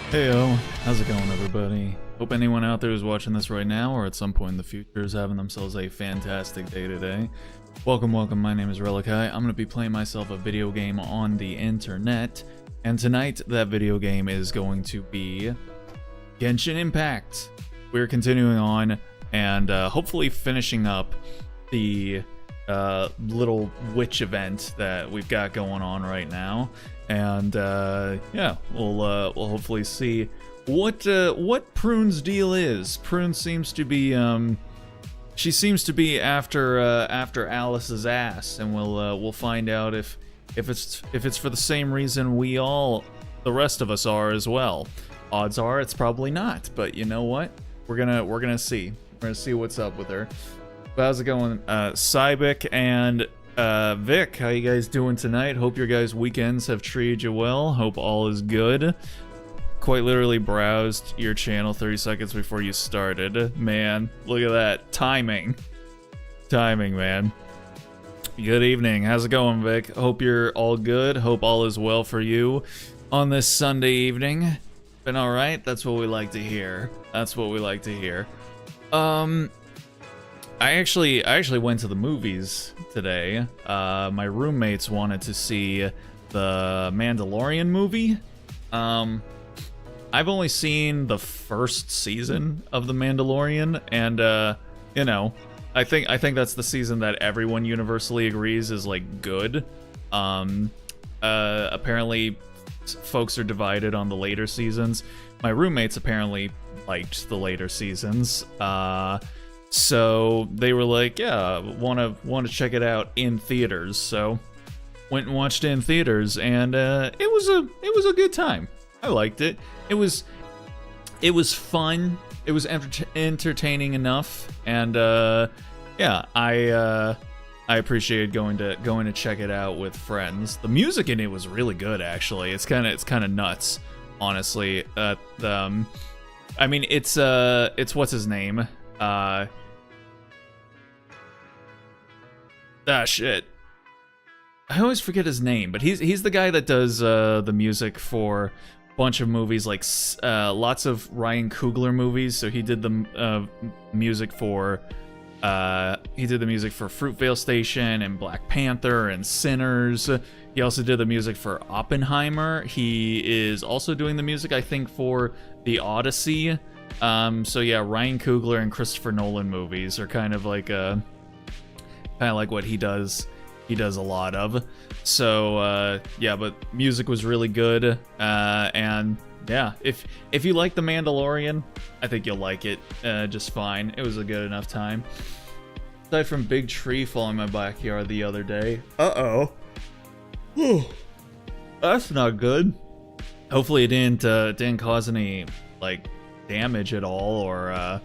Heyo, how's it going, everybody? Hope anyone out there who's watching this right now or at some point in the future is having themselves a fantastic day today. Welcome, my name is Relikai. I'm going to be playing myself a video game on the internet, and tonight that video game is going to be Genshin Impact. We're continuing on and hopefully finishing up the little witch event that we've got going on right now, and yeah, we'll hopefully see what Prune's deal is. Prune seems to be she seems to be after Alice's ass, and we'll find out if it's for the same reason the rest of us are as well. Odds are it's probably not, but you know what? We're gonna see. We're gonna see what's up with her. But how's it going, Cybik and Vic? How you guys doing tonight? Hope your guys' weekends have treated you well. Hope all is good. Quite literally browsed your channel 30 seconds before you started. Man, look at that. Timing, man. Good evening. How's it going, Vic? Hope you're all good. Hope all is well for you on this Sunday evening. Been all right? That's what we like to hear. That's what we like to hear. I actually went to the movies today. My roommates wanted to see the Mandalorian movie. I've only seen the first season of the Mandalorian, and you know, I think that's the season that everyone universally agrees is like good. Apparently, folks are divided on the later seasons. My roommates apparently liked the later seasons. So they were like, yeah, want to check it out in theaters. So went and watched it in theaters, and it was a good time. I liked it. It was fun. It was entertaining enough, and yeah, I appreciated going to check it out with friends. The music in it was really good, actually. It's kind of nuts, honestly. I mean, it's what's his name? Shit. I always forget his name, but he's the guy that does the music for a bunch of movies, like lots of Ryan Coogler movies. So he did the music for Fruitvale Station and Black Panther and Sinners. He also did the music for Oppenheimer. He is also doing the music, I think, for The Odyssey. So yeah, Ryan Coogler and Christopher Nolan movies are kind of like what he does a lot of. So yeah, but music was really good, and yeah, if you like The Mandalorian, I think you'll like it just fine. It was a good enough time. Aside from big tree falling in my backyard the other day. That's not good. Hopefully it didn't cause any like damage at all or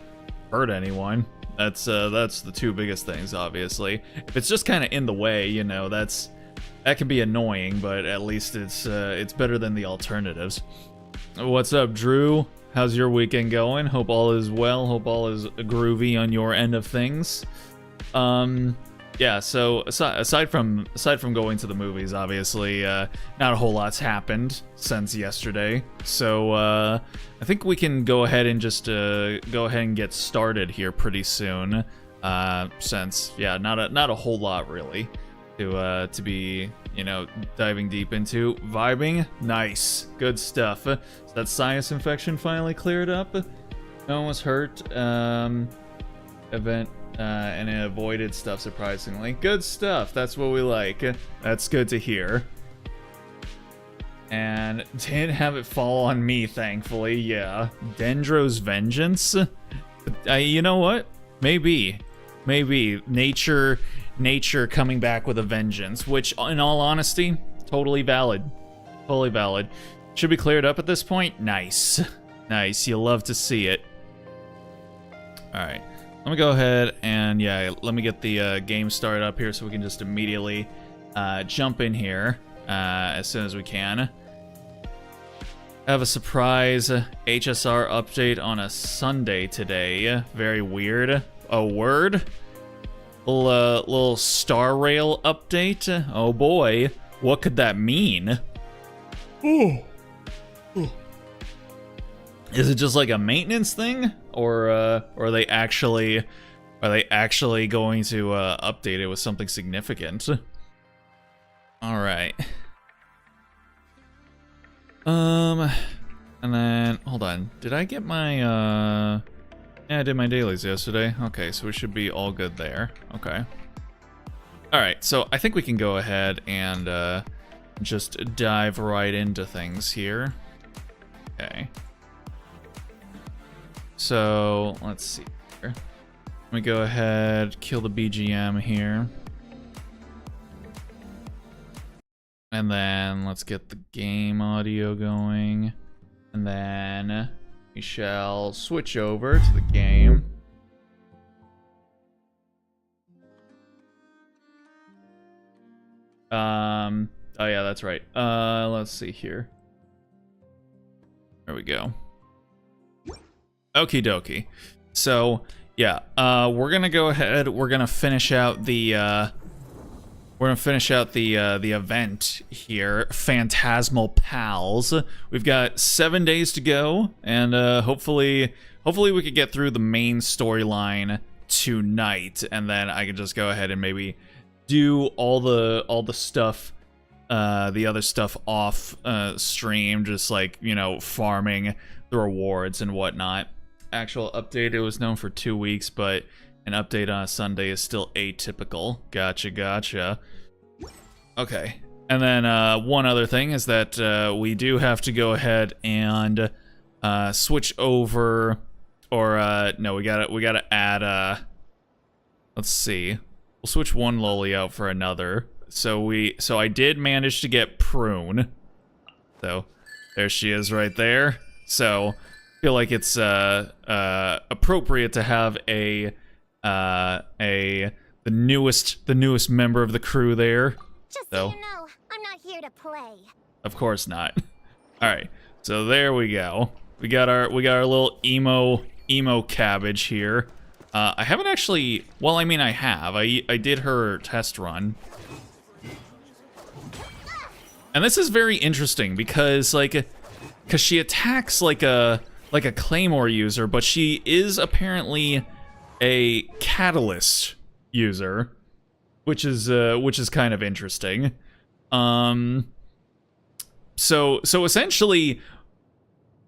hurt anyone. That's the two biggest things, obviously. If it's just kind of in the way, you know, that can be annoying, but at least it's better than the alternatives. What's up, Drew? How's your weekend going? Hope all is well. Hope all is groovy on your end of things. Yeah, so aside from going to the movies, obviously, not a whole lot's happened since yesterday. So I think we can go ahead and just go ahead and get started here pretty soon. Since yeah, not a whole lot really to be, you know, diving deep into. Vibing, nice, good stuff. So that sinus infection finally cleared up. No one was hurt. Event. And it avoided stuff, surprisingly. Good stuff. That's what we like. That's good to hear. And didn't have it fall on me, thankfully. Yeah. Dendro's vengeance? You know what? Maybe. Nature coming back with a vengeance. Which, in all honesty, totally valid. Totally valid. Should be cleared up at this point? Nice. Nice. You'll love to see it. Alright. Let me go ahead and, yeah, let me get the game started up here so we can just immediately jump in here as soon as we can. I have a surprise HSR update on a Sunday today. Very weird. A word? Little Star Rail update? Oh boy, what could that mean? Is it just like a maintenance thing, or are they actually going to update it with something significant? All right. And then hold on. Did I get my Yeah, I did my dailies yesterday. Okay, so we should be all good there. Okay. All right, so I think we can go ahead and just dive right into things here. Okay. So let's see here. Let me go ahead, kill the BGM here. And then let's get the game audio going. And then we shall switch over to the game. Oh yeah, that's right. Let's see here. There we go. Okie dokie. So, yeah, we're gonna go ahead, we're gonna finish out the, the event here, Phantasmal Pals. We've got 7 days to go, and hopefully we could get through the main storyline tonight, and then I can just go ahead and maybe do all the stuff, the other stuff off stream, just like, you know, farming the rewards and whatnot. Actual update, it was known for 2 weeks, but an update on a Sunday is still atypical. Gotcha. Okay, and then one other thing is that we do have to go ahead and switch over, or no, we gotta add. Let's see, we'll switch one loli out for another. So I did manage to get Prune. So there she is right there. So I feel like it's appropriate to have the newest member of the crew there. Just so you know, I'm not here to play. Of course not. All right, so there we go. We got our little emo cabbage here. I haven't actually. Well, I mean, I have. I did her test run, and this is very interesting because she attacks like a Claymore user, but she is apparently a Catalyst user, which is kind of interesting. So essentially,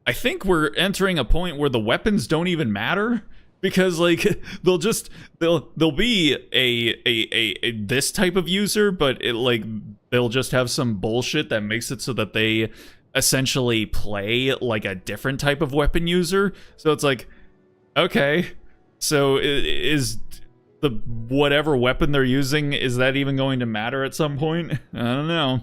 I think we're entering a point where the weapons don't even matter, because like they'll be a this type of user, but they'll just have some bullshit that makes it so that they essentially play like a different type of weapon user. So it's like, okay, so is the whatever weapon they're using, is that even going to matter at some point? I don't know.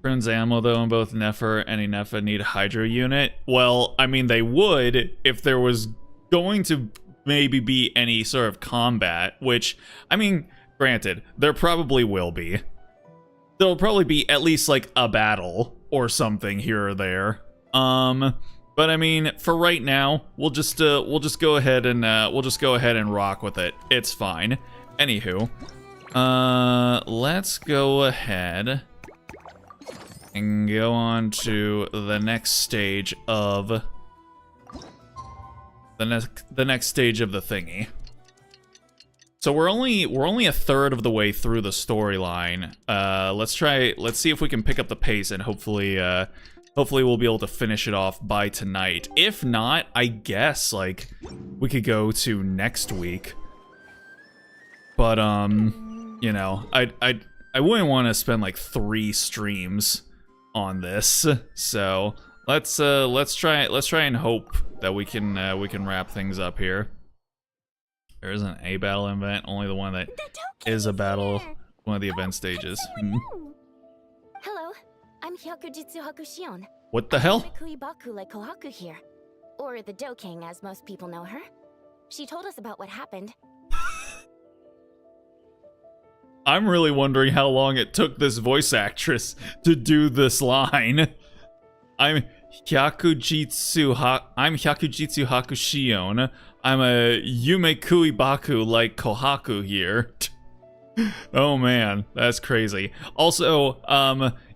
Prune's ammo though, in both Nefer and Nefa need a Hydro unit. Well, I mean, they would if there was going to maybe be any sort of combat, which, I mean, granted, there probably will be. There'll probably be at least like a battle or something here or there. But I mean, for right now, we'll just go ahead and rock with it. It's fine. Anywho, let's go ahead and go on to the next stage of the next stage of the thingy. So we're only a third of the way through the storyline. Let's see if we can pick up the pace, and hopefully we'll be able to finish it off by tonight. If not, I guess like we could go to next week. But you know, I wouldn't want to spend like 3 streams on this. So let's try and hope that we can wrap things up here. There isn't a battle event, only the one that is a battle, one of the event stages. Hello, I'm Hyakujitsu Hakushion. What the hell? Baku like Kohaku here. Or the Dokang, as most people know her. She told us about what happened. I'm really wondering how long it took this voice actress to do this line. I'm Hyakujitsu Hakushion. I'm a Yume Kui Baku like Kohaku here. Oh man, that's crazy. Also,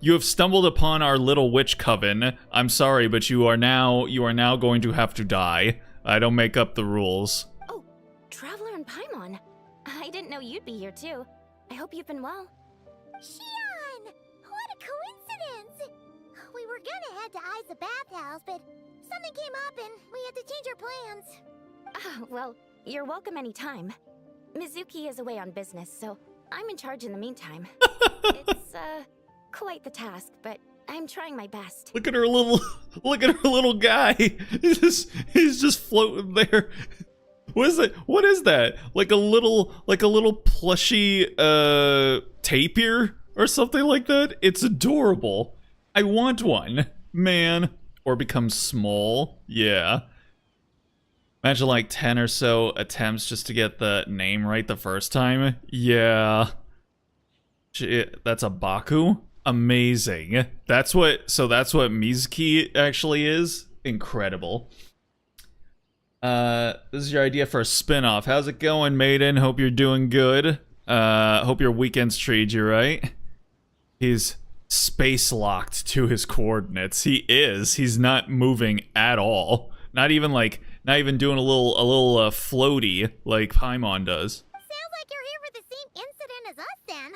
you have stumbled upon our little witch coven. I'm sorry, but you are now going to have to die. I don't make up the rules. Oh, Traveler and Paimon. I didn't know you'd be here too. I hope you've been well. Shion! What a coincidence! We were gonna head to Aiza bathhouse, but something came up and we had to change our plans. Ah, well, you're welcome anytime. Mizuki is away on business, so I'm in charge in the meantime. It's, quite the task, but I'm trying my best. Look at her little guy. He's just floating there. What is it? What is that? Like a little plushy tapir or something like that? It's adorable. I want one, man. Or become small. Yeah. Imagine like 10 or so attempts just to get the name right the first time. Yeah. That's a Baku? Amazing. That's what Mizuki actually is? Incredible. This is your idea for a spin-off. How's it going, Maiden? Hope you're doing good. Hope your weekend's treated you right. He's space-locked to his coordinates. He is. He's not moving at all. Not even doing a little floaty like Paimon does. Sounds like you're here for the same incident as us then.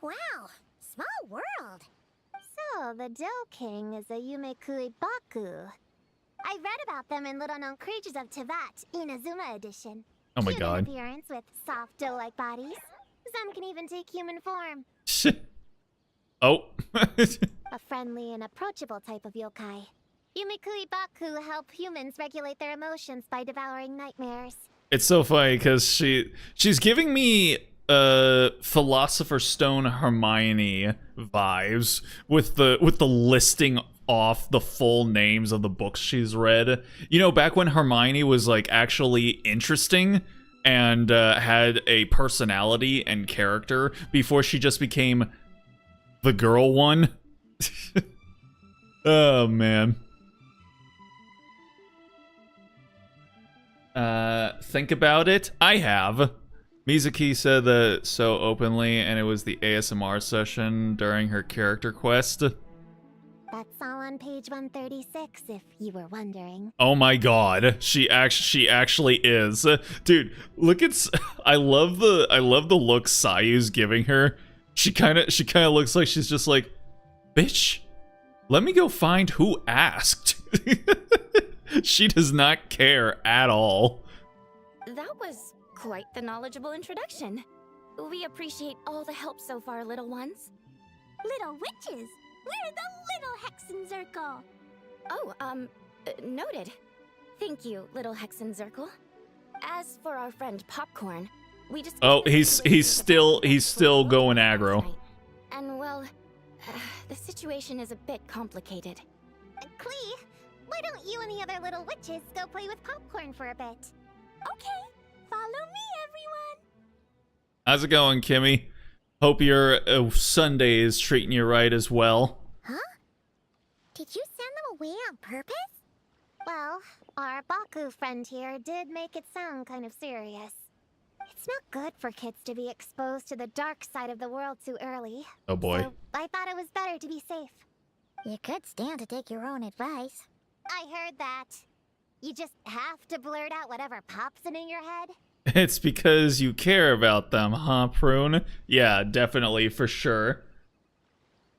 Wow, small world. So, the Doe King is a Yumekui Baku. I read about them in Little Known Creatures of Tevat, Inazuma edition. Oh my Cute in god. appearance with soft doe-like bodies. Some can even take human form. Oh. A friendly and approachable type of yokai. Yumekui Baku help humans regulate their emotions by devouring nightmares. It's so funny because she's giving me Philosopher's Stone Hermione vibes with the listing off the full names of the books she's read. You know, back when Hermione was like actually interesting and had a personality and character before she just became the girl one. Oh man. Think about it. I have. Mizuki said that so openly, and it was the ASMR session during her character quest. That's all on page 136, if you were wondering. Oh my god, she actually is, dude. Look at, I love the look Sayu's giving her. She kind of looks like she's just like, bitch, let me go find who asked. She does not care at all. That was quite the knowledgeable introduction. We appreciate all the help so far, little ones. Little witches! We're the Little Hexen Circle! Oh, noted. Thank you, little Hexen Zirkle. As for our friend Popcorn, we just... Oh, he's still going aggro. And well, the situation is a bit complicated. Klee, why don't you and the other little witches go play with Popcorn for a bit? Okay, follow me, everyone! How's it going, Kimmy? Hope your Sunday is treating you right as well. Huh? Did you send them away on purpose? Well, our Baku friend here did make it sound kind of serious. It's not good for kids to be exposed to the dark side of the world too early. Oh boy. So I thought it was better to be safe. You could stand to take your own advice. I heard that. You just have to blurt out whatever pops in your head. It's because you care about them, huh, Prune? Yeah, definitely, for sure.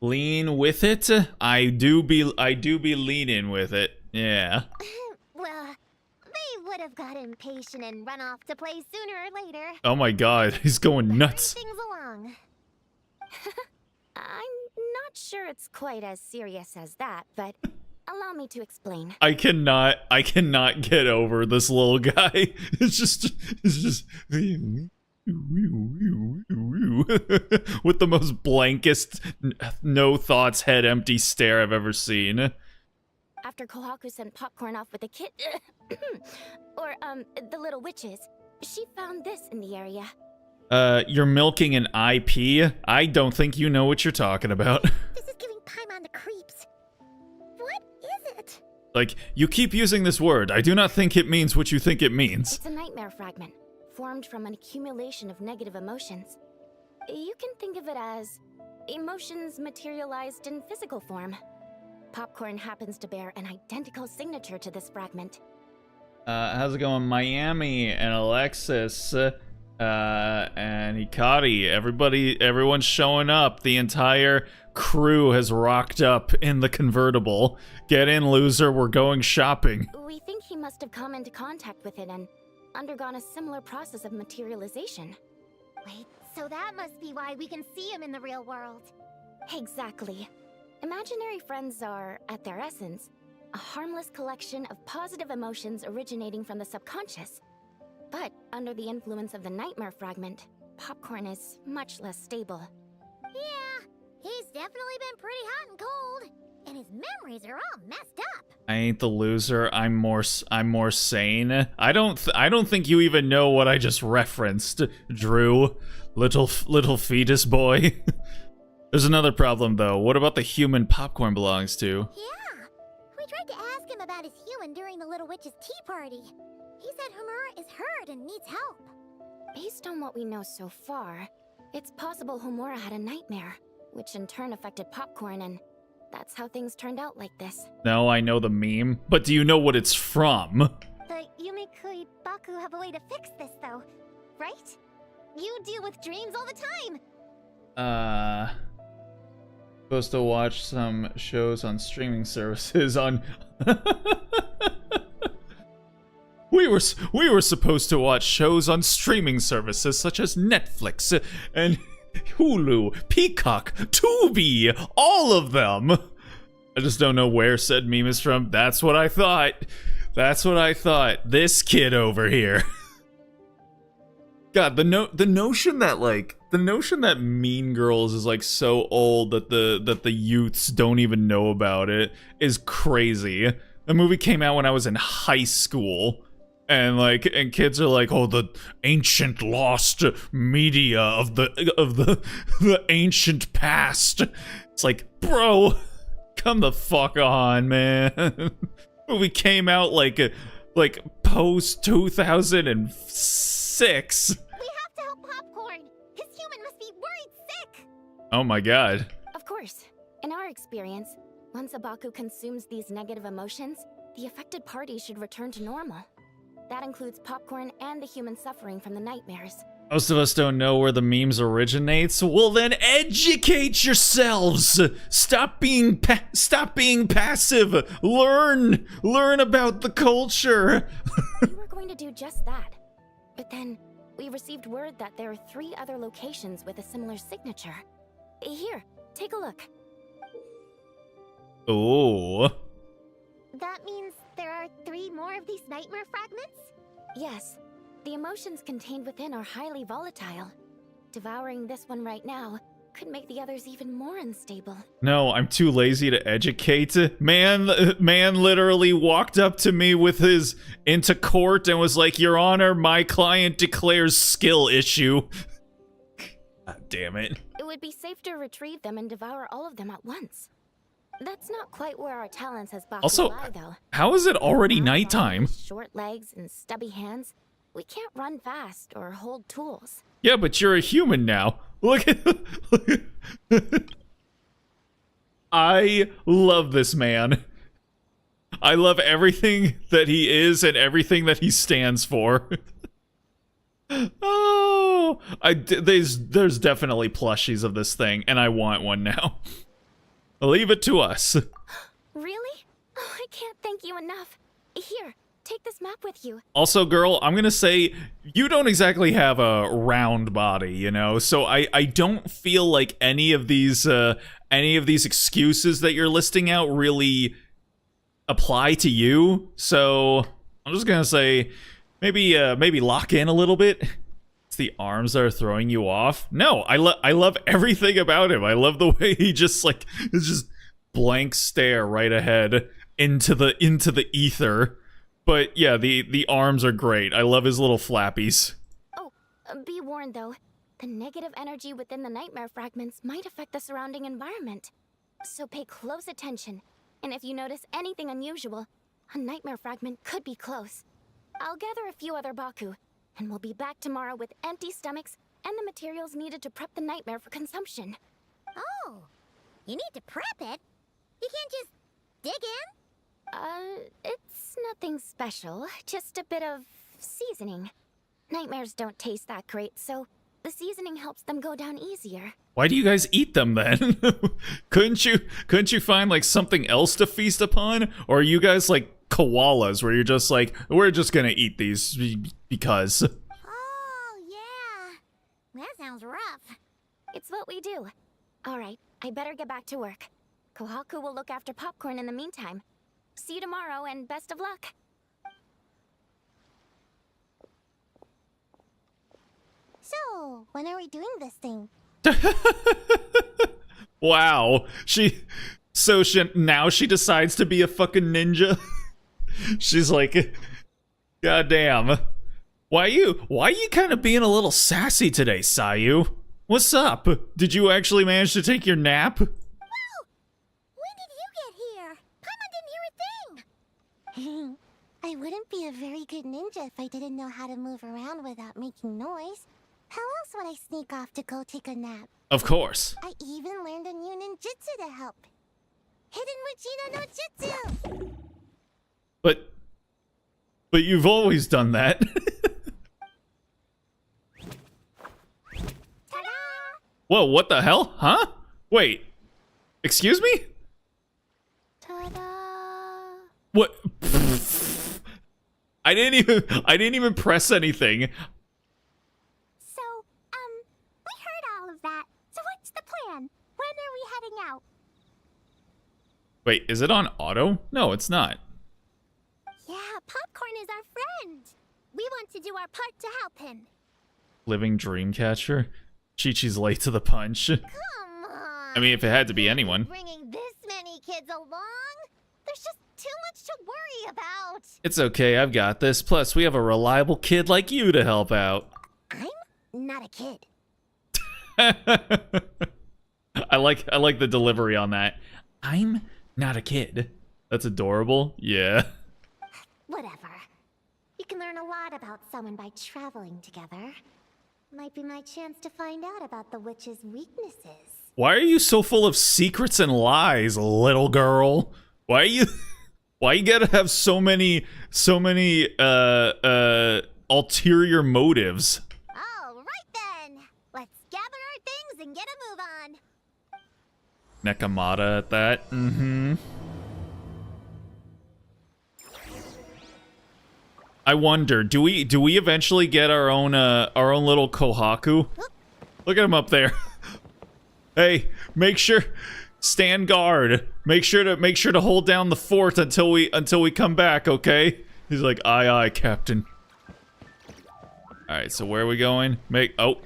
Lean with it? I do be leaning with it. Yeah. Well, they would have got impatient and run off to play sooner or later. Oh my god, he's going nuts. Hurry things along. I'm not sure it's quite as serious as that, but allow me to explain. I cannot get over this little guy. It's just with the most blankest, no thoughts, head empty stare I've ever seen. After Kohaku sent Popcorn off with the kid, or the little witches, she found this in the area. You're milking an IP? I don't think you know what you're talking about. This is giving Paimon the creeps. What is it? Like, you keep using this word. I do not think it means what you think it means. It's a nightmare fragment, formed from an accumulation of negative emotions. You can think of it as emotions materialized in physical form. Popcorn happens to bear an identical signature to this fragment. How's it going, Miami and Alexis, and Hikari? Everyone's showing up. The entire crew has rocked up in the convertible. Get in, loser. We're going shopping. We think he must have come into contact with it and undergone a similar process of materialization. Wait, so that must be why we can see him in the real world. Exactly. Imaginary friends are, at their essence, a harmless collection of positive emotions originating from the subconscious. But under the influence of the nightmare fragment, Popcorn is much less stable. Yeah, he's definitely been pretty hot and cold, and his memories are all messed up. I ain't the loser. I'm more sane. I don't think you even know what I just referenced, Drew, little fetus boy. There's another problem though. What about the human Popcorn belongs to? Yeah, we tried to ask him about his human during the Little Witch's tea party. He said Homura is hurt and needs help. Based on what we know so far, it's possible Homura had a nightmare, which in turn affected Popcorn, and that's how things turned out like this. No, I know the meme, but do you know what it's from? The Yumekui Baku have a way to fix this, though, right? You deal with dreams all the time. Supposed to watch some shows on streaming services on... We were supposed to watch shows on streaming services such as Netflix and Hulu, Peacock, Tubi, all of them. I just don't know where said meme is from. That's what I thought. That's what I thought. This kid over here. God, the notion that Mean Girls is like so old that the youths don't even know about it is crazy. The movie came out when I was in high school. And kids are like, oh, the ancient lost media of the ancient past. It's like, bro, come the fuck on, man. Movie came out like post 2006. We have to help Popcorn. His human must be worried sick. Oh my god. Of course. In our experience, once a Baku consumes these negative emotions, the affected party should return to normal. That includes Popcorn and the human suffering from the nightmares. Most of us don't know where the memes originate, so well then educate yourselves. Stop being passive. Learn about the culture. We were going to do just that. But then we received word that there are 3 other locations with a similar signature. Here, take a look. Oh. That means there are 3 more of these nightmare fragments? Yes. The emotions contained within are highly volatile. Devouring this one right now could make the others even more unstable. No, I'm too lazy to educate. Man literally walked up to me with his into court and was like, Your Honor, my client declares skill issue. God damn it. It would be safe to retrieve them and devour all of them at once. That's not quite where our talents as Baku Also, lie, though. how is it already Long nighttime? arms, short legs and stubby hands. We can't run fast or hold tools. Yeah, but you're a human now. Look at... I love this man. I love everything that he is and everything that he stands for. Oh, there's definitely plushies of this thing, and I want one now. Leave it to us. Really? Oh, I can't thank you enough. Here, take this map with you. Also, girl, I'm gonna say, you don't exactly have a round body, you know? So I don't feel like any of these excuses that you're listing out really apply to you. So I'm just gonna say, maybe lock in a little bit. It's the arms that are throwing you off. No, I love everything about him. I love the way he just like is just blank stare right ahead into the ether. But yeah, the arms are great. I love his little flappies. Oh, be warned though. The negative energy within the nightmare fragments might affect the surrounding environment. So pay close attention. And if you notice anything unusual, a nightmare fragment could be close. I'll gather a few other Baku, and we'll be back tomorrow with empty stomachs and the materials needed to prep the nightmare for consumption. Oh, you need to prep it? You can't just dig in? It's nothing special, just a bit of seasoning. Nightmares don't taste that great, so the seasoning helps them go down easier. Why do you guys eat them then? couldn't you find like something else to feast upon? Or are you guys like koalas where you're just like, we're just gonna eat these because? Oh, yeah. That sounds rough. It's what we do. Alright, I better get back to work. Kohaku will look after popcorn in the meantime. See you tomorrow and best of luck. So, when are we doing this thing? Wow. Now she decides to be a fucking ninja. She's like, God damn. Why you kind of being a little sassy today, Sayu? What's up? Did you actually manage to take your nap? Whoa! When did you get here? Paimon didn't hear a thing! I wouldn't be a very good ninja if I didn't know how to move around without making noise. How else would I sneak off to go take a nap? Of course. I even learned a new ninjutsu to help. Hidden Regina no Jutsu! But you've always done that. Ta-da! Whoa, what the hell? Huh? Wait. Excuse me? Ta-da! What? I didn't even press anything. So, we heard all of that. So what's the plan? When are we heading out? Wait, is it on auto? No, it's not. Yeah, Popcorn is our friend. We want to do our part to help him. Living Dreamcatcher? Chi-Chi's late to the punch. Come on. I mean, if it had to be anyone. Bringing this many kids along? There's just too much to worry about. It's okay, I've got this. Plus, we have a reliable kid like you to help out. I'm not a kid. I like the delivery on that. I'm not a kid. That's adorable. Yeah. Whatever. You can learn a lot about someone by traveling together. Might be my chance to find out about the witch's weaknesses. Why are you so full of secrets and lies, little girl? Why you gotta have so many ulterior motives? All right then. Let's gather our things and get a move on. Nekamata at that. Mm-hmm. I wonder, do we eventually get our own little Kohaku? Look at him up there. Hey, make sure, stand guard. Make sure to hold down the fort until we come back, okay? He's like, aye aye, Captain. All right, so where are we going? Oh.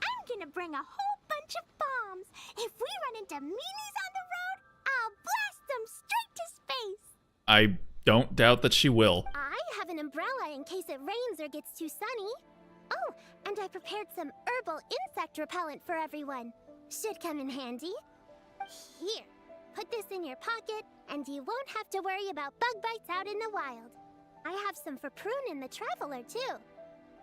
I'm gonna bring a whole bunch of bombs. If we run into meanies on the road, I'll blast them straight to space. I don't doubt that she will. I have an umbrella in case it rains or gets too sunny. Oh, and I prepared some herbal insect repellent for everyone. Should come in handy. Here, put this in your pocket, and you won't have to worry about bug bites out in the wild. I have some for Prune in the Traveler, too.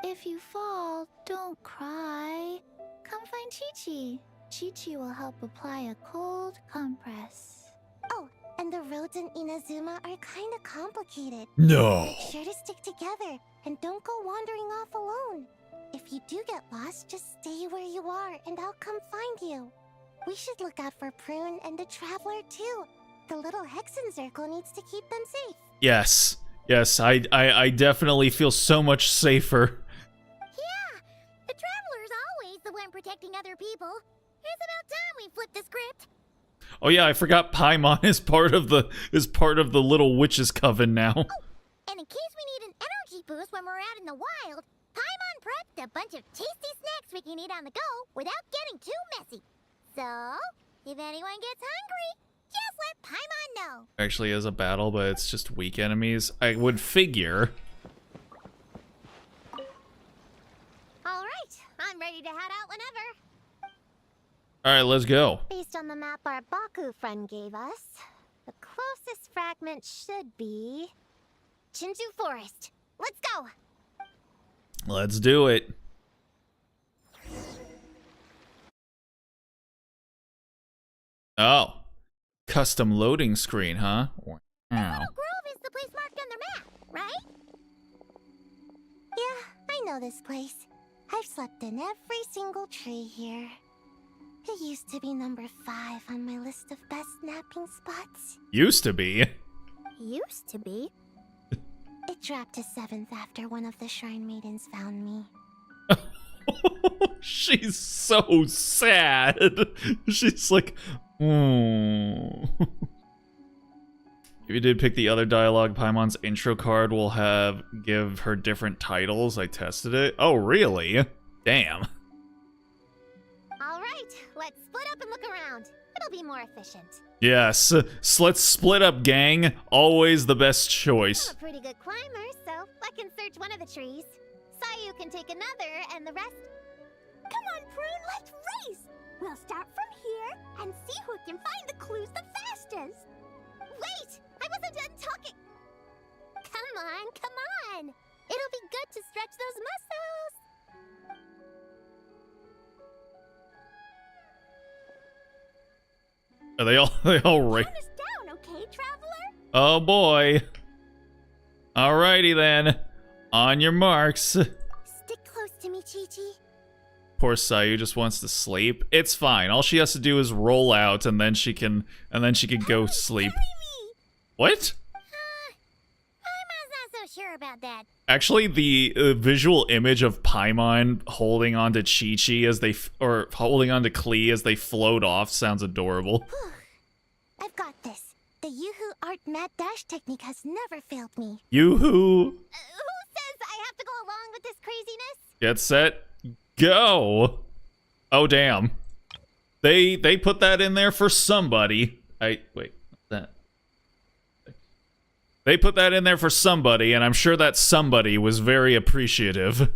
If you fall, don't cry. Come find Chi-Chi. Chi-Chi will help apply a cold compress. Oh, and the roads in Inazuma are kind of complicated. No. Make sure to stick together, and don't go wandering off alone. If you do get lost, just stay where you are, and I'll come find you. We should look out for Prune and the Traveler, too. The little Hexen Circle needs to keep them safe. Yes. Yes, I definitely feel so much safer. Yeah, the Traveler's always the one protecting other people. It's about time we flipped the script. Oh yeah, I forgot Paimon is part of the little witches coven now. Oh, and in case we need an energy boost when we're out in the wild, Paimon prepped a bunch of tasty snacks we can eat on the go without getting too messy. So, if anyone gets hungry, just let Paimon know. Actually is a battle, but it's just weak enemies. I would figure. All right, I'm ready to head out whenever. Alright, let's go. Based on the map our Baku friend gave us, the closest fragment should be Chinju Forest. let's go. Let's do it. Oh. Custom loading screen, huh? Wow. Little Grove is the place marked on the map, right? Yeah, I know this place. I've slept in every single tree here. It used to be number 5 on my list of best napping spots. Used to be. Used to be? It dropped to 7th after one of the Shrine Maidens found me. She's so sad. She's like, oh. If you did pick the other dialogue, Paimon's intro card will give her different titles. I tested it. Oh, really? Damn. All right, let's split up and look around. It'll be more efficient. Yes. So let's split up, gang. Always the best choice. I'm a pretty good climber, so I can search one of the trees. Sayu can take another, and the rest... Come on, Prune, let's race! We'll start from here and see who can find the clues the fastest. Wait! I wasn't done talking! Come on! It'll be good to stretch those muscles! Are they all right? Count us down, okay, traveler? Oh boy. Alrighty then. On your marks. Stick close to me, Chi-Chi. Poor Sayu just wants to sleep. It's fine. All she has to do is roll out and then she can go sleep. Carry me! What? I'm not so sure about that. Actually, the visual image of Paimon holding onto Chi-Chi or holding onto Klee as they float off sounds adorable. I've got this. The Yoo-hoo art mad dash technique has never failed me. Yoo-hoo. Who says I have to go along with this craziness? Get set, go. Oh damn. They put that in there for somebody. Wait, what's that? They put that in there for somebody, and I'm sure that somebody was very appreciative.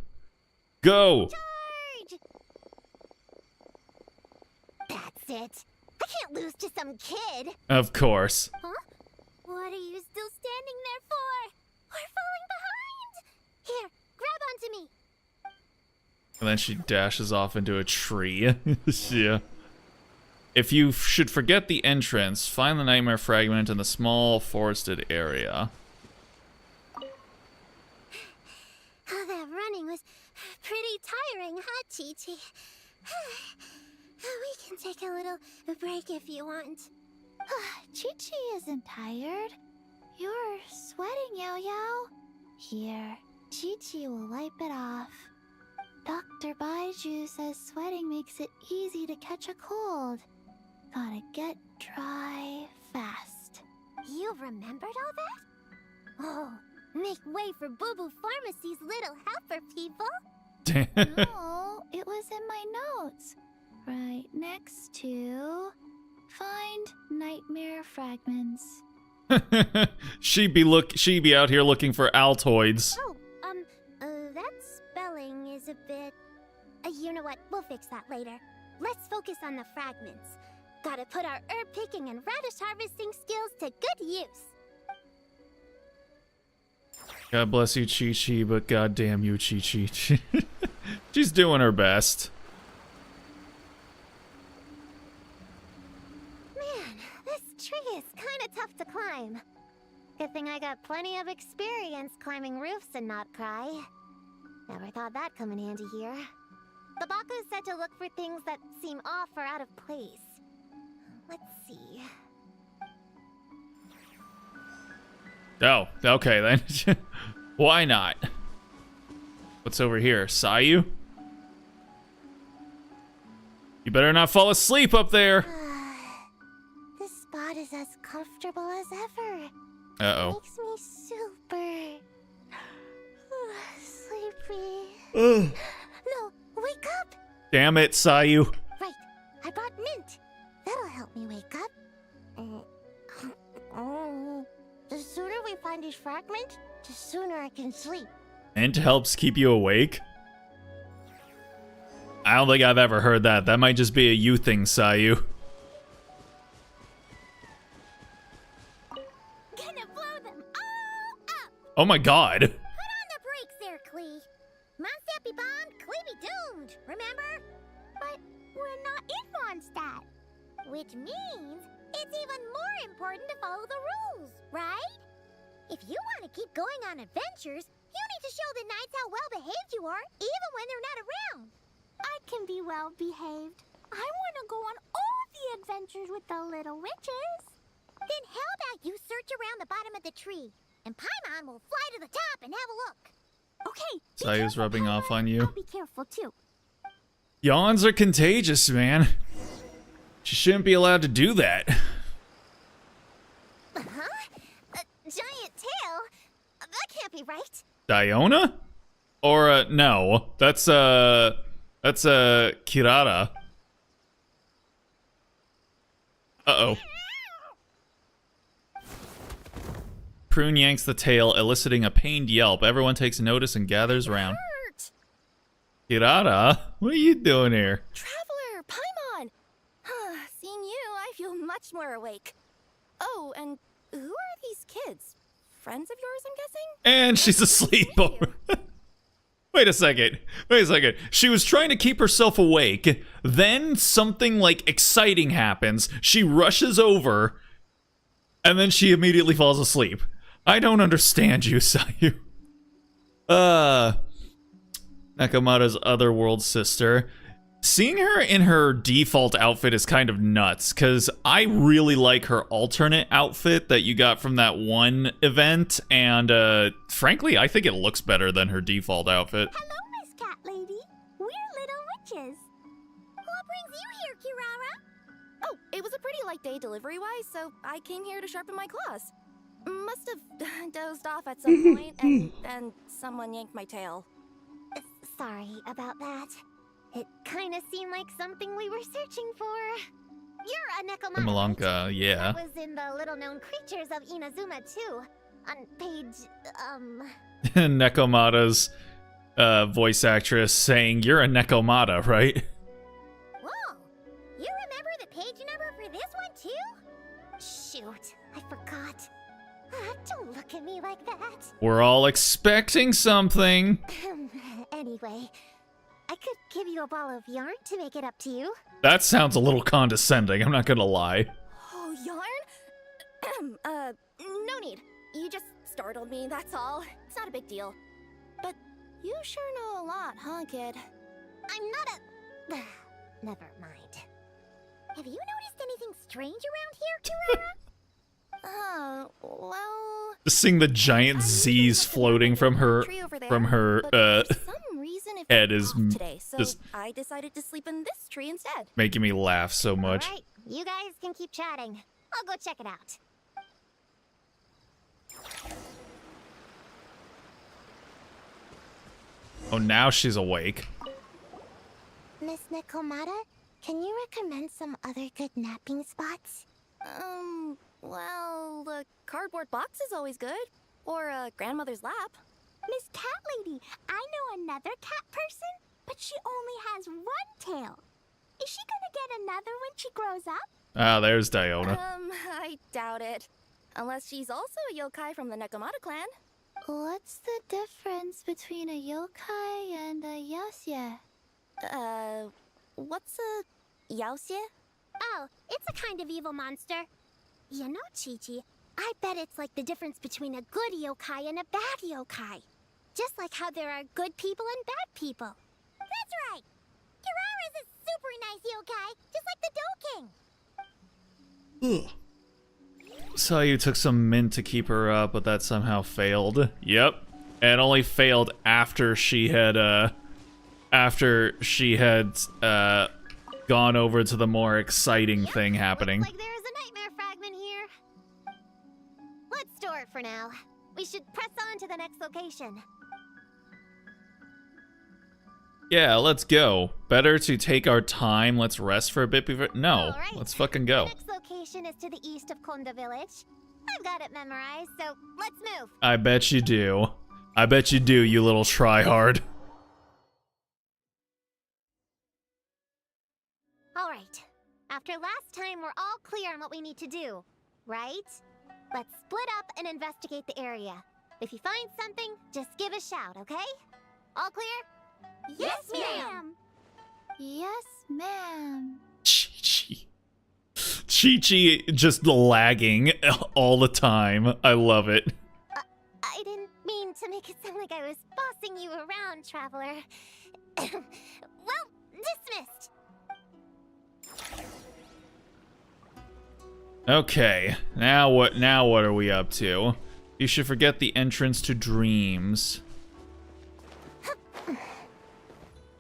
Go! Charge! That's it. I can't lose to some kid. Of course. Huh? What are you still standing there for? We're falling behind! Here, grab onto me. And then she dashes off into a tree. Yeah. If you should forget the entrance, find the nightmare fragment in the small forested area. Oh, that running was pretty tiring, huh, Chi-Chi? We can take a little break if you want. Chi-Chi isn't tired. You're sweating, Yo-Yo. Here, Chi-Chi will wipe it off. Dr. Baiju says sweating makes it easy to catch a cold. Gotta get dry fast. You remembered all that? Oh, make way for Boo Boo Pharmacy's little helper, people. Damn. No, it was in my notes. Right next to... Find nightmare fragments. She'd be out here looking for Altoids. Oh, that spelling is a bit... you know what? We'll fix that later. Let's focus on the fragments. Gotta put our herb picking and radish harvesting skills to good use. God bless you, Chi-Chi, but goddamn you, Chi-Chi. She's doing her best. Man, this tree is kinda tough to climb. Good thing I got plenty of experience climbing roofs and not cry. Never thought that'd come in handy here. The Baku said to look for things that seem off or out of place. Let's see. Oh, okay then. Why not? What's over here? Sayu? You better not fall asleep up there. This spot is as comfortable as ever. Uh-oh. Makes me super sleepy. No, wake up! Damn it, Sayu. Right, I brought mint. That'll help me wake up. The sooner we find these fragments, the sooner I can sleep. Mint helps keep you awake? I don't think I've ever heard that. That might just be a you thing, Sayu. Gonna blow them all up! Oh my god. Put on the can't be bombed, can't be doomed, remember? But we're not in Mondstadt. Which means it's even more important to follow the rules, right? If you want to keep going on adventures, you need to show the knights how well behaved you are, even when they're not around. I can be well behaved. I want to go on all the adventures with the little witches. Then how about you search around the bottom of the tree, and Paimon will fly to the top and have a look. Okay. Sayu's rubbing off on you. I'll be careful too. Yawns are contagious, man. She shouldn't be allowed to do that. Huh? A giant tail? That can't be right. Diona? Or, no. That's Kirara. Uh-oh. Prune yanks the tail, eliciting a pained yelp. Everyone takes notice and gathers round. Hurt! Kirara? What are you doing here? Traveler, Paimon! Seeing you, I feel much more awake. Oh, and who are these kids? Friends of yours, I'm guessing? And she's asleep. Wait a second. She was trying to keep herself awake. Then something like exciting happens. She rushes over. And then she immediately falls asleep. I don't understand you, Sayu. Nakamata's otherworld sister. Seeing her in her default outfit is kind of nuts, because I really like her alternate outfit that you got from that one event, and frankly, I think it looks better than her default outfit. Hello, Miss Cat Lady. We're little witches. What brings you here, Kirara? Oh, it was a pretty light day delivery-wise, so I came here to sharpen my claws. Must have dozed off at some point, and then someone yanked my tail. Sorry about that. It kind of seemed like something we were searching for. You're a Nekomata. Malanka, yeah. That was in the little-known creatures of Inazuma, too. On page, Nekomata's voice actress saying, "You're a Nekomata, right?" Whoa! You remember the page number for this one, too? Shoot, I forgot. Don't look at me like that. We're all expecting something. Anyway, I could give you a ball of yarn to make it up to you. That sounds a little condescending, I'm not gonna lie. Oh, yarn? No need. You just startled me, that's all. It's not a big deal. But you sure know a lot, huh, kid? I'm not a... Never mind. Have you noticed anything strange around here, Kirara? Well... Just seeing the giant Z's floating from her head is today, so just I decided to sleep in this tree instead. making me laugh so much. All right, you guys can keep chatting. I'll go check it out. Oh, now she's awake. Miss Nekomata, can you recommend some other good napping spots? Well, the cardboard box is always good. Or grandmother's lap. Miss Cat Lady, I know another cat person, but she only has one tail. Is she gonna get another when she grows up? Ah, there's Diona. I doubt it. Unless she's also a yokai from the Nekomata clan. What's the difference between a yokai and a yaoxie? What's a yaoxie? Oh, it's a kind of evil monster. You know, Chi-Chi, I bet it's like the difference between a good yokai and a bad yokai. Just like how there are good people and bad people. That's right! Kirara's a super nice yokai, just like the Doe King. Sayu took some mint to keep her up, but that somehow failed. Yep. And only failed after she had, gone over to the more exciting thing happening. Looks like there's a nightmare fragment here. Let's store it for now. We should press on to the next location. Yeah, let's go. Better to take our time. Let's rest for a bit before... No, All right. let's fucking go. The next location is to the east of Konda Village. I've got it memorized, so let's move. I bet you do. I bet you do, you little tryhard. All right. After last time, we're all clear on what we need to do, right? Let's split up and investigate the area. If you find something, just give a shout, okay? All clear? Yes, ma'am. Yes, ma'am. Chi-Chi. Chi-Chi just lagging all the time. I love it. I didn't mean to make it sound like I was bossing you around, Traveler. Well, dismissed. Okay, now what are we up to? You should forget the entrance to dreams.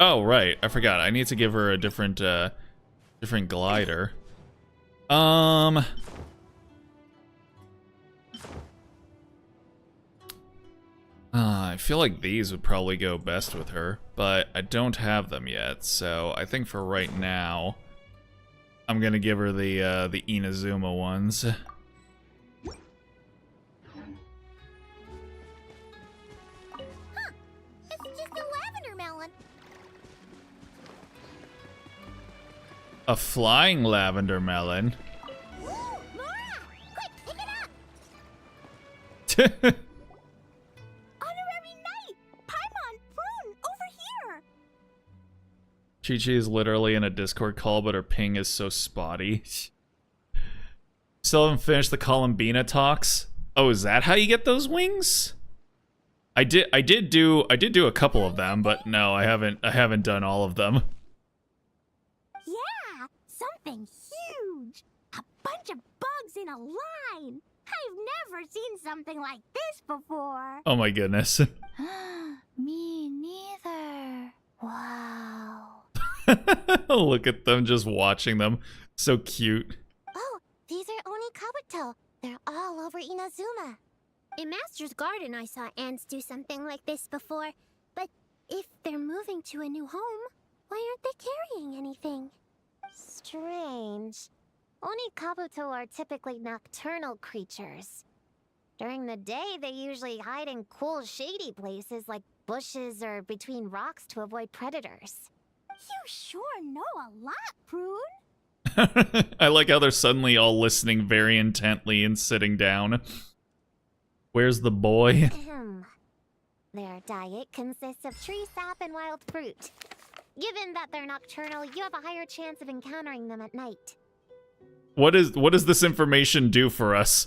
Oh, right, I forgot. I need to give her a different glider. I feel like these would probably go best with her, but I don't have them yet, so I think for right now, I'm gonna give her the Inazuma ones. It's just a lavender melon. A flying lavender melon. Ooh, Mora! Quick, pick it up! Honorary Knight! Paimon Prune, over here! Chi-Chi is literally in a Discord call, but her ping is so spotty. Still haven't finished the Columbina talks. Oh, is that how you get those wings? I did do a couple of them, but no, I haven't done all of them. Yeah, something huge! A bunch of bugs in a line! I've never seen something like this before! Oh my goodness. Me neither. Wow. Look at them just watching them. So cute. Oh, these are Oni Kabuto. They're all over Inazuma. In Master's Garden, I saw ants do something like this before. But if they're moving to a new home, why aren't they carrying anything? Strange. Oni Kabuto are typically nocturnal creatures. During the day, they usually hide in cool, shady places like bushes or between rocks to avoid predators. You sure know a lot, Prune. I like how they're suddenly all listening very intently and sitting down. Where's the boy? Their diet consists of tree sap and wild fruit. Given that they're nocturnal, you have a higher chance of encountering them at night. What does this information do for us?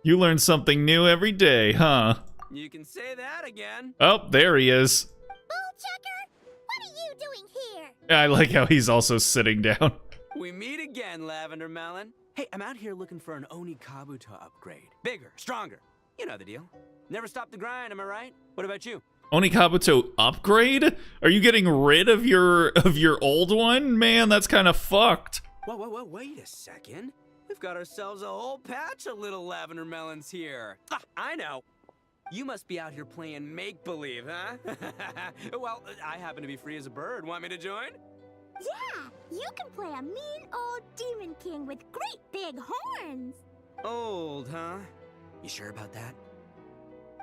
You learn something new every day, huh? You can say that again. Oh, there he is. Bullchecker, what are you doing here? I like how he's also sitting down. We meet again, Lavender Melon. Hey, I'm out here looking for an Oni Kabuto upgrade. Bigger, stronger. You know the deal. Never stop the grind, am I right? What about you? Oni Kabuto upgrade? Are you getting rid of your old one? Man, that's kind of fucked. Whoa, wait a second. We've got ourselves a whole patch of little Lavender Melons here. Ah, I know. You must be out here playing make-believe, huh? Well, I happen to be free as a bird. Want me to join? Yeah, you can play a mean old demon king with great big horns. Old, huh? You sure about that?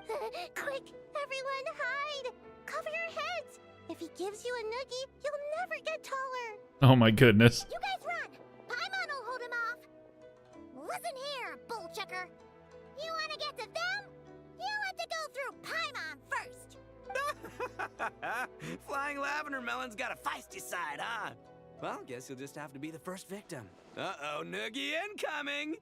Quick, everyone hide! Cover your heads! If he gives you a noogie, you'll never get taller. Oh my goodness. You guys run! Paimon will hold him off! Listen here, bullchecker! You wanna get to them? You'll have to go through Paimon first! Flying Lavender Melon's got a feisty side, huh? Well, guess you'll just have to be the first victim. Uh-oh, noogie incoming!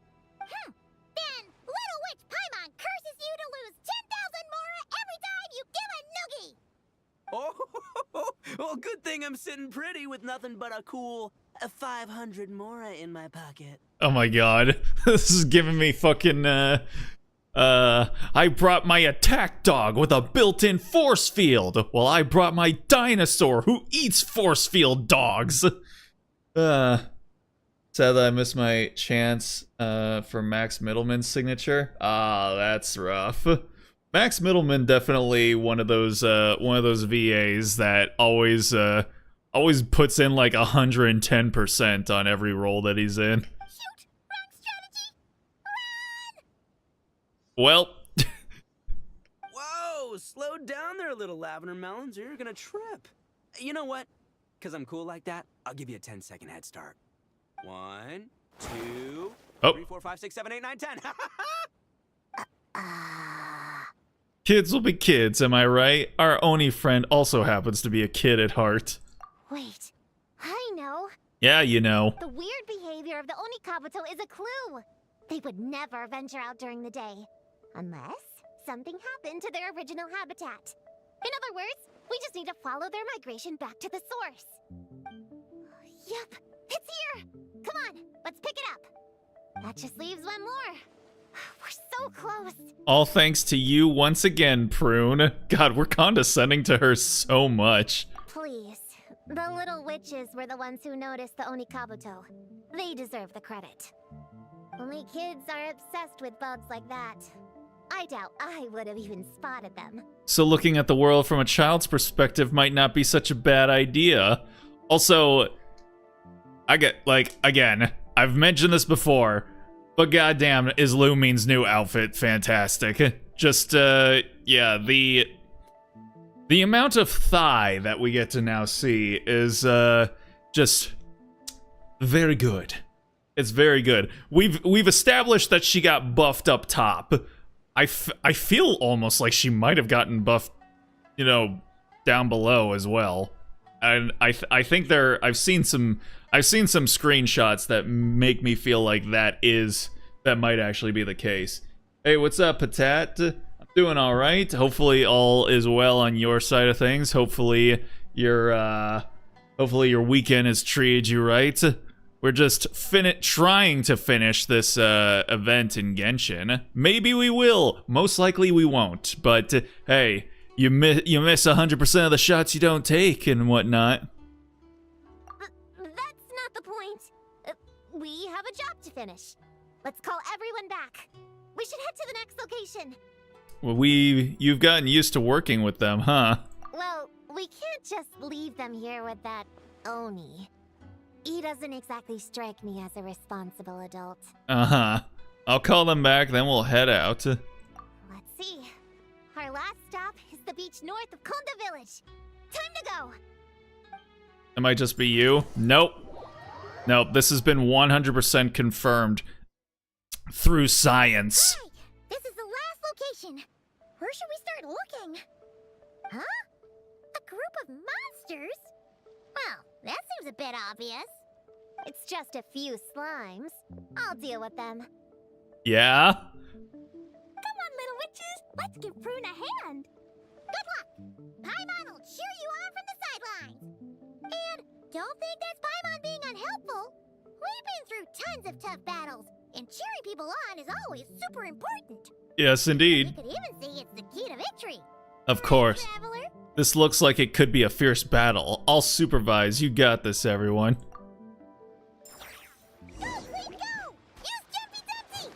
Then, Little Witch Paimon curses you to lose 10,000 Mora every time you give a noogie! Oh, well, good thing I'm sitting pretty with nothing but a cool 500 Mora in my pocket. Oh my god. This is giving me fucking, I brought my attack dog with a built-in force field, while I brought my dinosaur who eats force field dogs. Sad that I missed my chance, for Max Middleman's signature. Ah, that's rough. Max Middleman definitely one of those VAs that always puts in like 110% on every role that he's in. Shoot! Wrong strategy! Run! Well, Whoa, slow down there, little Lavender Melons, or you're gonna trip. You know what? Because I'm cool like that, I'll give you a 10-second head start. 1, 2, Oh. 3, 4, 5, 6, 7, 8, 9, 10. Kids will be kids, am I right? Our Oni friend also happens to be a kid at heart. Wait, I know. Yeah, you know. The weird behavior of the Onikabuto is a clue. They would never venture out during the day. Unless something happened to their original habitat. In other words, we just need to follow their migration back to the source. Yup, it's here! Come on, let's pick it up. That just leaves one more. We're so close. All thanks to you once again, Prune. God, we're condescending to her so much. Please. The little witches were the ones who noticed the Onikabuto. They deserve the credit. Only kids are obsessed with bugs like that. I doubt I would have even spotted them. So looking at the world from a child's perspective might not be such a bad idea. Also, I get, like, again, I've mentioned this before, but goddamn, is Lumine's new outfit fantastic. Just, yeah, the amount of thigh that we get to now see is, just very good. It's very good. We've established that she got buffed up top. I feel almost like she might have gotten buffed, you know, down below as well. And I think I've seen some screenshots that make me feel like that might actually be the case. Hey, what's up, Patat? I'm doing all right. Hopefully all is well on your side of things. Hopefully your weekend has treated you right. We're just trying to finish this event in Genshin. Maybe we will. Most likely we won't. But hey, you miss 100% of the shots you don't take and whatnot. That's not the point. We have a job to finish. Let's call everyone back. We should head to the next location. Well, you've gotten used to working with them, huh? Well, we can't just leave them here with that Oni. He doesn't exactly strike me as a responsible adult. Uh-huh. I'll call them back, then we'll head out. Let's see. Our last stop is the beach north of Konda Village. Time to go! It might just be you. Nope. Nope, this has been 100% confirmed through science. Right! This is the last location. Where should we start looking? Huh? A group of monsters? Well, that seems a bit obvious. It's just a few slimes. I'll deal with them. Yeah? Come on, little witches. Let's give Prune a hand. Good luck. Paimon will cheer you on from the sidelines. And don't think that's Paimon being unhelpful. We've been through tons of tough battles, and cheering people on is always super important. Yes, You indeed. could even say it's the key to victory. Of course. Traveler. This looks like it could be a fierce battle. I'll supervise. You got this, everyone. Go, Queen, go! Use Jumpy Dumpty!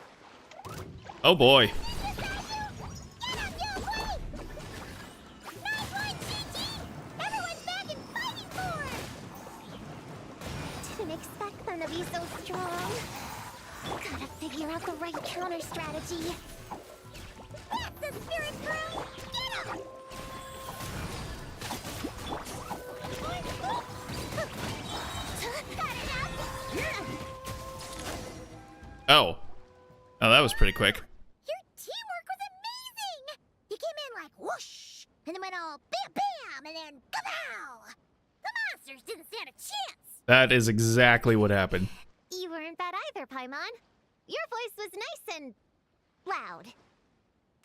Oh boy. Get him, yo, Queen! Nice one, Chi-Chi! Everyone's back and fighting for her! Didn't expect them to be so strong. Gotta figure out the right counter strategy. That's the spirit, Prune! Get him! Oh. Oh, that was pretty quick. Your teamwork was amazing! You came in like whoosh, and then went all bam bam, and then kapow! The monsters didn't stand a chance! That is exactly what happened. You weren't bad either, Paimon. Your voice was nice and loud.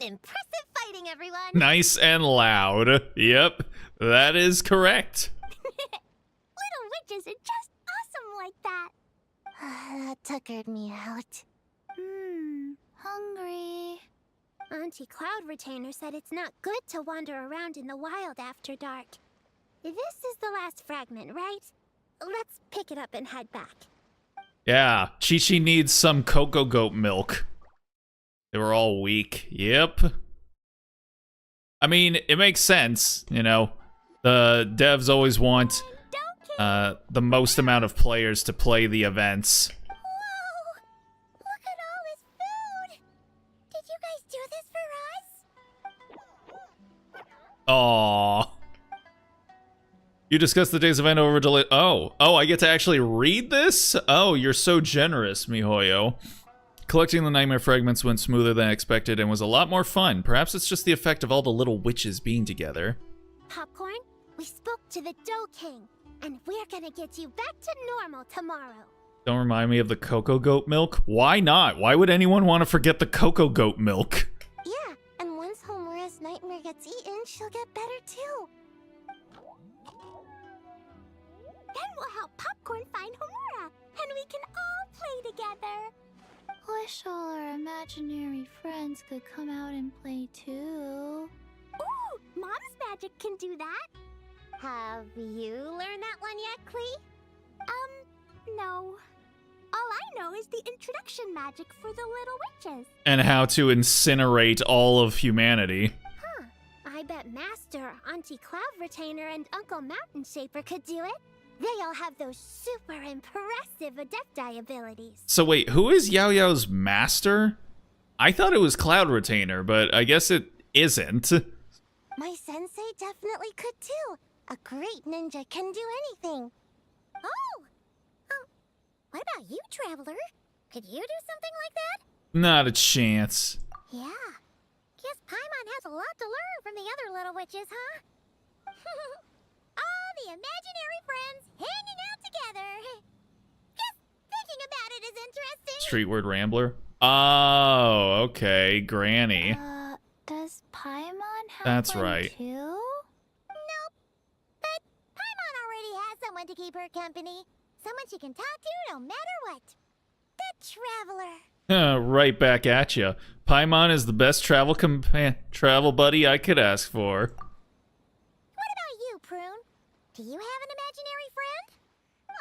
Impressive fighting, everyone! Nice and loud. Yep, that is correct. Little witches are just awesome like that. That tuckered me out. Hungry. Auntie Cloud Retainer said it's not good to wander around in the wild after dark. This is the last fragment, right? Let's pick it up and head back. Yeah, Chi-Chi needs some cocoa goat milk. They were all weak. Yep. I mean, it makes sense, you know. The devs always want the most amount of players to play the events. Whoa! Look at all this food! Did you guys do this for us? Aww. You discussed the day's event over delay. Oh, I get to actually read this? Oh, you're so generous, Mihoyo. Collecting the nightmare fragments went smoother than expected and was a lot more fun. Perhaps it's just the effect of all the little witches being together. Popcorn, we spoke to the Dough King, and we're gonna get you back to normal tomorrow. Don't remind me of the cocoa goat milk. Why not? Why would anyone want to forget the cocoa goat milk? Yeah, and once Homura's nightmare gets eaten, she'll get better too. Then we'll help Popcorn find Homura, and we can all play together. Wish all our imaginary friends could come out and play too. Ooh, Mom's magic can do that. Have you learned that one yet, Klee? No. All I know is the introduction magic for the little witches. And how to incinerate all of humanity. Huh. I bet Master, Auntie Cloud Retainer, and Uncle Mountain Shaper could do it. They all have those super impressive Adepti abilities. So wait, who is Yao Yao's master? I thought it was Cloud Retainer, but I guess it isn't. My sensei definitely could too. A great ninja can do anything. Oh! What about you, Traveler? Could you do something like that? Not a chance. Yeah. Guess Paimon has a lot to learn from the other little witches, huh? All the imaginary friends hanging out together. Just thinking about it is interesting. Street word rambler. Oh, okay, Granny. Does Paimon have That's one right. too? Nope. But Paimon already has someone to keep her company. Someone she can talk to no matter what. The Traveler. Right back at ya. Paimon is the best travel buddy I could ask for. What about you, Prune? Do you have an imaginary friend?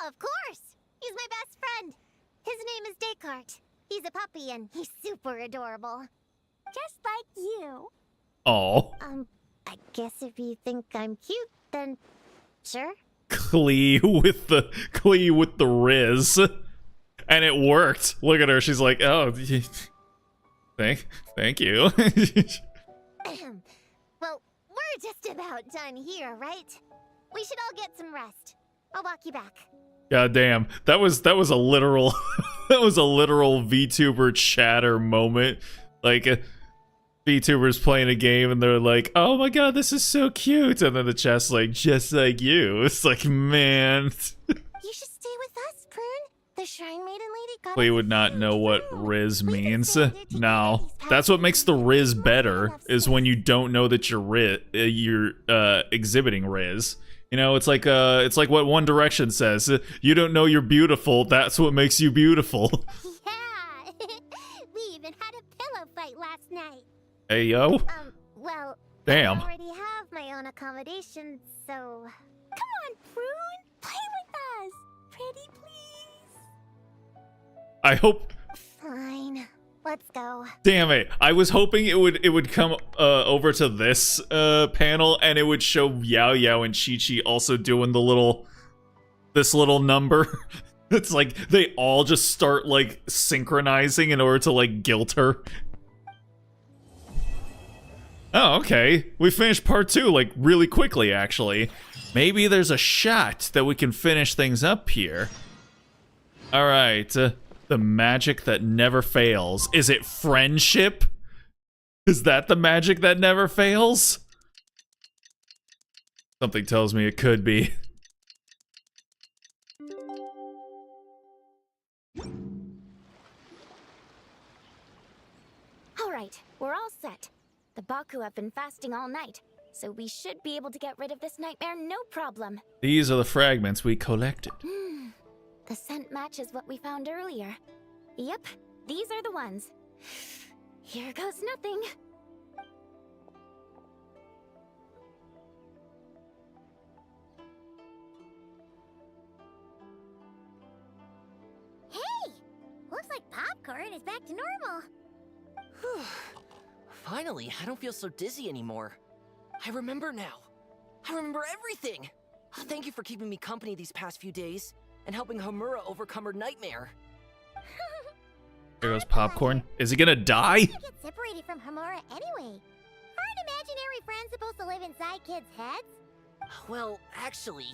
Of course. He's my best friend. His name is Descartes. He's a puppy and he's super adorable. Just like you. Oh. I guess if you think I'm cute, then sure. Klee with the Riz. And it worked. Look at her. She's like, oh, thank you. Well, we're just about done here, right? We should all get some rest. I'll walk you back. God damn. That was a literal that was a literal VTuber chatter moment. Like VTubers playing a game and they're like, oh my god, this is so cute. And then the chat's like, just like you. It's like, man. You should stay with us, Prune. The Shrine Maiden lady got We us would not food know to what do. Riz We can means. stay here together No. these past That's what few makes the days. Riz We better, have is when space. you don't know that you're exhibiting Riz. You know, it's like what One Direction says. You don't know you're beautiful, that's what makes you beautiful. Yeah. We even had a pillow fight last night. Hey yo. Well, Damn. I already have my own accommodation, so... Come on, Prune! Play with us! Pretty please? I hope. Fine. Let's go. Damn it! I was hoping it would come over to this panel and it would show Yao Yao and Chi Chi also doing this little number. It's like they all just start like synchronizing in order to like guilt her. Oh, okay. We finished part 2 like really quickly actually. Maybe there's a shot that we can finish things up here. All right. The magic that never fails. Is it friendship? Is that the magic that never fails? Something tells me it could be. All right, we're all set. The Baku have been fasting all night, so we should be able to get rid of this nightmare no problem. These are the fragments we collected. The scent matches what we found earlier. Yep, these are the ones. Here goes nothing. Hey! Looks like Popcorn is back to normal. Whew. Finally, I don't feel so dizzy anymore. I remember now. I remember everything. Thank you for keeping me company these past few days and helping Homura overcome her nightmare. There goes Popcorn. Is he gonna die? You get separated from Homura anyway. Aren't imaginary friends supposed to live inside kids' heads? Well, actually,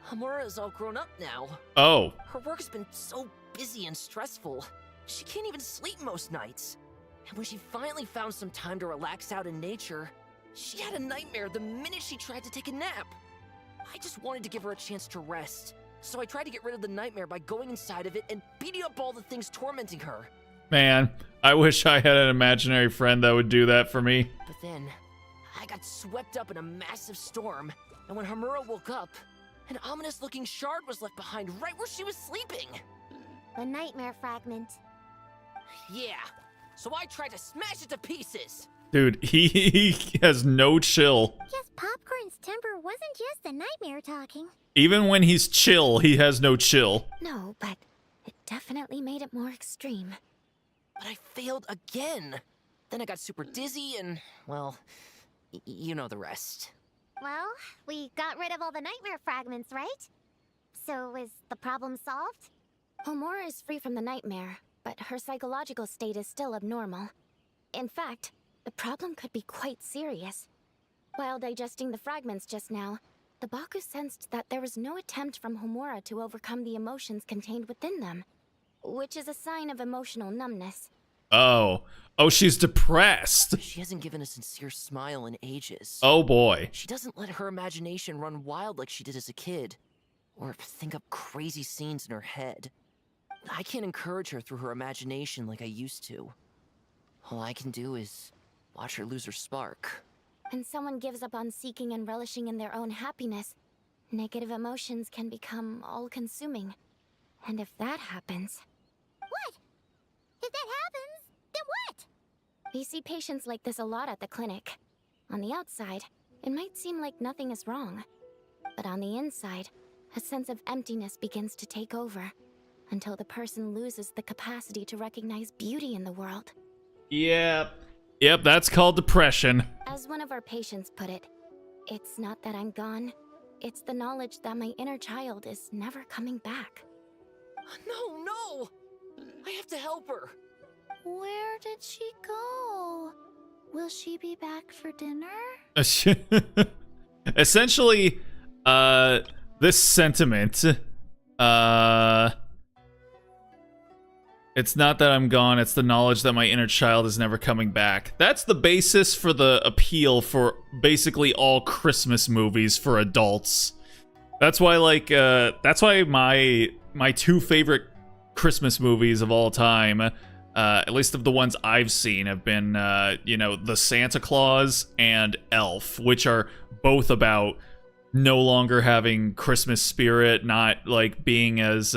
Homura is all grown up now. Oh. Her work's been so busy and stressful. She can't even sleep most nights. And when she finally found some time to relax out in nature, she had a nightmare the minute she tried to take a nap. I just wanted to give her a chance to rest, so I tried to get rid of the nightmare by going inside of it and beating up all the things tormenting her. Man, I wish I had an imaginary friend that would do that for me. But then, I got swept up in a massive storm, and when Homura woke up, an ominous-looking shard was left behind right where she was sleeping. The nightmare fragment. Yeah, so I tried to smash it to pieces. Dude, he has no chill. Guess Popcorn's temper wasn't just the nightmare talking. Even when he's chill, he has no chill. No, but it definitely made it more extreme. But I failed again. Then I got super dizzy and, well, you know the rest. Well, we got rid of all the nightmare fragments, right? So is the problem solved? Homura is free from the nightmare, but her psychological state is still abnormal. In fact, the problem could be quite serious. While digesting the fragments just now, the Baku sensed that there was no attempt from Homura to overcome the emotions contained within them, which is a sign of emotional numbness. Oh, she's depressed. She hasn't given a sincere smile in ages. Oh boy. She doesn't let her imagination run wild like she did as a kid, or think up crazy scenes in her head. I can't encourage her through her imagination like I used to. All I can do is watch her lose her spark. When someone gives up on seeking and relishing in their own happiness, negative emotions can become all-consuming. And if that happens... What? If that happens, then what? We see patients like this a lot at the clinic. On the outside, it might seem like nothing is wrong. But on the inside, a sense of emptiness begins to take over, until the person loses the capacity to recognize beauty in the world. Yep, that's called depression. As one of our patients put it, it's not that I'm gone, it's the knowledge that my inner child is never coming back. No! I have to help her. Where did she go? Will she be back for dinner? Essentially, this sentiment, it's not that I'm gone, it's the knowledge that my inner child is never coming back. That's the basis for the appeal for basically all Christmas movies for adults. That's why, like, that's why my two favorite Christmas movies of all time, at least of the ones I've seen, have been, The Santa Claus and Elf, which are both about no longer having Christmas spirit, not, like, being as,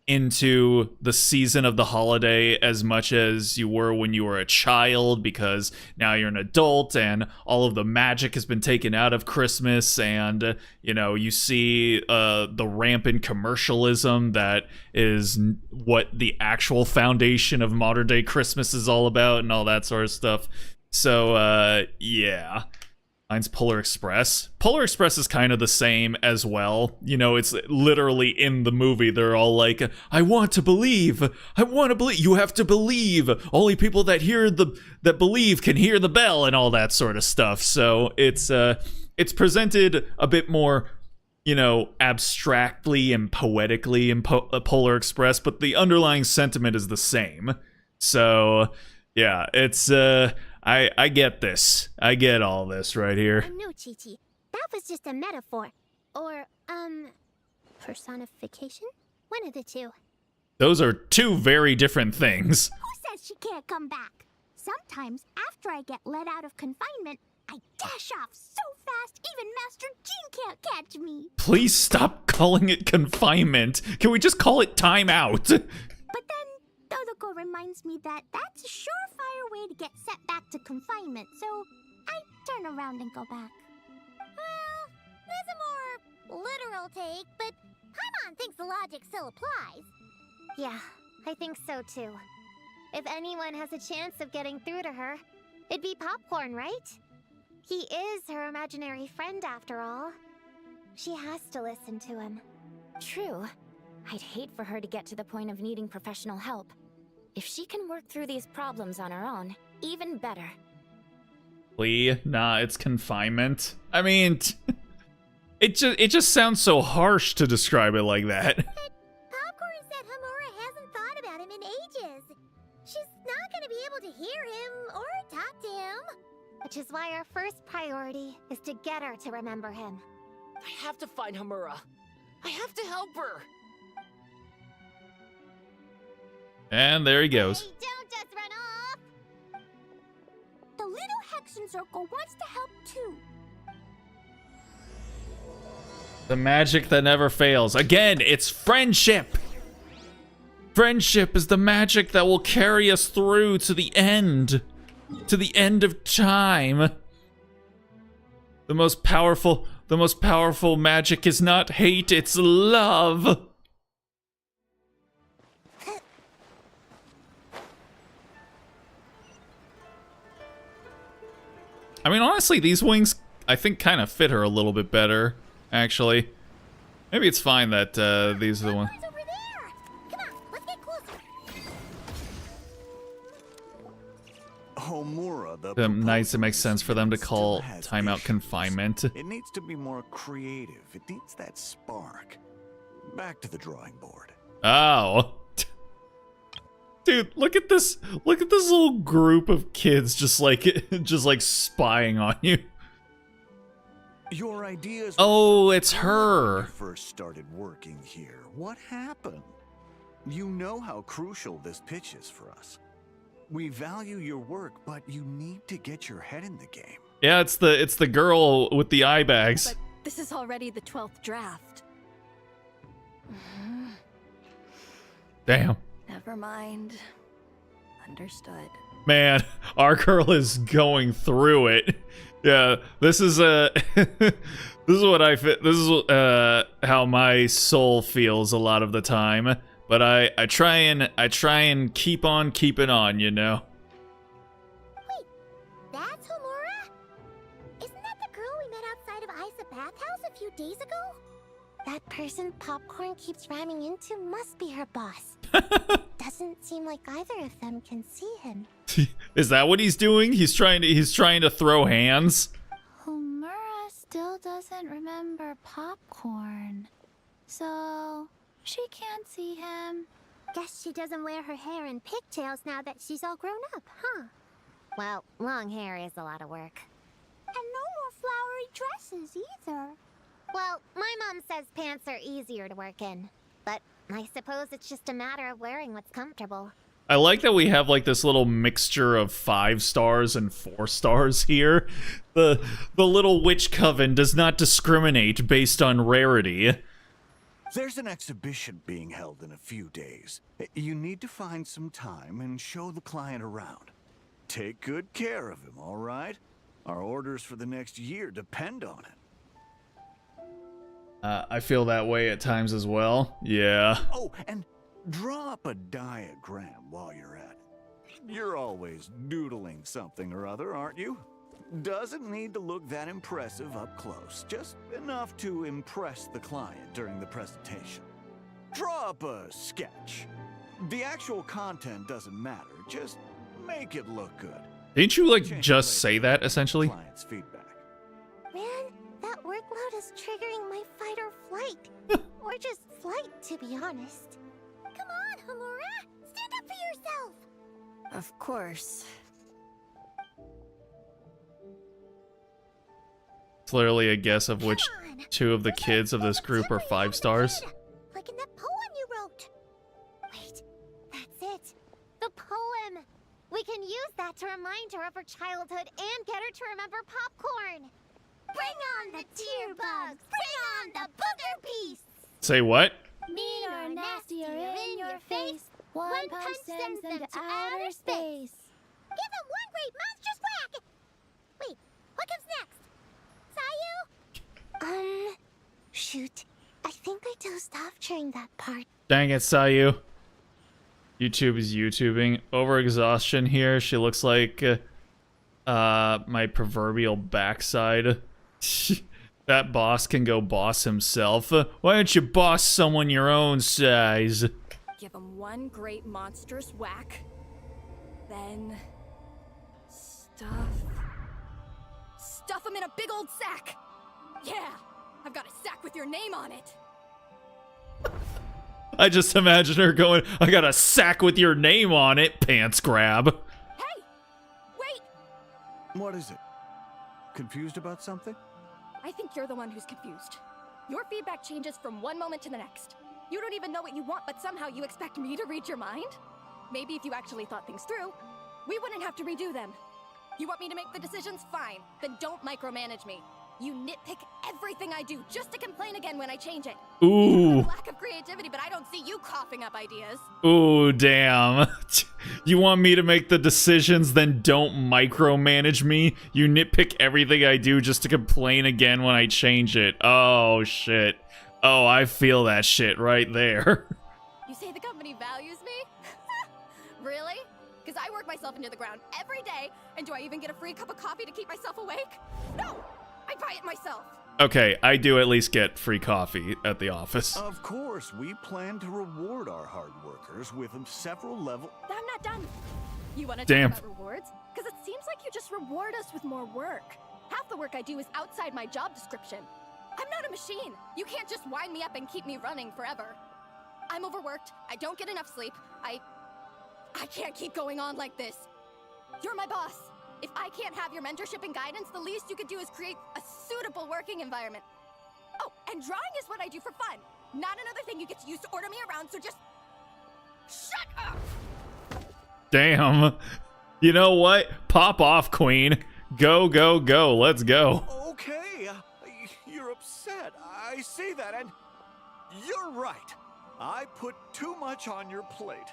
into the season of the holiday as much as you were when you were a child, because now you're an adult and all of the magic has been taken out of Christmas, and you see the rampant commercialism that is what the actual foundation of modern day Christmas is all about and all that sort of stuff. So yeah. Mine's Polar Express. Polar Express is kind of the same as well. It's literally in the movie. They're all like, I want to believe. You have to believe. Only people that believe can hear the bell and all that sort of stuff. So it's presented a bit more, abstractly and poetically in Polar Express, but the underlying sentiment is the same. So yeah, it's I get this. I get all this right here. No, Chi-Chi. That was just a metaphor. Or, personification? One of the two. Those are two very different things. Who says she can't come back? Sometimes, after I get let out of confinement, I dash off so fast even Master Jean can't catch me. Please stop calling it confinement. Can we just call it time out? But then, Dodoko reminds me that that's a surefire way to get set back to confinement, so I turn around and go back. Well, there's a more literal take, but Paimon thinks the logic still applies. Yeah, I think so too. If anyone has a chance of getting through to her, it'd be Popcorn, right? He is her imaginary friend after all. She has to listen to him. True. I'd hate for her to get to the point of needing professional help. If she can work through these problems on her own, even better. Nah, it's confinement. I mean, it just sounds so harsh to describe it like that. Popcorn said Homura hasn't thought about him in ages. she's not gonna be able to hear him or talk to him. Which is why our first priority is to get her to remember him. I have to find Homura. I have to help her. And there he goes. Hey, don't just run off! The little Hexen Circle wants to help too. The magic that never fails. Again, it's friendship. Friendship is the magic that will carry us through to the end. To the end of time. The most powerful magic is not hate, it's love. I mean, honestly, these wings, I think, kind of fit her a little bit better, actually. Maybe it's fine that these are the ones. Over there! Come on, let's get closer. Homura, the Nice, it makes sense for them to call still has timeout issues. confinement. It needs to be more creative. It needs that spark. Back to the drawing board. Oh. Dude, look at this little group of kids just like spying on you. Your ideas. Oh, it's When her. you first started working here, what happened? You know how crucial this pitch is for us. We value your work, but you need to get your head in the game. Yeah, it's the girl with the eye bags. But this is already the 12th draft. Damn. Never mind. Understood. Man, our girl is going through it. Yeah, this is this is what I fit. This is how my soul feels a lot of the time. But I try and keep on keeping on, you know. Wait, that's Homura? Isn't that the girl we met outside of Isa Bathhouse a few days ago? That person Popcorn keeps ramming into must be her boss. Doesn't seem like either of them can see him. Is that what he's doing? He's trying to throw hands. Homura still doesn't remember Popcorn. So, she can't see him. Guess she doesn't wear her hair in pigtails now that she's all grown up, huh? Well, long hair is a lot of work. And no more flowery dresses either. Well, my mom says pants are easier to work in. But I suppose it's just a matter of wearing what's comfortable. I like that we have like this little mixture of 5 stars and 4 stars here. The little witch coven does not discriminate based on rarity. There's an exhibition being held in a few days. You need to find some time and show the client around. Take good care of him, all right? Our orders for the next year depend on it. I feel that way at times as well. Yeah. Oh, and draw up a diagram while you're at it. You're always doodling something or other, aren't you? Doesn't need to look that impressive up close, just enough to impress the client during the presentation. Draw up a sketch. The actual content doesn't matter, just make it look good. Didn't you like just say that essentially? Client's feedback. Man, that workload is triggering my fight or flight. Or just flight, to be honest. Come on, Homura! Stand up for yourself! Of course. Clearly a guess of which Come on. 2 of the kids of this group are 5 stars. Like in that poem you wrote. Wait, that's it. The poem. We can use that to remind her of her childhood and get her to remember Popcorn. Bring on the tear bugs. Bring on the booger beasts. Say what? Mean or nasty or in your face, one punch sends them to outer space. Give them one great monstrous whack. Wait, what comes next? Sayu? Shoot. I think I dozed off during that part. Dang it, Sayu. YouTube is YouTubing. Overexhaustion here. She looks like my proverbial backside. That boss can go boss himself. Why don't you boss someone your own size? Give him one great monstrous whack. Then... Stuff him in a big old sack! Yeah! I've got a sack with your name on it! I just imagine her going, I got a sack with your name on it, pants grab. Hey! Wait! What is it? Confused about something? I think you're the one who's confused. Your feedback changes from one moment to the next. You don't even know what you want, but somehow you expect me to read your mind? Maybe if you actually thought things through, we wouldn't have to redo them. You want me to make the decisions? Fine. Then don't micromanage me. You nitpick everything I do just to complain again when I change it. Ooh. Lack of creativity, but I don't see you coughing up ideas. Ooh, damn. You want me to make the decisions, then don't micromanage me? You nitpick everything I do just to complain again when I change it. Oh, shit. Oh, I feel that shit right there. You say the company values me? Really? Because I work myself into the ground every day, and do I even get a free cup of coffee to keep myself awake? No! I buy it myself. Okay, I do at least get free coffee at the office. Of course, we plan to reward our hard workers with several levels. I'm not done. You want to Damn. talk about rewards? Because it seems like you just reward us with more work. Half the work I do is outside my job description. I'm not a machine. You can't just wind me up and keep me running forever. I'm overworked. I don't get enough sleep. I can't keep going on like this. You're my boss. If I can't have your mentorship and guidance, the least you could do is create a suitable working environment. Oh, and drawing is what I do for fun. Not another thing you get to use to order me around, so just shut up! Damn. You know what? Pop off, queen. Go, go, go. Let's go. Okay, you're upset. I see that, and you're right. I put too much on your plate.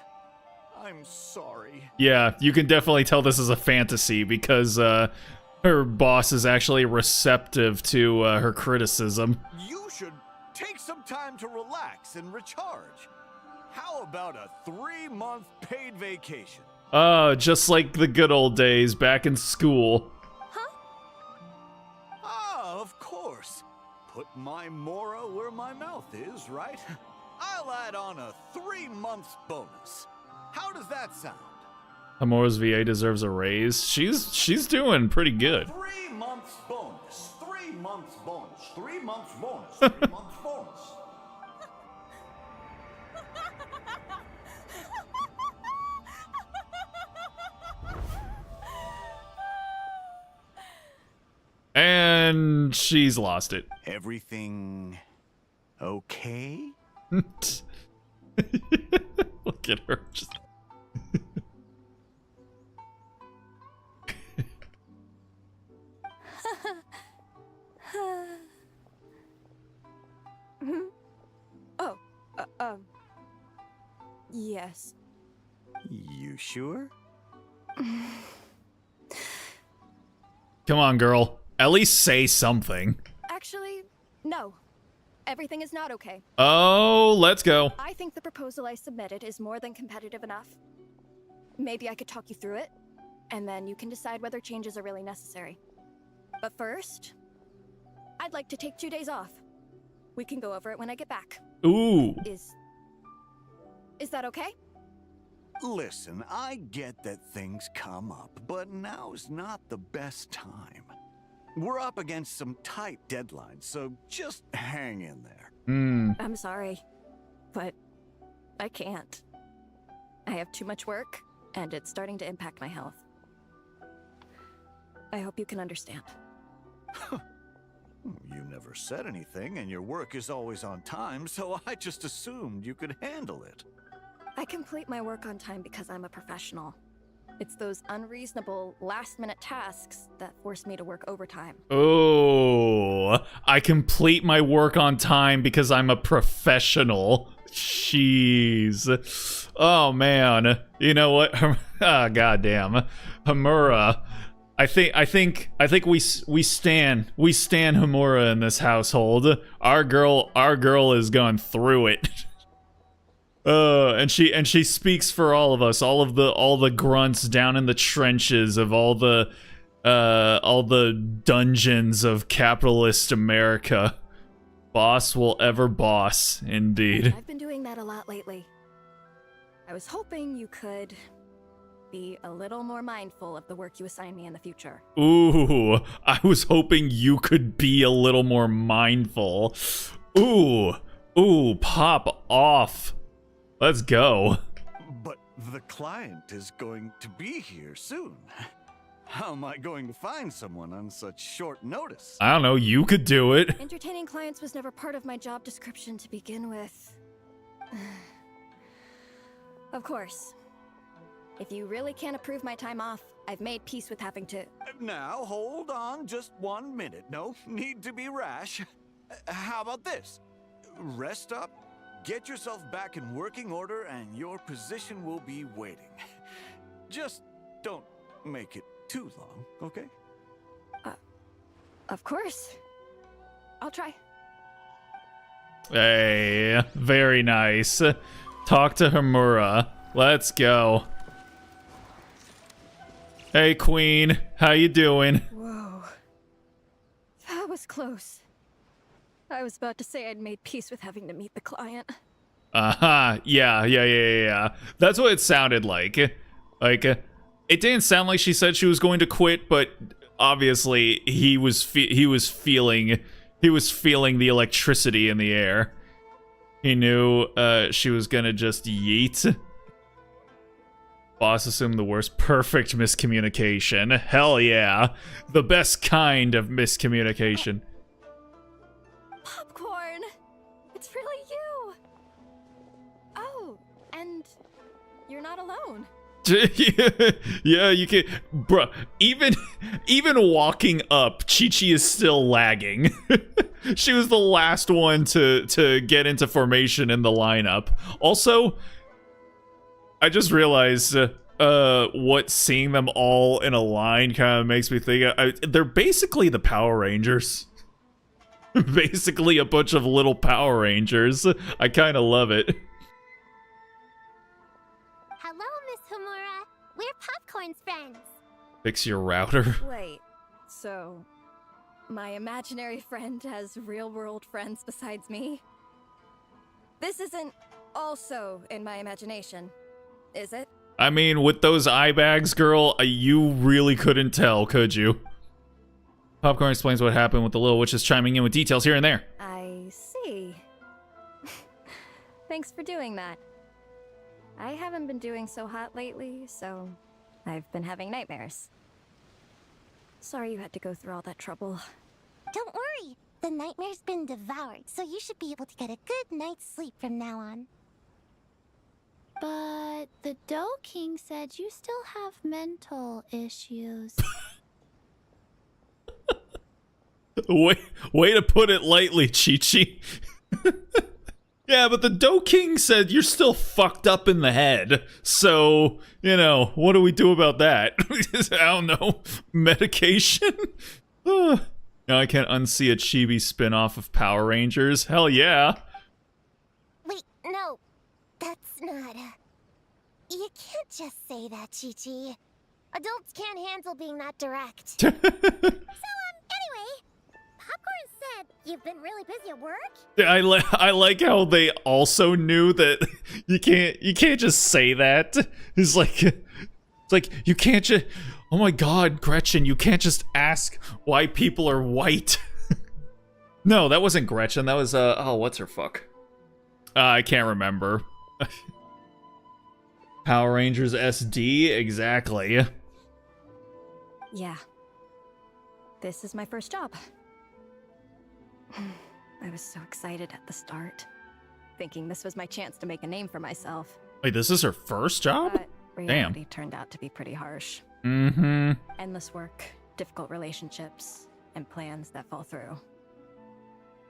I'm sorry. Yeah, you can definitely tell this is a fantasy because her boss is actually receptive to her criticism. You should take some time to relax and recharge. How about a 3-month paid vacation? Just like the good old days back in school. Ah, of course. Put my mora where my mouth is, right? I'll add on a 3-month bonus. How does that sound? Hamora's VA deserves a raise. She's doing pretty good. 3 months bonus. 3 months bonus. 3 months bonus. 3 months bonus. And she's lost it. Everything okay? Look at her. Just... Yes. You sure? Come on, girl. At least say something. Actually, no. Everything is not okay. Oh, let's go. I think the proposal I submitted is more than competitive enough. Maybe I could talk you through it, and then you can decide whether changes are really necessary. But first, I'd like to take 2 days off. We can go over it when I get back. Ooh. Is that okay? Listen, I get that things come up, but now's not the best time. We're up against some tight deadlines, so just hang in there. I'm sorry, but I can't. I have too much work, and it's starting to impact my health. I hope you can understand. You never said anything, and your work is always on time, so I just assumed you could handle it. I complete my work on time because I'm a professional. It's those unreasonable, last-minute tasks that force me to work overtime. Oh, I complete my work on time because I'm a professional. Jeez. Oh, man. You know what? Ah, goddamn. Hamura. I think we stan Hamura in this household. Our girl is going through it. And she speaks for all of us, all the grunts down in the trenches of all the dungeons of capitalist America. Boss will ever boss, indeed. I've been doing that a lot lately. I was hoping you could be a little more mindful of the work you assign me in the future. Ooh, I was hoping you could be a little more mindful. Ooh, pop off. Let's go. But the client is going to be here soon. How am I going to find someone on such short notice? I don't know, you could do it. Entertaining clients was never part of my job description to begin with. Of course. If you really can't approve my time off, I've made peace with having to... Now, hold on just 1 minute. No need to be rash. How about this? Rest up, get yourself back in working order, and your position will be waiting. Just don't make it too long, okay? Of course. I'll try. Hey, very nice. Talk to Homura. Let's go. Hey, Queen. How you doing? Whoa. That was close. I was about to say I'd made peace with having to meet the client. Uh-huh. Yeah. That's what it sounded like. Like, it didn't sound like she said she was going to quit, but obviously he was feeling the electricity in the air. He knew she was gonna just yeet. Boss assumed the worst. Perfect miscommunication. Hell yeah. The best kind of miscommunication. Popcorn! It's really you! Oh, and you're not alone. Yeah, you can, bruh. Even walking up, Chi-Chi is still lagging. She was the last one to get into formation in the lineup. Also, I just realized what seeing them all in a line kind of makes me think. They're basically the Power Rangers. Basically a bunch of little Power Rangers. I kind of love it. Hello, Miss Homura. We're Popcorn's friends. Fix your router. Wait, so my imaginary friend has real-world friends besides me? This isn't also in my imagination, is it? I mean, with those eye bags, girl, you really couldn't tell, could you? Popcorn explains what happened with the little witches chiming in with details here and there. I see. Thanks for doing that. I haven't been doing so hot lately, so I've been having nightmares. Sorry you had to go through all that trouble. Don't worry. The nightmare's been devoured, so you should be able to get a good night's sleep from now on. But the Doe King said you still have mental issues. Way to put it lightly, Chi-Chi. Yeah, but the Doe King said you're still fucked up in the head. So, you know, what do we do about that? I don't know. Medication? Now I can't unsee a chibi spin-off of Power Rangers. Hell yeah. Wait, no. That's not... You can't just say that, Chi-Chi. Adults can't handle being that direct. Anyway, Popcorn said you've been really busy at work? I like how they also knew that you can't just say that. It's like you can't just... Oh my god, Gretchen, you can't just ask why people are white. No, that wasn't Gretchen. That was oh, what's her fuck? I can't remember. Power Rangers SD, exactly. Yeah. This is my first job. I was so excited at the start, thinking this was my chance to make a name for myself. Wait, this is her first job? But reality turned out to be pretty harsh. Mm-hmm. Endless work, difficult relationships, and plans that fall through.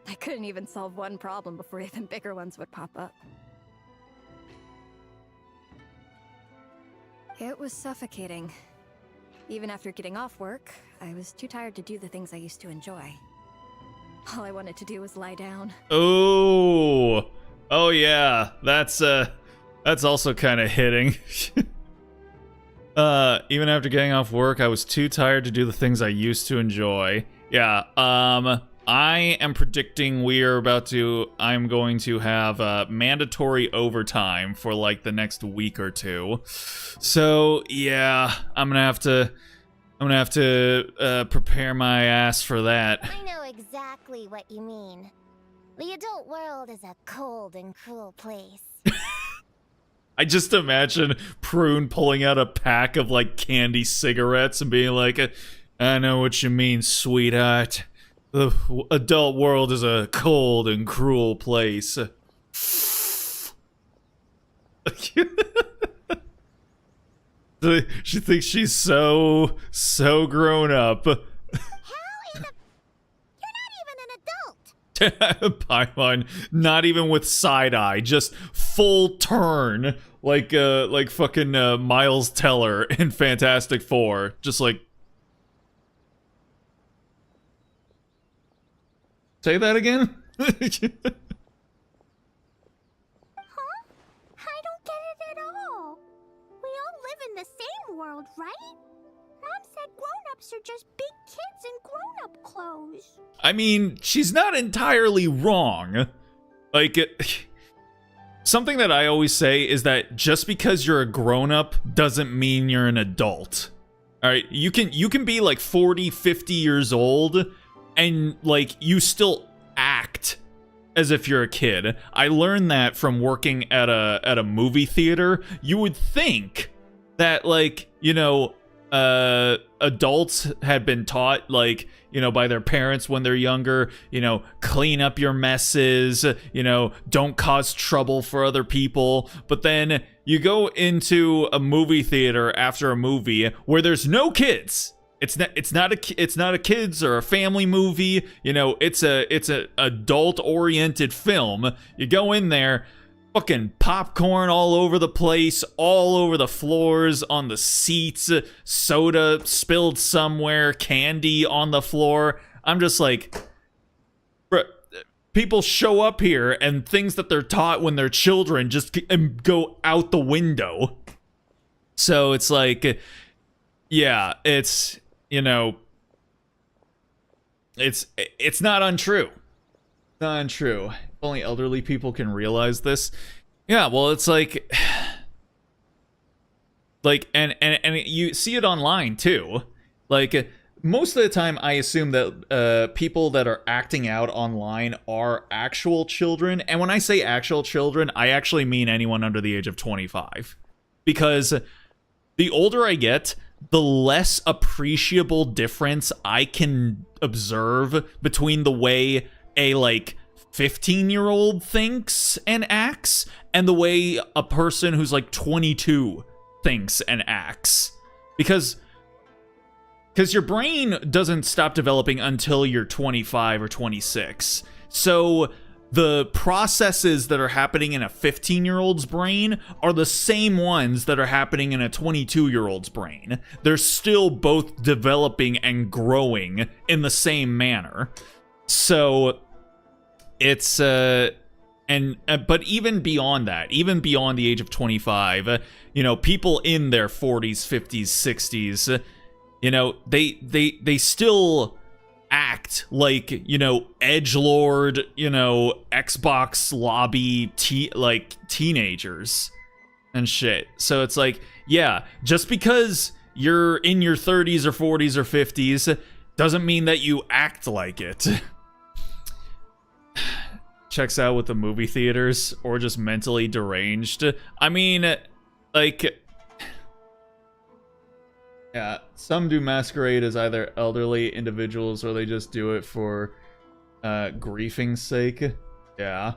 I couldn't even solve one problem before even bigger ones would pop up. It was suffocating. Even after getting off work, I was too tired to do the things I used to enjoy. All I wanted to do was lie down. Oh yeah, that's also kind of hitting. Even after getting off work, I was too tired to do the things I used to enjoy. Yeah, I am predicting I'm going to have mandatory overtime for like the next week or two. So yeah, I'm gonna have to prepare my ass for that. I know exactly what you mean. The adult world is a cold and cruel place. I just imagine Prune pulling out a pack of like candy cigarettes and being like, I know what you mean, sweetheart. The adult world is a cold and cruel place. She thinks she's so grown up. You're not even an adult! Paimon, not even with side eye, just full turn, like fucking Miles Teller in Fantastic Four, just like. Say that again? Huh? I don't get it at all. We all live in the same world, right? Mom said grown-ups are just big kids in grown-up clothes. I mean, she's not entirely wrong. Like, something that I always say is that just because you're a grown-up doesn't mean you're an adult. Alright, you can be like 40, 50 years old and like you still act as if you're a kid. I learned that from working at a movie theater. You would think that, like, you know, adults had been taught, like, you know, by their parents when they're younger, you know, clean up your messes, you know, don't cause trouble for other people. But then you go into a movie theater after a movie where there's no kids. It's not a kids or a family movie, you know, it's a adult oriented film. You go in there, fucking popcorn all over the place, all over the floors, on the seats, soda spilled somewhere, candy on the floor. I'm just like, bro, people show up here and things that they're taught when they're children just go out the window. So it's like, yeah, it's, you know, it's not untrue. Not untrue. If only elderly people can realize this. Yeah, well, it's like and you see it online too. Like, most of the time I assume that people that are acting out online are actual children. And when I say actual children, I actually mean anyone under the age of 25. Because the older I get, the less appreciable difference I can observe between the way a, like, 15-year-old thinks and acts and the way a person who's, like, 22 thinks and acts. Because your brain doesn't stop developing until you're 25 or 26. So the processes that are happening in a 15-year-old's brain are the same ones that are happening in a 22-year-old's brain. They're still both developing and growing in the same manner. So it's but even beyond that, even beyond the age of 25, you know, people in their 40s, 50s, 60s, you know, they still act like, you know, edgelord, you know, Xbox lobby like teenagers and shit. So it's like, yeah, just because you're in your 30s or 40s or 50s doesn't mean that you act like it. Checks out with the movie theaters or just mentally deranged. I mean, like, yeah, some do masquerade as either elderly individuals or they just do it for griefing's sake. Yeah.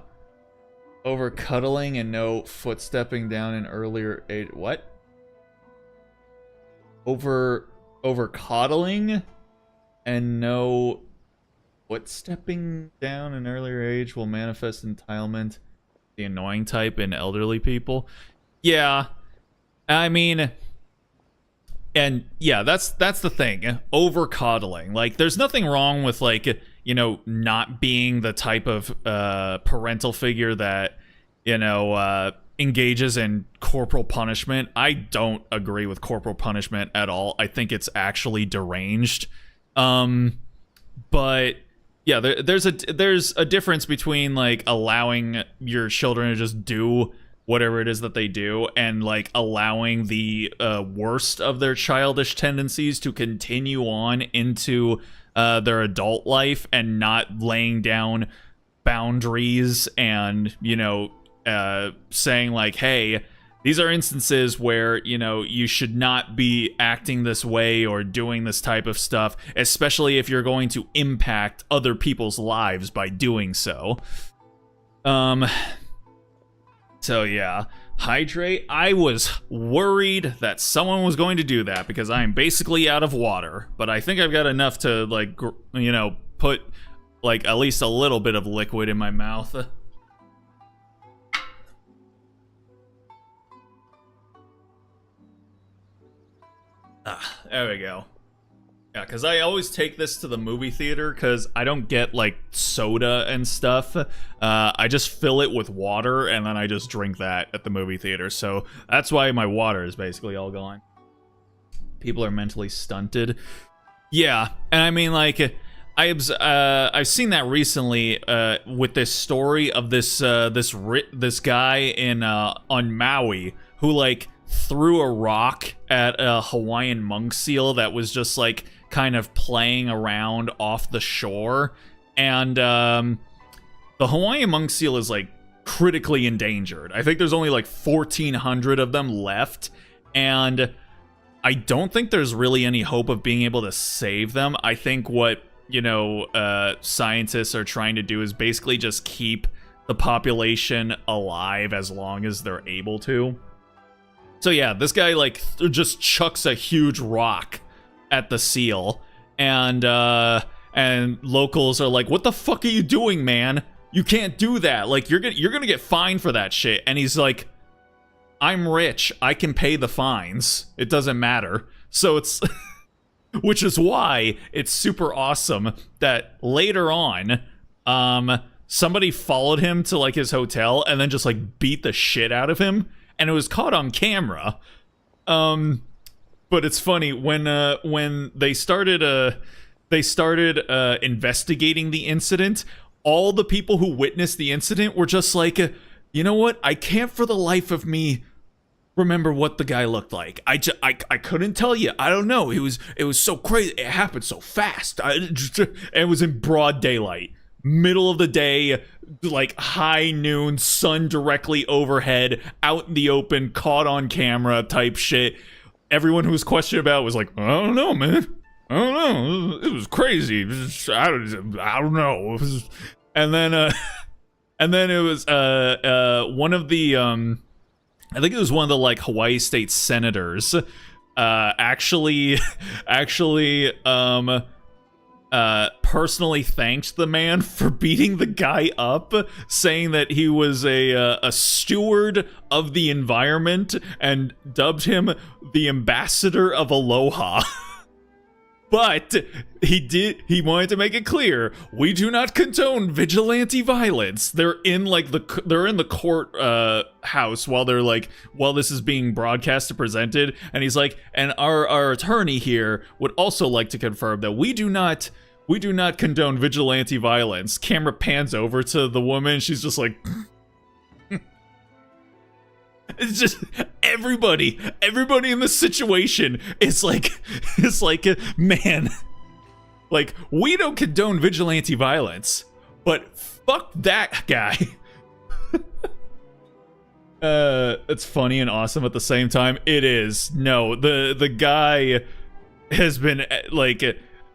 Over cuddling and no foot stepping down in earlier age. What? Over coddling and no foot stepping down in earlier age will manifest entitlement, the annoying type in elderly people. Yeah. I mean, and yeah, that's the thing. Over coddling. Like, there's nothing wrong with, like, you know, not being the type of parental figure that, you know, engages in corporal punishment. I don't agree with corporal punishment at all. I think it's actually deranged. But yeah, there's a difference between, like, allowing your children to just do whatever it is that they do and, like, allowing the worst of their childish tendencies to continue on into their adult life and not laying down boundaries and, you know, saying, like, hey, these are instances where, you know, you should not be acting this way or doing this type of stuff, especially if you're going to impact other people's lives by doing so. So yeah, hydrate. I was worried that someone was going to do that because I am basically out of water, but I think I've got enough to, like, you know, put, like, at least a little bit of liquid in my mouth. There we go. Yeah, because I always take this to the movie theater because I don't get, like, soda and stuff. I just fill it with water, and then I just drink that at the movie theater. So that's why my water is basically all gone. People are mentally stunted. Yeah, and I mean, like, I've seen that recently with this story of this guy in on Maui who, like, threw a rock at a Hawaiian monk seal that was just, like, kind of playing around off the shore, and the Hawaiian monk seal is, like, critically endangered. I think there's only like 1,400 of them left, and I don't think there's really any hope of being able to save them. I think what, you know, scientists are trying to do is basically just keep the population alive as long as they're able to. So yeah, this guy, like, just chucks a huge rock at the seal, and locals are like, "What the fuck are you doing, man? You can't do that. Like, you're gonna get fined for that shit." And he's like, "I'm rich. I can pay the fines. It doesn't matter." So it's, which is why it's super awesome that later on, somebody followed him to, like, his hotel and then just, like, beat the shit out of him. And it was caught on camera. But it's funny when they started investigating the incident. All the people who witnessed the incident were just like, you know what? I can't for the life of me remember what the guy looked like. I couldn't tell you. I don't know. It was so crazy. It happened so fast. It was in broad daylight, middle of the day. Like, high noon, sun directly overhead, out in the open, caught on camera type shit. Everyone who was questioned about it was like, "I don't know, man. I don't know. It was crazy. I don't know." And then it was one of the I think it was one of the, like, Hawaii state senators actually personally thanked the man for beating the guy up, saying that he was a steward of the environment and dubbed him the ambassador of Aloha. But he wanted to make it clear, we do not condone vigilante violence. They're in, like, they're in the court house while this is being broadcast and presented, and he's like, and our attorney here would also like to confirm that we do not condone vigilante violence. Camera pans over to the woman, she's just like, it's just everybody in this situation is like, man, like, we don't condone vigilante violence, but fuck that guy. It's funny and awesome at the same time. It is. No, the guy has been, like,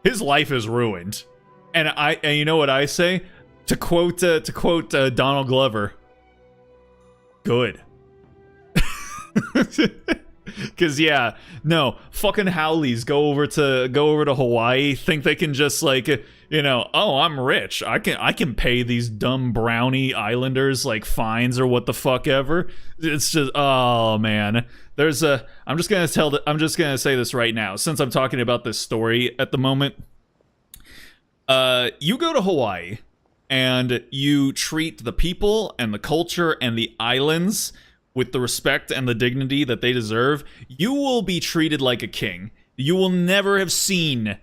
his life is ruined. And you know what I say? To quote Donald Glover, good. Cause yeah, no, fucking Howleys go over to Hawaii, think they can just, like, you know, oh, I'm rich, I can pay these dumb brownie islanders, like, fines or what the fuck ever. It's just, oh man. I'm just gonna say this right now, since I'm talking about this story at the moment. You go to Hawaii and you treat the people and the culture and the islands with the respect and the dignity that they deserve, you will be treated like a king. You will never have seen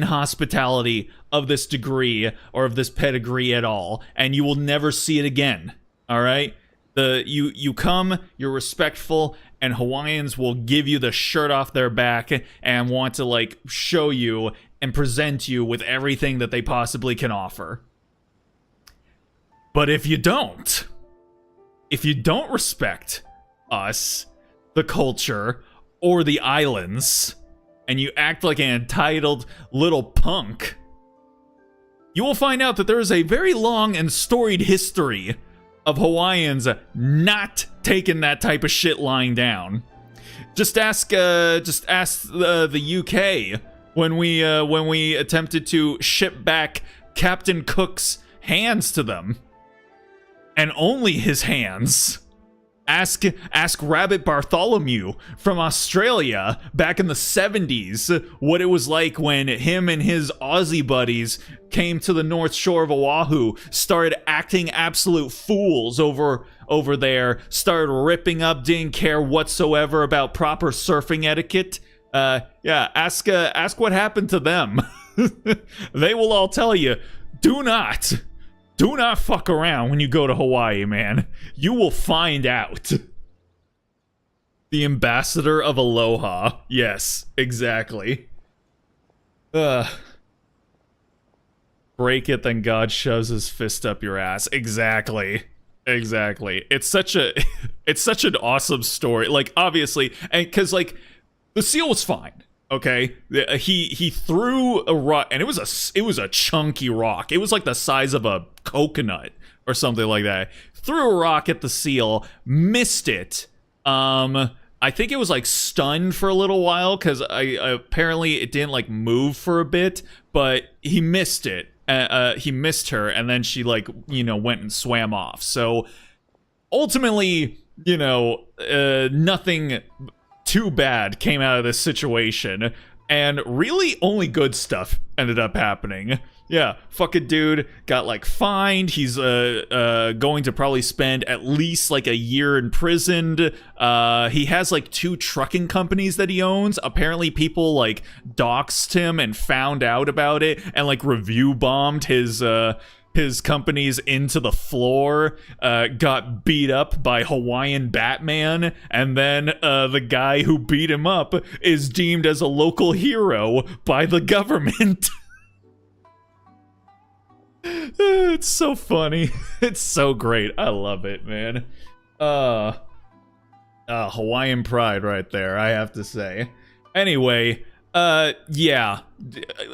hospitality of this degree or of this pedigree at all, and you will never see it again. All right? You come, you're respectful, and Hawaiians will give you the shirt off their back and want to, like, show you and present you with everything that they possibly can offer. But if you don't respect us, the culture, or the islands, and you act like an entitled little punk, you will find out that there is a very long and storied history of Hawaiians not taking that type of shit lying down. Just ask the UK when we attempted to ship back Captain Cook's hands to them, and only his hands. Ask Rabbit Bartholomew from Australia back in the 70s what it was like when him and his Aussie buddies came to the North Shore of Oahu, started acting absolute fools over there, started ripping up, didn't care whatsoever about proper surfing etiquette. Yeah, ask what happened to them. They will all tell you, do not fuck around when you go to Hawaii, man. You will find out. The ambassador of Aloha. Yes, exactly. Break it, then God shoves his fist up your ass. Exactly. It's such an awesome story. Like, obviously, and because like the seal was fine. Okay, he threw a rock, and it was a chunky rock. It was like the size of a coconut or something like that. Threw a rock at the seal, missed it. I think it was like stunned for a little while because apparently it didn't like move for a bit, but he missed it. He missed her, and then she like went and swam off. So ultimately, nothing too bad came out of this situation, and really only good stuff ended up happening. Yeah, fucking dude got like fined. He's going to probably spend at least like a year imprisoned. He has like 2 trucking companies that he owns. Apparently people like doxed him and found out about it and like review bombed his companies into the floor, got beat up by Hawaiian Batman, and then the guy who beat him up is deemed as a local hero by the government. It's so funny. It's so great. I love it, man. Hawaiian pride right there, I have to say. Anyway, yeah.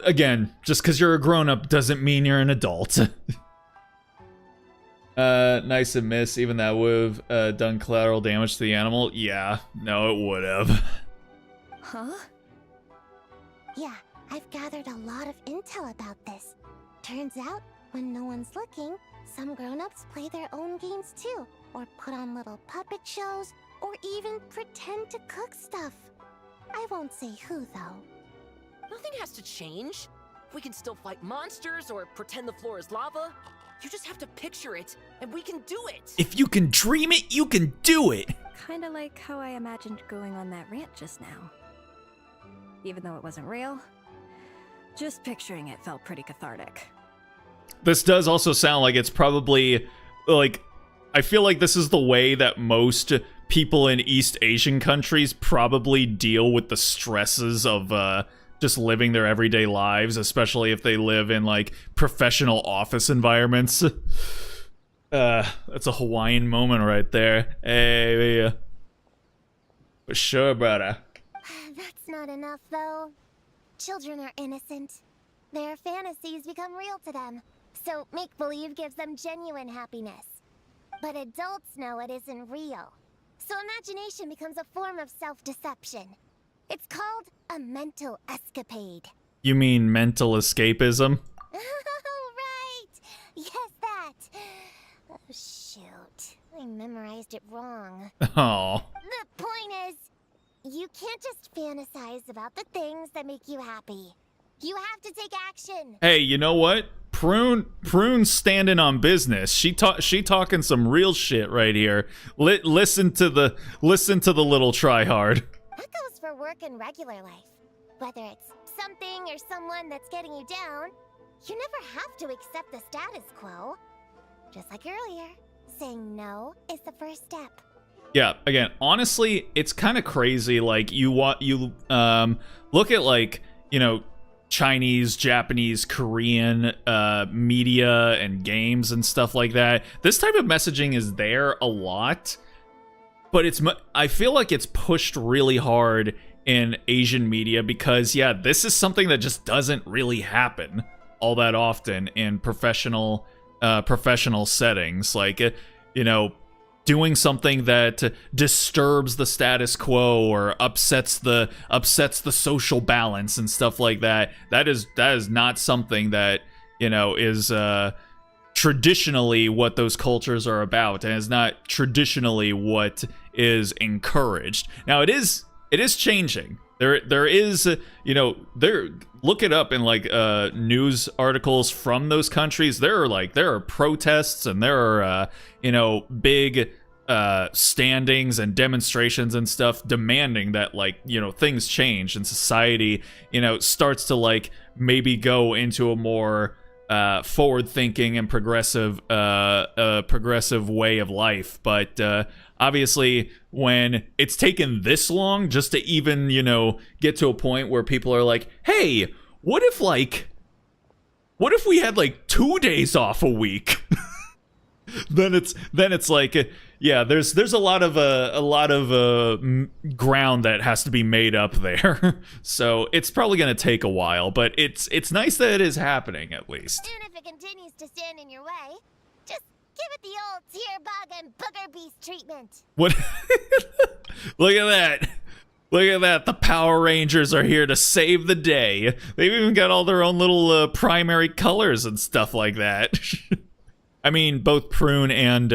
Again, just because you're a grown-up doesn't mean you're an adult. Nice and miss. Even that would have done collateral damage to the animal. Yeah, no, it would have. Huh? Yeah, I've gathered a lot of intel about this. Turns out, when no one's looking, some grown-ups play their own games too, or put on little puppet shows, or even pretend to cook stuff. I won't say who, though. Nothing has to change. We can still fight monsters or pretend the floor is lava. You just have to picture it, and we can do it! If you can dream it, you can do it! Kinda like how I imagined going on that rant just now. Even though it wasn't real, just picturing it felt pretty cathartic. This does also sound like it's probably, like, I feel like this is the way that most people in East Asian countries probably deal with the stresses of, just living their everyday lives, especially if they live in, like, professional office environments. That's a Hawaiian moment right there. Hey, for sure, brother. That's not enough, though. Children are innocent. Their fantasies become real to them. So make-believe gives them genuine happiness. But adults know it isn't real. So imagination becomes a form of self-deception. It's called a mental escapade. You mean mental escapism? Oh, right! Yes, that! Oh, shoot. I memorized it wrong. Oh. The point is, you can't just fantasize about the things that make you happy. You have to take action. Hey, you know what? Prune's standing on business. She talking some real shit right here. Listen to the little tryhard. That goes for work and regular life. Whether it's something or someone that's getting you down, you never have to accept the status quo. Just like earlier, saying no is the first step. Yeah, again, honestly, it's kind of crazy. Like, you look at, like, Chinese, Japanese, Korean media and games and stuff like that. This type of messaging is there a lot. but I feel like it's pushed really hard in Asian media because, yeah, this is something that just doesn't really happen all that often in professional settings. Like, you know, doing something that disturbs the status quo or upsets the social balance and stuff like that. That is not something that, you know, is traditionally what those cultures are about, and is not traditionally what is encouraged. Now it is changing. There is, you know, look it up in like news articles from those countries. There are protests and there are you know, big standings and demonstrations and stuff demanding that, like, you know, things change and society, you know, starts to like maybe go into a more forward-thinking and progressive way of life. But obviously, when it's taken this long just to even, you know, get to a point where people are like, hey, what if we had like 2 days off a week? then it's like, yeah, there's a lot of ground that has to be made up there. So it's probably gonna take a while, but it's nice that it is happening at least. And if it continues to stand in your way, just give it the old tear bug and booger beast treatment. What? Look at that. Look at that. The Power Rangers are here to save the day. They've even got all their own little primary colors and stuff like that. I mean, both Prune and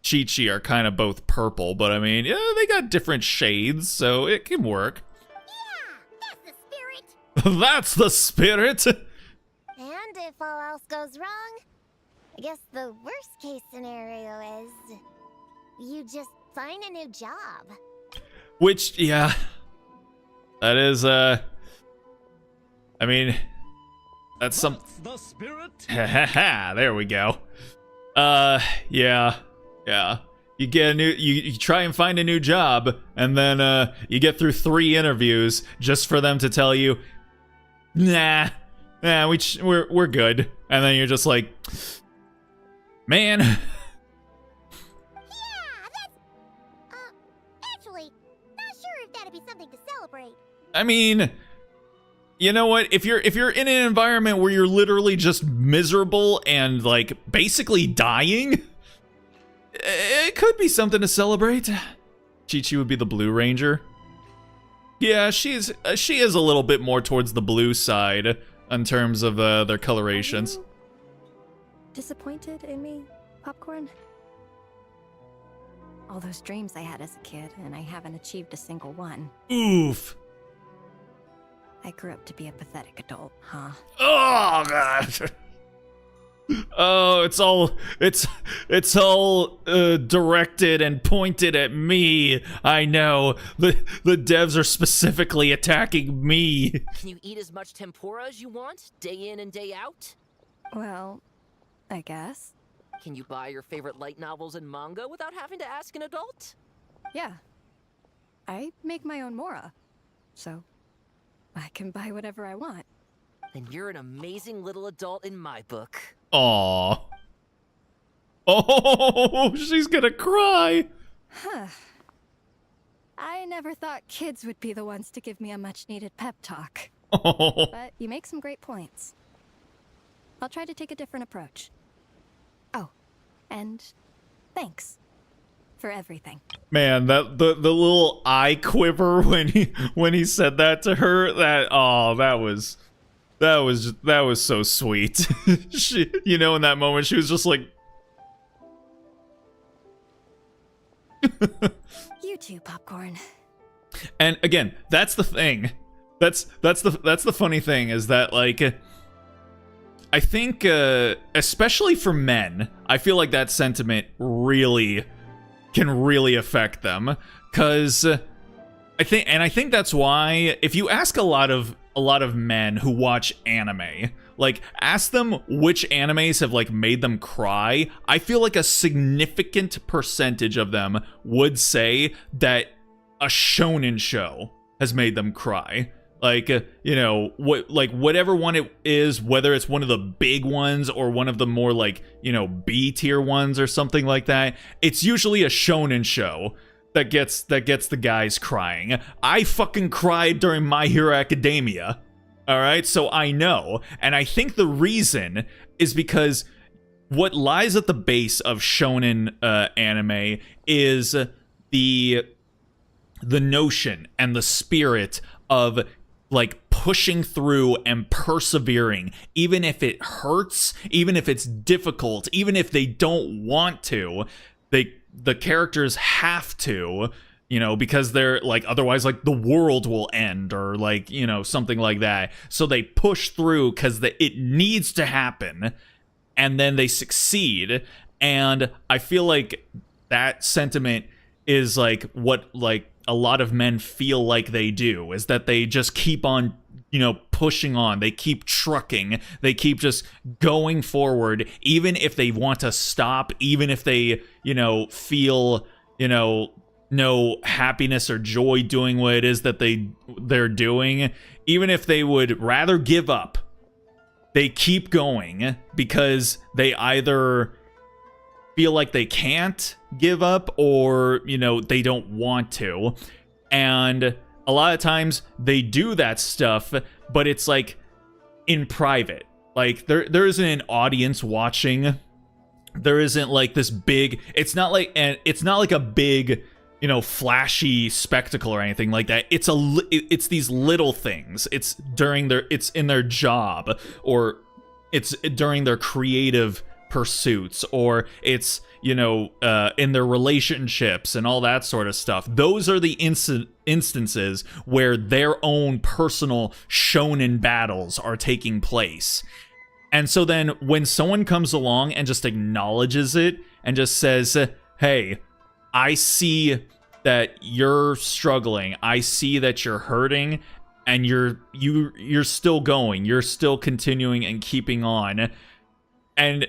Chi-Chi are kind of both purple, but I mean, yeah, they got different shades, so it can work. Yeah, that's the spirit. That's the spirit. And if all else goes wrong, I guess the worst case scenario is you just find a new job. Which, yeah, that is, I mean, that's some. The spirit. There we go. Yeah. You get a new, you try and find a new job, and then you get through 3 interviews just for them to tell you, nah, we're good, and then you're just like, man. Yeah, that's actually not sure if that'd be something to celebrate. I mean, you know what? If you're in an environment where you're literally just miserable and like basically dying, it could be something to celebrate. Chi-Chi would be the Blue Ranger. Yeah, she is a little bit more towards the blue side in terms of their colorations. Disappointed in me, Popcorn? All those dreams I had as a kid, and I haven't achieved a single one. Oof. I grew up to be a pathetic adult, huh? Oh god. Oh, it's all directed and pointed at me. I know. The devs are specifically attacking me. Can you eat as much tempura as you want, day in and day out? Well, I guess. Can you buy your favorite light novels and manga without having to ask an adult? Yeah. I make my own mora, so I can buy whatever I want. Then you're an amazing little adult in my book. Aww. Oh, she's gonna cry. Huh. I never thought kids would be the ones to give me a much-needed pep talk. Oh. But you make some great points. I'll try to take a different approach. Oh, and thanks for everything. Man, that the little eye quiver when he said that to her, that was so sweet. She, you know, in that moment she was just like You too, Popcorn. And again, that's the thing. That's the funny thing is that, like, I think especially for men, I feel like that sentiment really can really affect them, cuz I think that's why if you ask a lot of men who watch anime, like, ask them which animes have like made them cry, I feel like a significant percentage of them would say that a shonen show has made them cry. Like, you know, whatever one it is, whether it's one of the big ones or one of the more like, you know, B tier ones or something like that, it's usually a shonen show that gets the guys crying. I fucking cried during My Hero Academia. All right, so I know, and I think the reason is because what lies at the base of shonen anime is the notion and the spirit of like pushing through and persevering, even if it hurts, even if it's difficult, even if they don't want to, the characters have to, you know, because they're like, otherwise like the world will end or like, you know, something like that. So they push through because it needs to happen, and then they succeed. And I feel like that sentiment is like what like a lot of men feel like they do, is that they just keep on, you know, pushing on. They keep trucking. They keep just going forward, even if they want to stop, even if they, you know, feel, you know, no happiness or joy doing what it is that they're doing, even if they would rather give up. They keep going because they either feel like they can't give up or, you know, they don't want to. And a lot of times they do that stuff, but it's like in private. Like there isn't an audience watching. There isn't like this big, it's not like a big, you know, flashy spectacle or anything like that. It's these little things. It's in their job, or it's during their creative pursuits, or it's, you know, in their relationships and all that sort of stuff. Those are the instances where their own personal shonen battles are taking place. And so then when someone comes along and just acknowledges it and just says, hey, I see that you're struggling, I see that you're hurting, and you're still going, you're still continuing and keeping on. And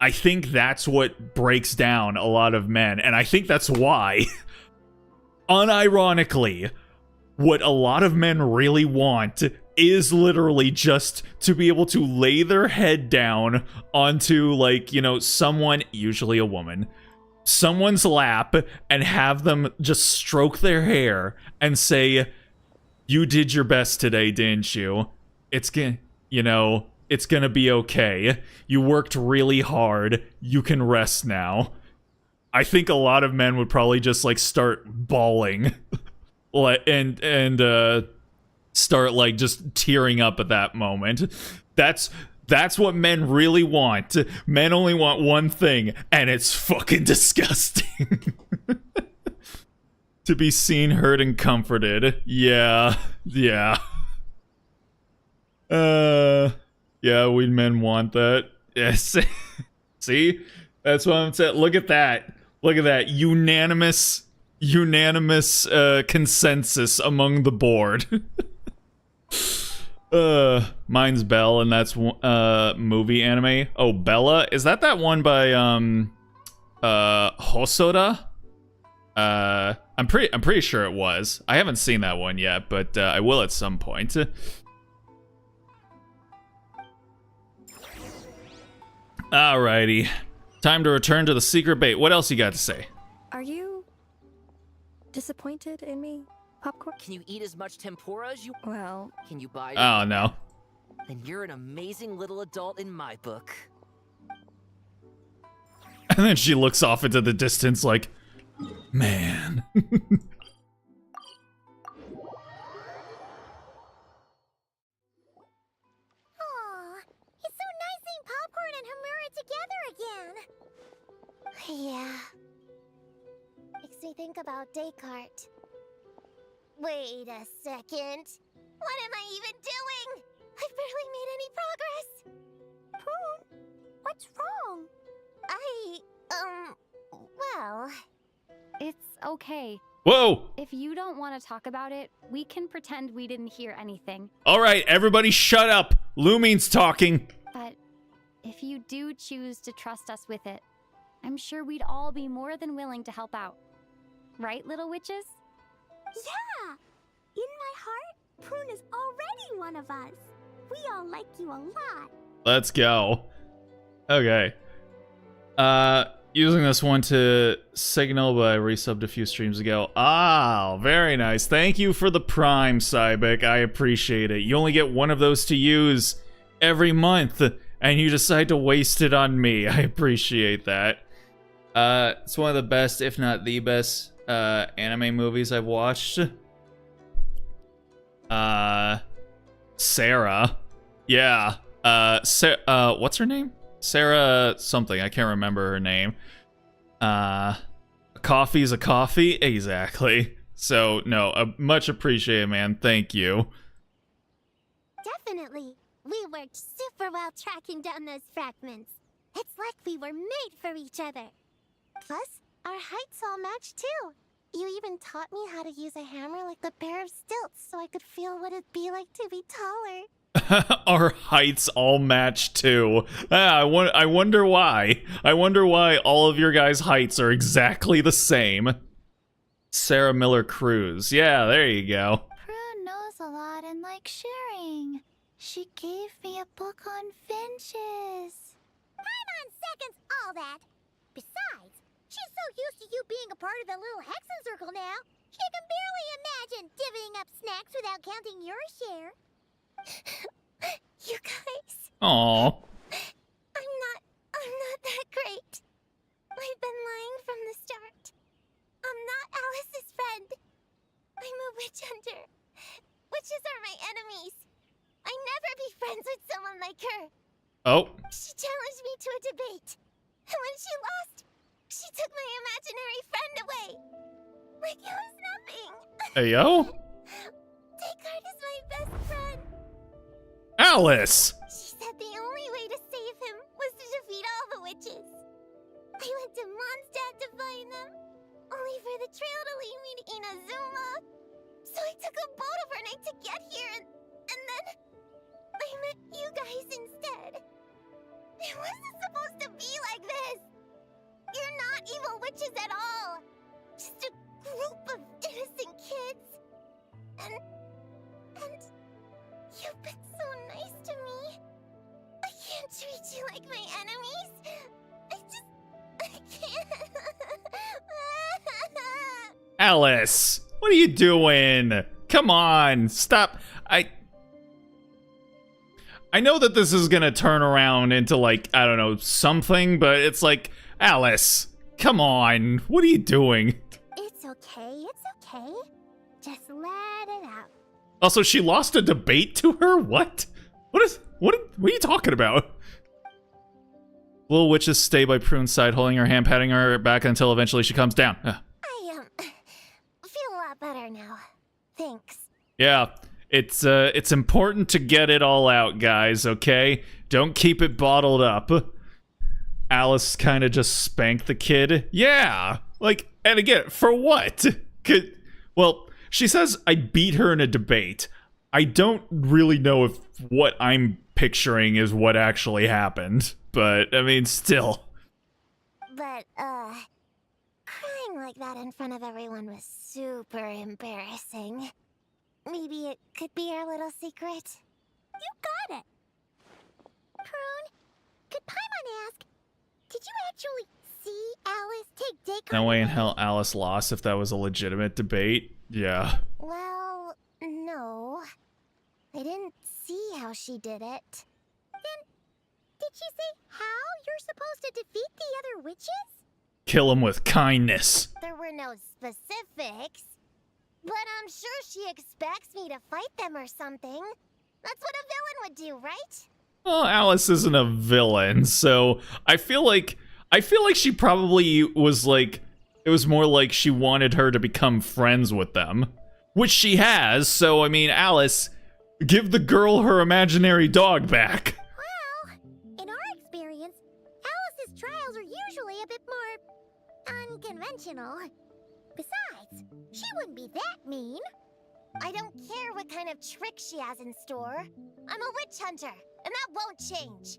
I think that's what breaks down a lot of men, and I think that's why, unironically, what a lot of men really want is literally just to be able to lay their head down onto, like, you know, someone, usually a woman, someone's lap, and have them just stroke their hair and say, you did your best today, didn't you? It's gonna, you know, it's gonna be okay. You worked really hard. You can rest now. I think a lot of men would probably just like start bawling and start like just tearing up at that moment. That's what men really want. Men only want one thing, and it's fucking disgusting. To be seen, heard, and comforted. Yeah. Yeah, we men want that. Yes. See? That's what I'm saying. Look at that. Look at that. Unanimous consensus among the board. Mine's Belle, and that's movie anime. Oh, Bella? Is that one by Hosoda? I'm pretty sure it was. I haven't seen that one yet, but I will at some point. Alrighty. Time to return to the secret bait. What else you got to say? Are you disappointed in me, Popcorn? Can you eat as much tempura as you... Well... Can you buy... Oh, no. Then you're an amazing little adult in my book. And then she looks off into the distance like, man. Aw, it's so nice seeing Popcorn and Hamura together again. Yeah. Makes me think about Descartes. Wait a second. What am I even doing? I've barely made any progress. Poon, what's wrong? Well... It's okay. Whoa! If you don't want to talk about it, we can pretend we didn't hear anything. Alright, everybody shut up! Lumine's talking! But if you do choose to trust us with it, I'm sure we'd all be more than willing to help out. Right, little witches? Yeah! In my heart, Prune is one of us. We all like you a lot. Let's go. Okay. Using this one to signal, but I resubbed a few streams ago. Ah, very nice. Thank you for the Prime, Cybic. I appreciate it. You only get one of those to use every month, and you decide to waste it on me. I appreciate that. It's one of the best, if not the best, anime movies I've watched. Sarah. Yeah. What's her name? Sarah something. I can't remember her name. A coffee's a coffee? Exactly. So, no, much appreciated, man. Thank you. Definitely. We worked super well tracking down those fragments. It's like we were made for each other. Plus, our heights all match too. You even taught me how to use a hammer like a pair of stilts so I could feel what it'd be like to be taller. Our heights all match too. I wonder why. I wonder why all of your guys' heights are exactly the same. Sarah Miller Cruz. Yeah, there you go. Prune knows a lot and likes sharing. She gave me a book on finches. Paimon seconds all that. Besides, she's so used to you being a part of the little Hexen Circle now, she can barely imagine divvying up snacks without counting your share. You guys. Aww. I'm not that great. I've been lying from the start. I'm not Alice's friend. I'm a witch hunter. Witches are my enemies. I'd never be friends with someone like her. Oh. She challenged me to a debate. And when she lost, she took my imaginary friend away. Like it was nothing. Hey, yo. Descartes is my best friend. Alice! She said the only way to save him was to defeat all the witches. I went to Mondstadt to find them, only for the trail to lead me to Inazuma. So I took a boat overnight to get here, and then I met you guys instead. It wasn't supposed to be like this. You're not evil witches at all. Just a group of innocent kids. And you've been so nice to me. I can't treat you like my enemies. I can't. Alice! What are you doing? Come on, stop. I know that this is gonna turn around into, like, I don't know, something, but it's like, Alice, come on. What are you doing? It's okay. Just let it out. Also, she lost a debate to her? What? What are you talking about? Little witches stay by Prune's side, holding her hand, patting her back until eventually she comes down. I feel a lot better now. Thanks. Yeah, it's important to get it all out, guys, okay? Don't keep it bottled up. Alice kind of just spanked the kid. Yeah, like, and again, for what? Well, she says I beat her in a debate. I don't really know if what I'm picturing is what actually happened, but, I mean, still. But, crying like that in front of everyone was super embarrassing. Maybe it could be our little secret. You got it! Prune, could Paimon ask, did you actually see Alice take Descartes? No way in hell Alice lost if that was a legitimate debate. Yeah. Well, no. I didn't see how she did it. Then, did she say how you're supposed to defeat the other witches? Kill him with kindness. There were no specifics. But I'm sure she expects me to fight them or something. That's what a villain would do, right? Well, Alice isn't a villain, so I feel like she probably was like, it was more like she wanted her to become friends with them. Which she has, so I mean, Alice, give the girl her imaginary dog back. Well, in our experience, Alice's trials are usually a bit more unconventional. Besides, she wouldn't be that mean. I don't care what kind of trick she has in store. I'm a witch hunter, and that won't change.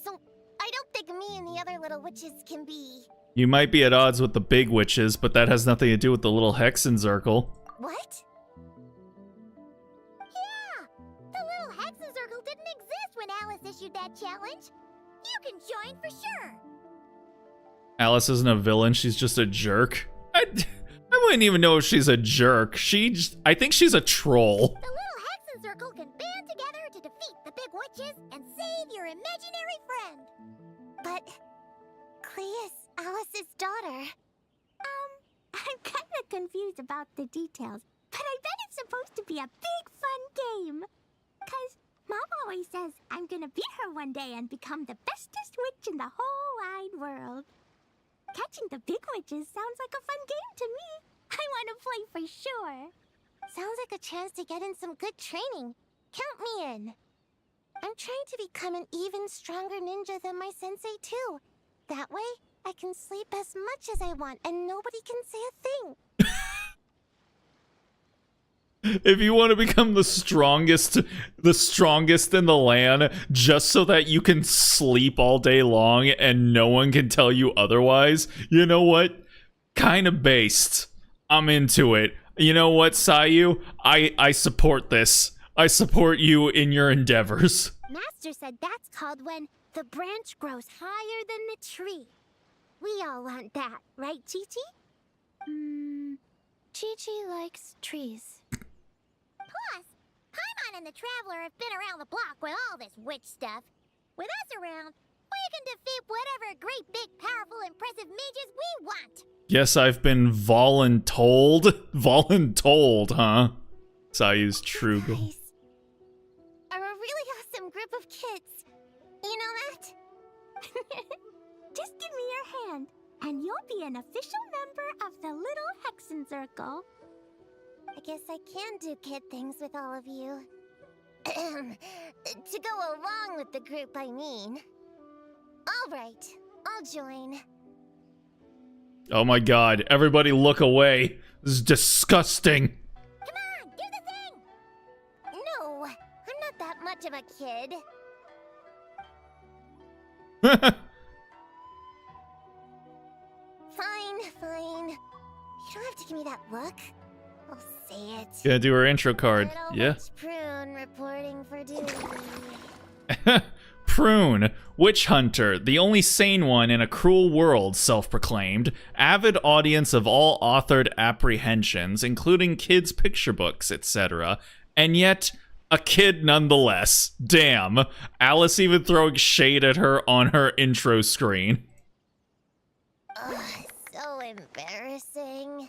So, I don't think me and the other little witches can be... You might be at odds with the big witches, but that has nothing to do with the little Hexen Circle. What? Yeah! The little Hexen Circle didn't exist when Alice issued that challenge. You can join for sure. Alice isn't a villain, she's just a jerk. I wouldn't even know if she's a jerk. I think she's a troll. The little Hexen Circle can band together to defeat the big witches and save your imaginary friend. But Klee is Alice's daughter. I'm kind of confused about the details, but I bet it's supposed to be a big fun game. 'Cause Mom always says I'm gonna beat her one day and become the bestest witch in the whole wide world. Catching the big witches sounds like a fun game to me. I want to play for sure. Sounds like a chance to get in some good training. Count me in. I'm trying to become an even stronger ninja than my sensei too. That way, I can sleep as much as I want and nobody can say a thing. If you want to become the strongest in the land, just so that you can sleep all day long and no one can tell you otherwise, you know what? Kind of based. I'm into it. You know what, Sayu? I support this. I support you in your endeavors. Master said that's called when the branch grows higher than the tree. We all want that, right, Chi-Chi? Chi-Chi likes trees. Plus, Paimon and the Traveler have been around the block with all this witch stuff. With us around, we can defeat whatever great, big, powerful, impressive mages we want. Yes, I've been voluntold. Voluntold, huh? Sayu's true goal. Guys are a really awesome group of kids. You know that? Just give me your hand, and you'll be an official member of the Little Hexen Circle. I guess I can do kid things with all of you. To go along with the group, I mean. All right, I'll join. Oh my god, everybody look away. This is disgusting. Come on, do the thing! No, I'm not that much of a kid. Fine. You don't have to give me that look. I'll say it. Gonna do her intro card. Little Yeah. Witch Prune reporting for duty. Prune, witch hunter, the only sane one in a cruel world, self-proclaimed, avid audience of all authored apprehensions, including kids' picture books, etc., and yet a kid nonetheless. Damn, Alice even throwing shade at her on her intro screen. Ugh, so embarrassing.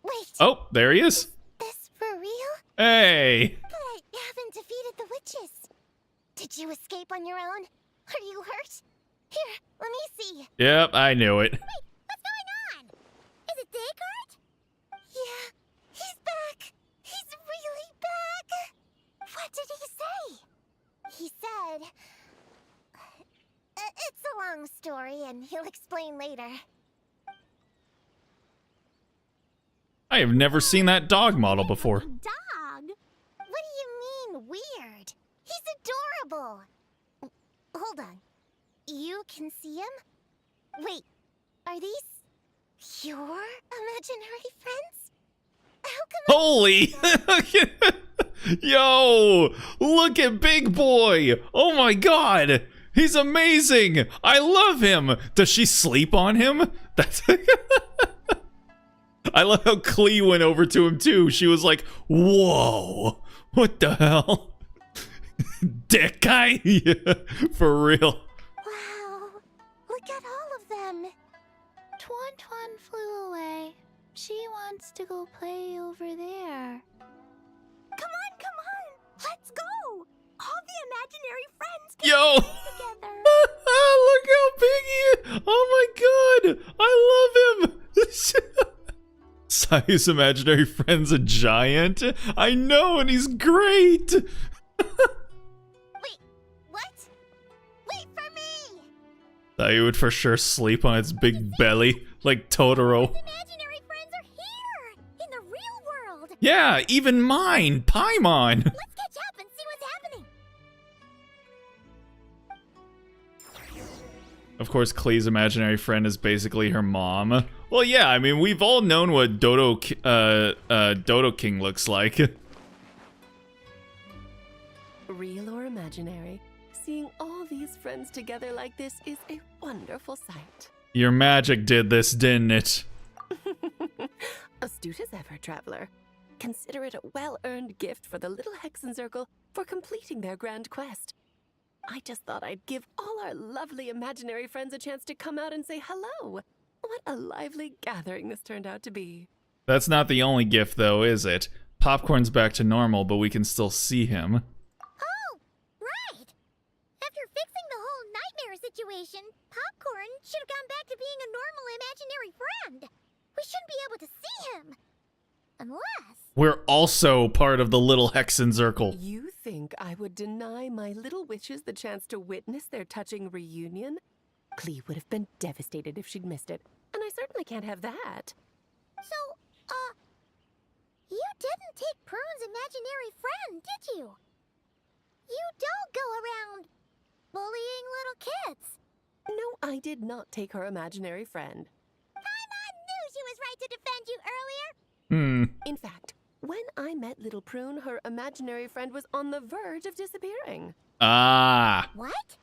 Wait, Oh, there he is. this for real? Hey. But I haven't defeated the witches. Did you escape on your own? Are you hurt? Here, let me see. Yep, I knew it. Wait, what's going on? Is it Descartes? Yeah, he's back. He's really back. What did he say? He said... it's a long story, and he'll explain later. I have never seen that dog model before. Dog? What do you mean, weird? He's adorable. Hold on. You can see him? Wait, are these your imaginary friends? How come Holy! Yo! Look at Big Boy! Oh my god! He's amazing! I love him! Does she sleep on him? That's... I love how Klee went over to him too. She was like, whoa! What the hell? Dick guy? Yeah, for real. Wow, look at all of them. Tuan Tuan flew away. She wants to go play over there. Come on. Let's go. All the imaginary friends can Yo! play together. Look how big he is! Oh my god! I love him! Sayu's imaginary friend's a giant? I know, and he's great! Wait, what? Wait for me. Sayu would for sure sleep on its big belly, like Totoro. Imaginary friends are here in the real world. Yeah, even mine, Paimon! Let's catch up and see what's happening. Of course, Klee's imaginary friend is basically her mom. Well, yeah, I mean, we've all known what Dodo King looks like. Real or imaginary, seeing all these friends together like this is a wonderful sight. Your magic did this, didn't it? Astute as ever, traveler. Consider it a well-earned gift for the little Hexen Circle for completing their grand quest. I just thought I'd give all our lovely imaginary friends a chance to come out and say hello. What a lively gathering this turned out to be. That's not the only gift, though, is it? Popcorn's back to normal, but we can still see him. Oh, right! After fixing the whole nightmare situation, Popcorn should have gone back to being a normal imaginary friend. We shouldn't be able to see him. Unless... We're also part of the little Hexen Circle. You think I would deny my little witches the chance to witness their touching reunion? Clee would have been devastated if she'd missed it, and I certainly can't have that. So, you didn't take Prune's imaginary friend, did you? You don't go around bullying little kids. No, I did not take her imaginary friend. Paimon knew she was right to defend you earlier. In fact, when I met little Prune, her imaginary friend was on the verge of disappearing. Ah. What?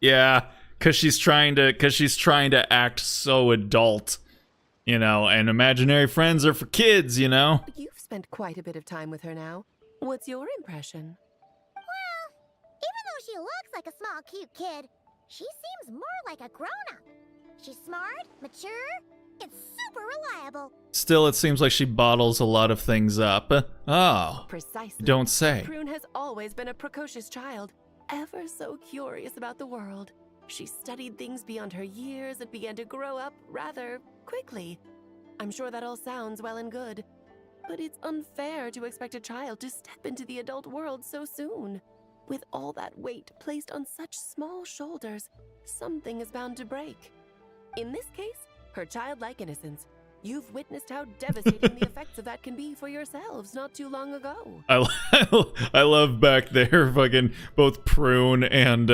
Yeah, cause she's trying to act so adult, you know, and imaginary friends are for kids, you know? You've spent quite a bit of time with her now. What's your impression? Well, even though she looks like a small, cute kid, she seems more like a grown-up. She's smart, mature, and super reliable. Still, it seems like she bottles a lot of things up. Oh. Precisely. Don't say. Prune has always been a precocious child, ever so curious about the world. She studied things beyond her years and began to grow up rather quickly. I'm sure that all sounds well and good, but it's unfair to expect a child to step into the adult world so soon. With all that weight placed on such small shoulders, something is bound to break. In this case, her childlike innocence. You've witnessed how devastating the effects of that can be for yourselves not too long ago. I love back there fucking both Prune and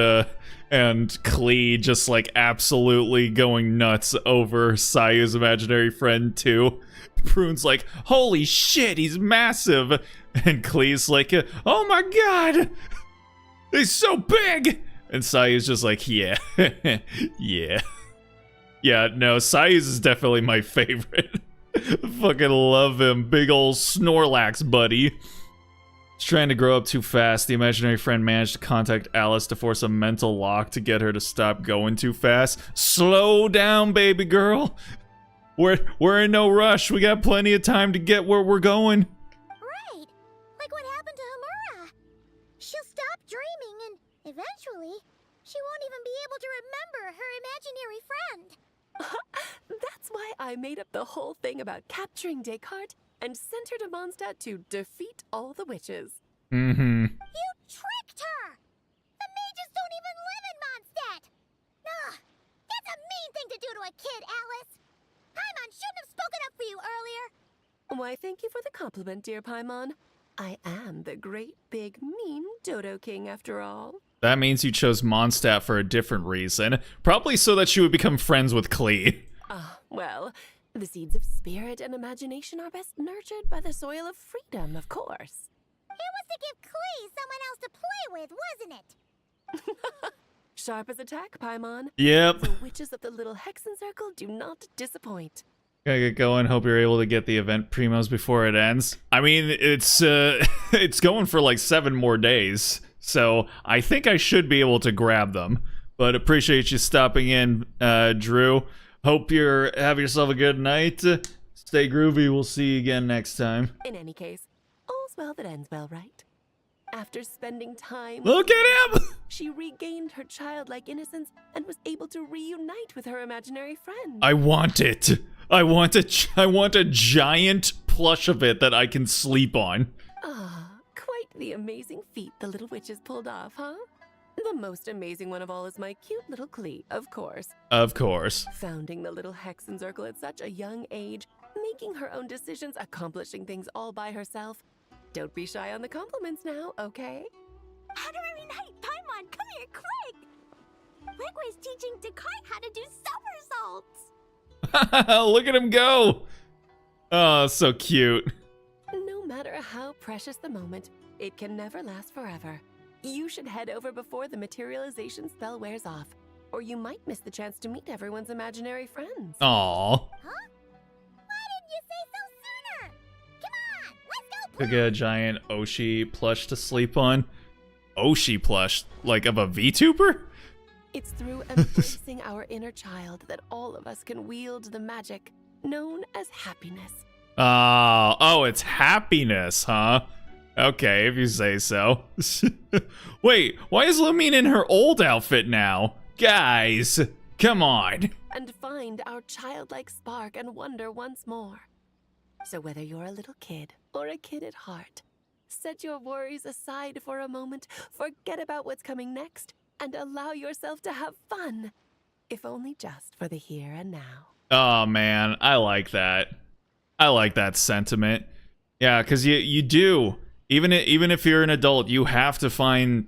Klee just like absolutely going nuts over Sayu's imaginary friend too. Prune's like, holy shit, he's massive. And Klee's like, oh my god, he's so big. And Sayu's just like, yeah, yeah. Yeah, no, Sayu's is definitely my favorite. Fucking love him. Big ol' Snorlax buddy. He's trying to grow up too fast. The imaginary friend managed to contact Alice to force a mental lock to get her to stop going too fast. Slow down, baby girl. We're in no rush. We got plenty of time to get where we're going. Right. Like what happened to Hamura. She'll stop dreaming and eventually she won't even be able to remember her imaginary friend. That's why I made up the whole thing about capturing Descartes and sent her to Mondstadt to defeat all the witches. Mm-hmm. You tricked her! The mages don't even live in Mondstadt! Ugh, that's a mean thing to do to a kid, Alice! Paimon shouldn't have spoken up for you earlier! Why, thank you for the compliment, dear Paimon. I am the great, big, mean Dodo King, after all. That means you chose Mondstadt for a different reason. Probably so that she would become friends with Klee. Well, the seeds of spirit and imagination are best nurtured by the soil of freedom, of course. It was to give Klee someone else to play with, wasn't it? Sharp as a tack, Paimon. Yep. The witches of the little Hexen Circle do not disappoint. Gotta get going. Hope you're able to get the event primos before it ends. I mean, it's going for like 7 more days. So I think I should be able to grab them. But appreciate you stopping in, Drew. Hope you're having yourself a good night. Stay groovy. We'll see you again next time. In any case, all's well that ends well, right? After spending time... Look at him! She regained her childlike innocence and was able to reunite with her imaginary friend. I want it. I want a giant plush of it that I can sleep on. Quite the amazing feat the little witches pulled off, huh? The most amazing one of all is my cute little Klee, of course. Of course. Founding the little Hexen Circle at such a young age, making her own decisions, accomplishing things all by herself. Don't be shy on the compliments now, okay? Honorary Knight, Paimon, come here quick! Wigway's teaching Descartes how to do somersaults! Look at him go! Oh, so cute. No matter how precious the moment, it can never last forever. You should head over before the materialization spell wears off, or you might miss the chance to meet everyone's imaginary friends. Aw. Huh? Why didn't you say so sooner? Come on, let's go Could get a giant Oshi plush to sleep on. Oshi plush? Like of a VTuber? It's through embracing our inner child that all of us can wield the magic known as happiness. Oh, it's happiness, huh? Okay, if you say so. Wait, why is Lumine in her old outfit now? Guys, come on. And find our childlike spark and wonder once more. So whether you're a little kid or a kid at heart, set your worries aside for a moment, forget about what's coming next, and allow yourself to have fun. If only just for the here and now. Oh man, I like that. I like that sentiment. Yeah, because you do. Even if you're an adult, you have to find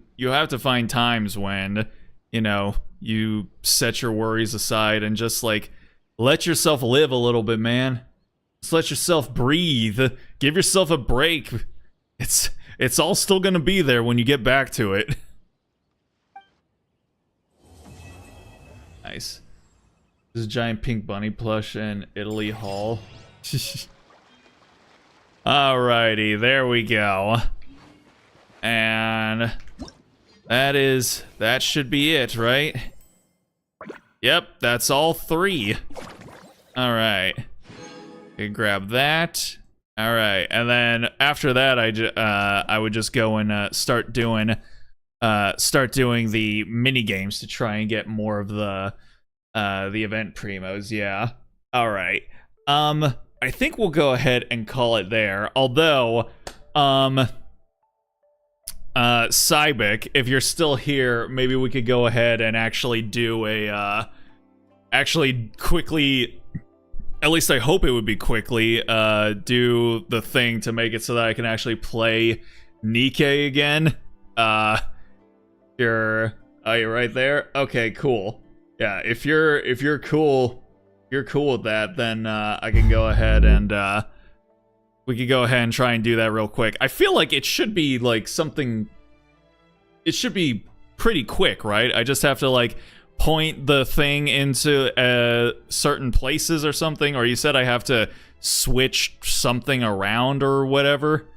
times when, you know, you set your worries aside and just like let yourself live a little bit, man. Just let yourself breathe. Give yourself a break. It's all still gonna be there when you get back to it. Nice. There's a giant pink bunny plush in Italy Hall. Alrighty, there we go. And that should be it, right? Yep, that's all 3. Alright. Okay, grab that. Alright, and then after that I would just go and start doing the mini games to try and get more of the event primos, yeah. Alright. I think we'll go ahead and call it there. Although, Cybik, if you're still here, maybe we could go ahead and actually do a, actually quickly, at least I hope it would be quickly, do the thing to make it so that I can actually play Nikke again. You're right there? Okay, cool. Yeah, if you're cool with that, then I can go ahead and we could go ahead and try and do that real quick. I feel like it should be like something. It should be pretty quick, right? I just have to like point the thing into certain places or something. Or you said I have to switch something around or whatever.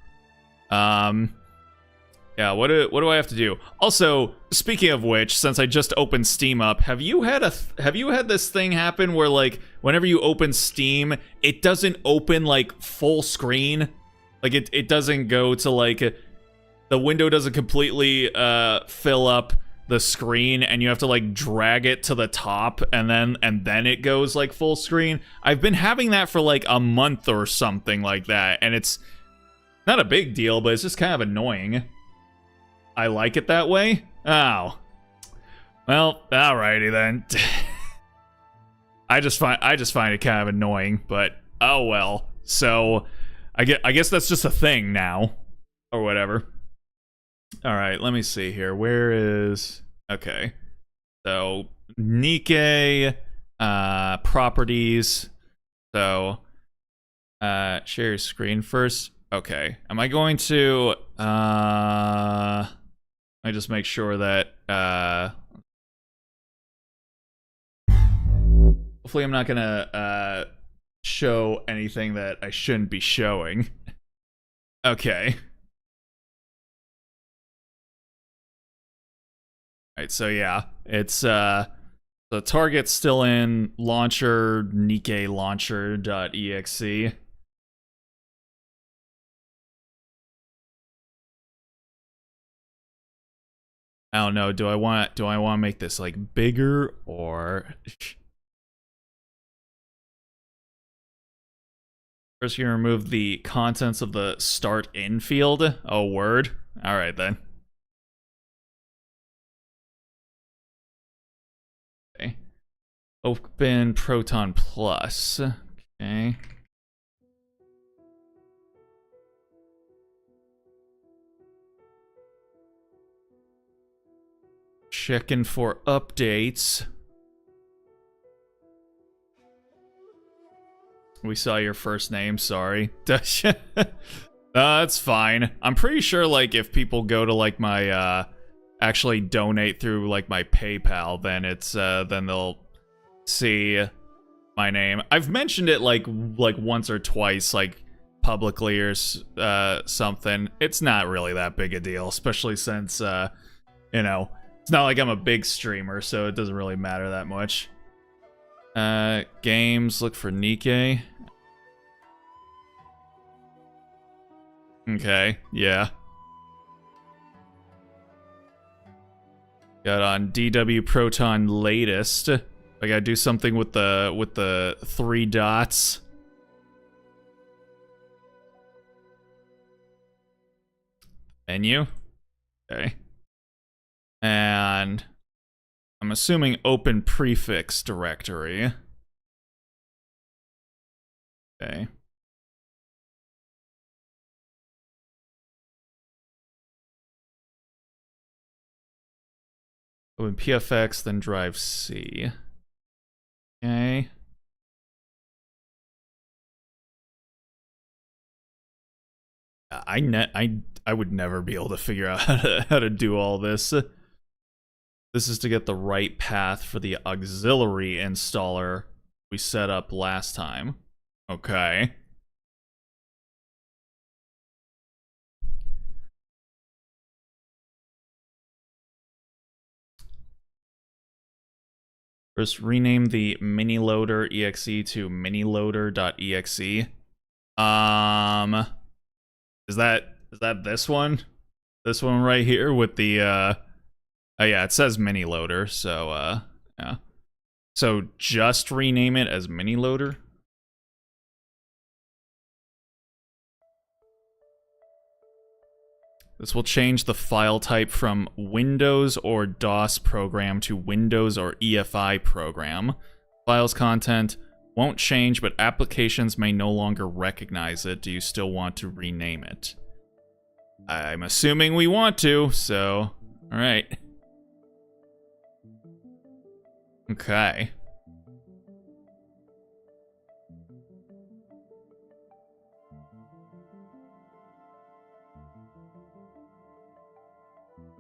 Yeah, what do I have to do? Also, speaking of which, since I just opened Steam up, have you had this thing happen where like whenever you open Steam, it doesn't open like full screen? Like it doesn't go to like the window doesn't completely fill up the screen and you have to like drag it to the top and then it goes like full screen. I've been having that for like a month or something like that, and it's not a big deal, but it's just kind of annoying. I like it that way? Oh. Well, alrighty then. I just find it kind of annoying, but oh well. So I guess that's just a thing now. Or whatever. Alright, let me see here. Where is... Okay. So Nikke properties. So share your screen first. Okay. Am I going to I just make sure that hopefully I'm not gonna show anything that I shouldn't be showing. Okay. Alright, so yeah, it's the target's still in launcher Nikke launcher.exe. I don't know. Do I want to make this like bigger or first you remove the contents of the start in field? Oh, word. All right then. Okay. Open Proton Plus. Okay. Checking for updates. We saw your first name, sorry. That's fine. I'm pretty sure, like, if people go to, like, my actually donate through like my PayPal, then it's then they'll see my name. I've mentioned it like once or twice, like publicly or something. It's not really that big a deal, especially since you know, it's not like I'm a big streamer, so it doesn't really matter that much. Games, look for Nikkei. Okay, yeah. Got on DW Proton latest. I gotta do something with the 3 dots. Menu. Okay. And I'm assuming open prefix directory. Okay. Open PFX, then drive C. Okay. I would never be able to figure out how to do all this. This is to get the right path for the auxiliary installer we set up last time. Okay. First, rename the miniloader exe to miniloader.exe. Is that this one? This one right here with the oh yeah, it says miniloader, so yeah. So just rename it as miniloader. This will change the file type from Windows or DOS program to Windows or EFI program. File's content won't change, but applications may no longer recognize it. Do you still want to rename it? I'm assuming we want to, so... Alright. Okay.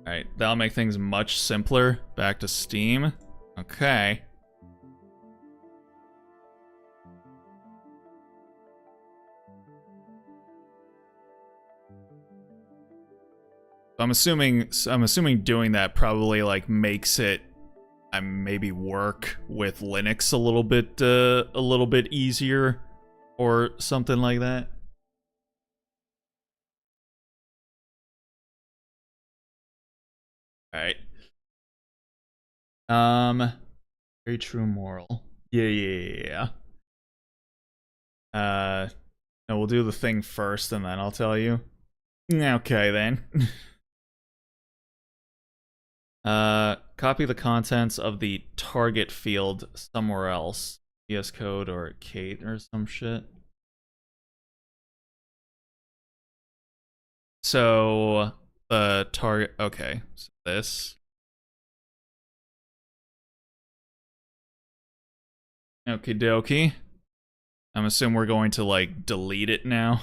Alright, that'll make things much simpler. Back to Steam. Okay. I'm assuming doing that probably like makes it maybe work with Linux a little bit easier or something like that. All right. Very true moral. Yeah. No, we'll do the thing first and then I'll tell you. Okay then. Copy the contents of the target field somewhere else. VS Code or Kate or some shit. So, the target, okay, so this. Okie dokie. I'm assuming we're going to, like, delete it now.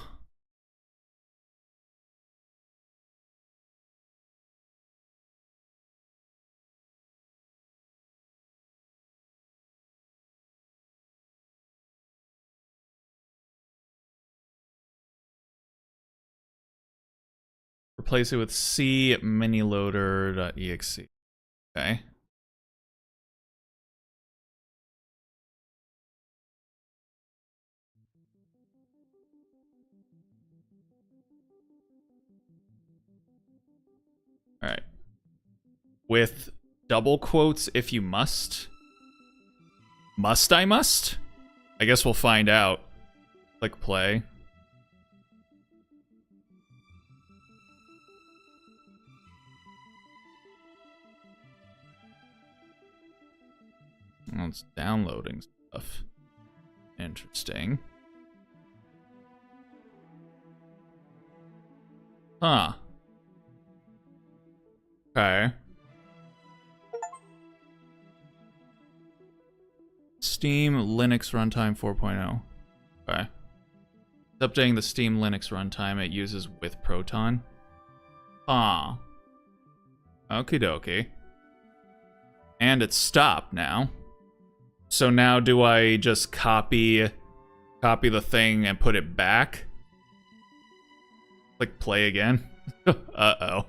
Replace it with C miniloader.exe. Okay. All right. With double quotes if you must. Must I must? I guess we'll find out. Click play. Well, it's downloading stuff. Interesting. Huh. Okay. Steam Linux Runtime 4.0. Okay. It's updating the Steam Linux runtime it uses with Proton. Huh. Okie dokie. And it's stopped now. So now do I just copy the thing and put it back? Click play again. Uh-oh.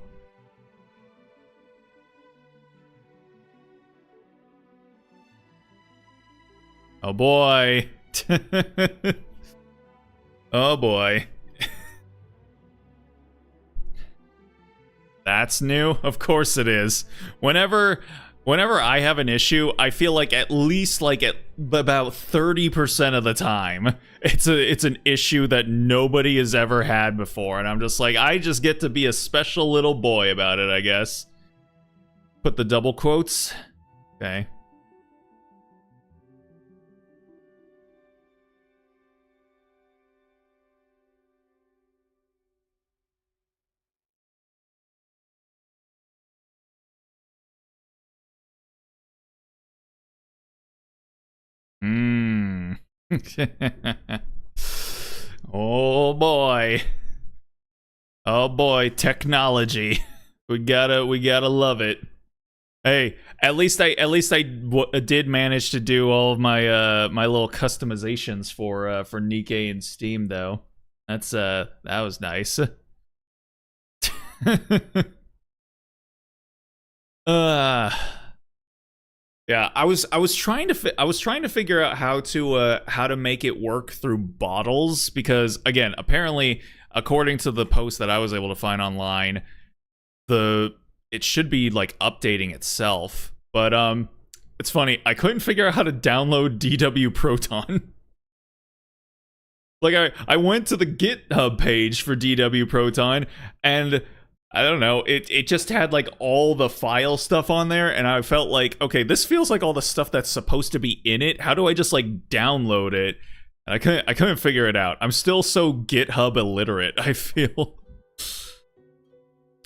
Oh boy. Oh boy. That's new? Of course it is. Whenever I have an issue, I feel like at least like at about 30% of the time, it's an issue that nobody has ever had before, and I'm just like, I just get to be a special little boy about it, I guess. Put the double quotes. Okay. Oh boy. Oh boy, technology. We gotta love it. Hey, at least I did manage to do all of my my little customizations for Nikke and Steam though. That's that was nice. Yeah, I was trying to figure out how to make it work through bottles, because again, apparently according to the post that I was able to find online, it should be like updating itself. But it's funny, I couldn't figure out how to download DW Proton. Like I went to the GitHub page for DW Proton, and I don't know, it just had like all the file stuff on there, and I felt like, okay, this feels like all the stuff that's supposed to be in it. How do I just like download it? And I couldn't figure it out. I'm still so GitHub illiterate, I feel.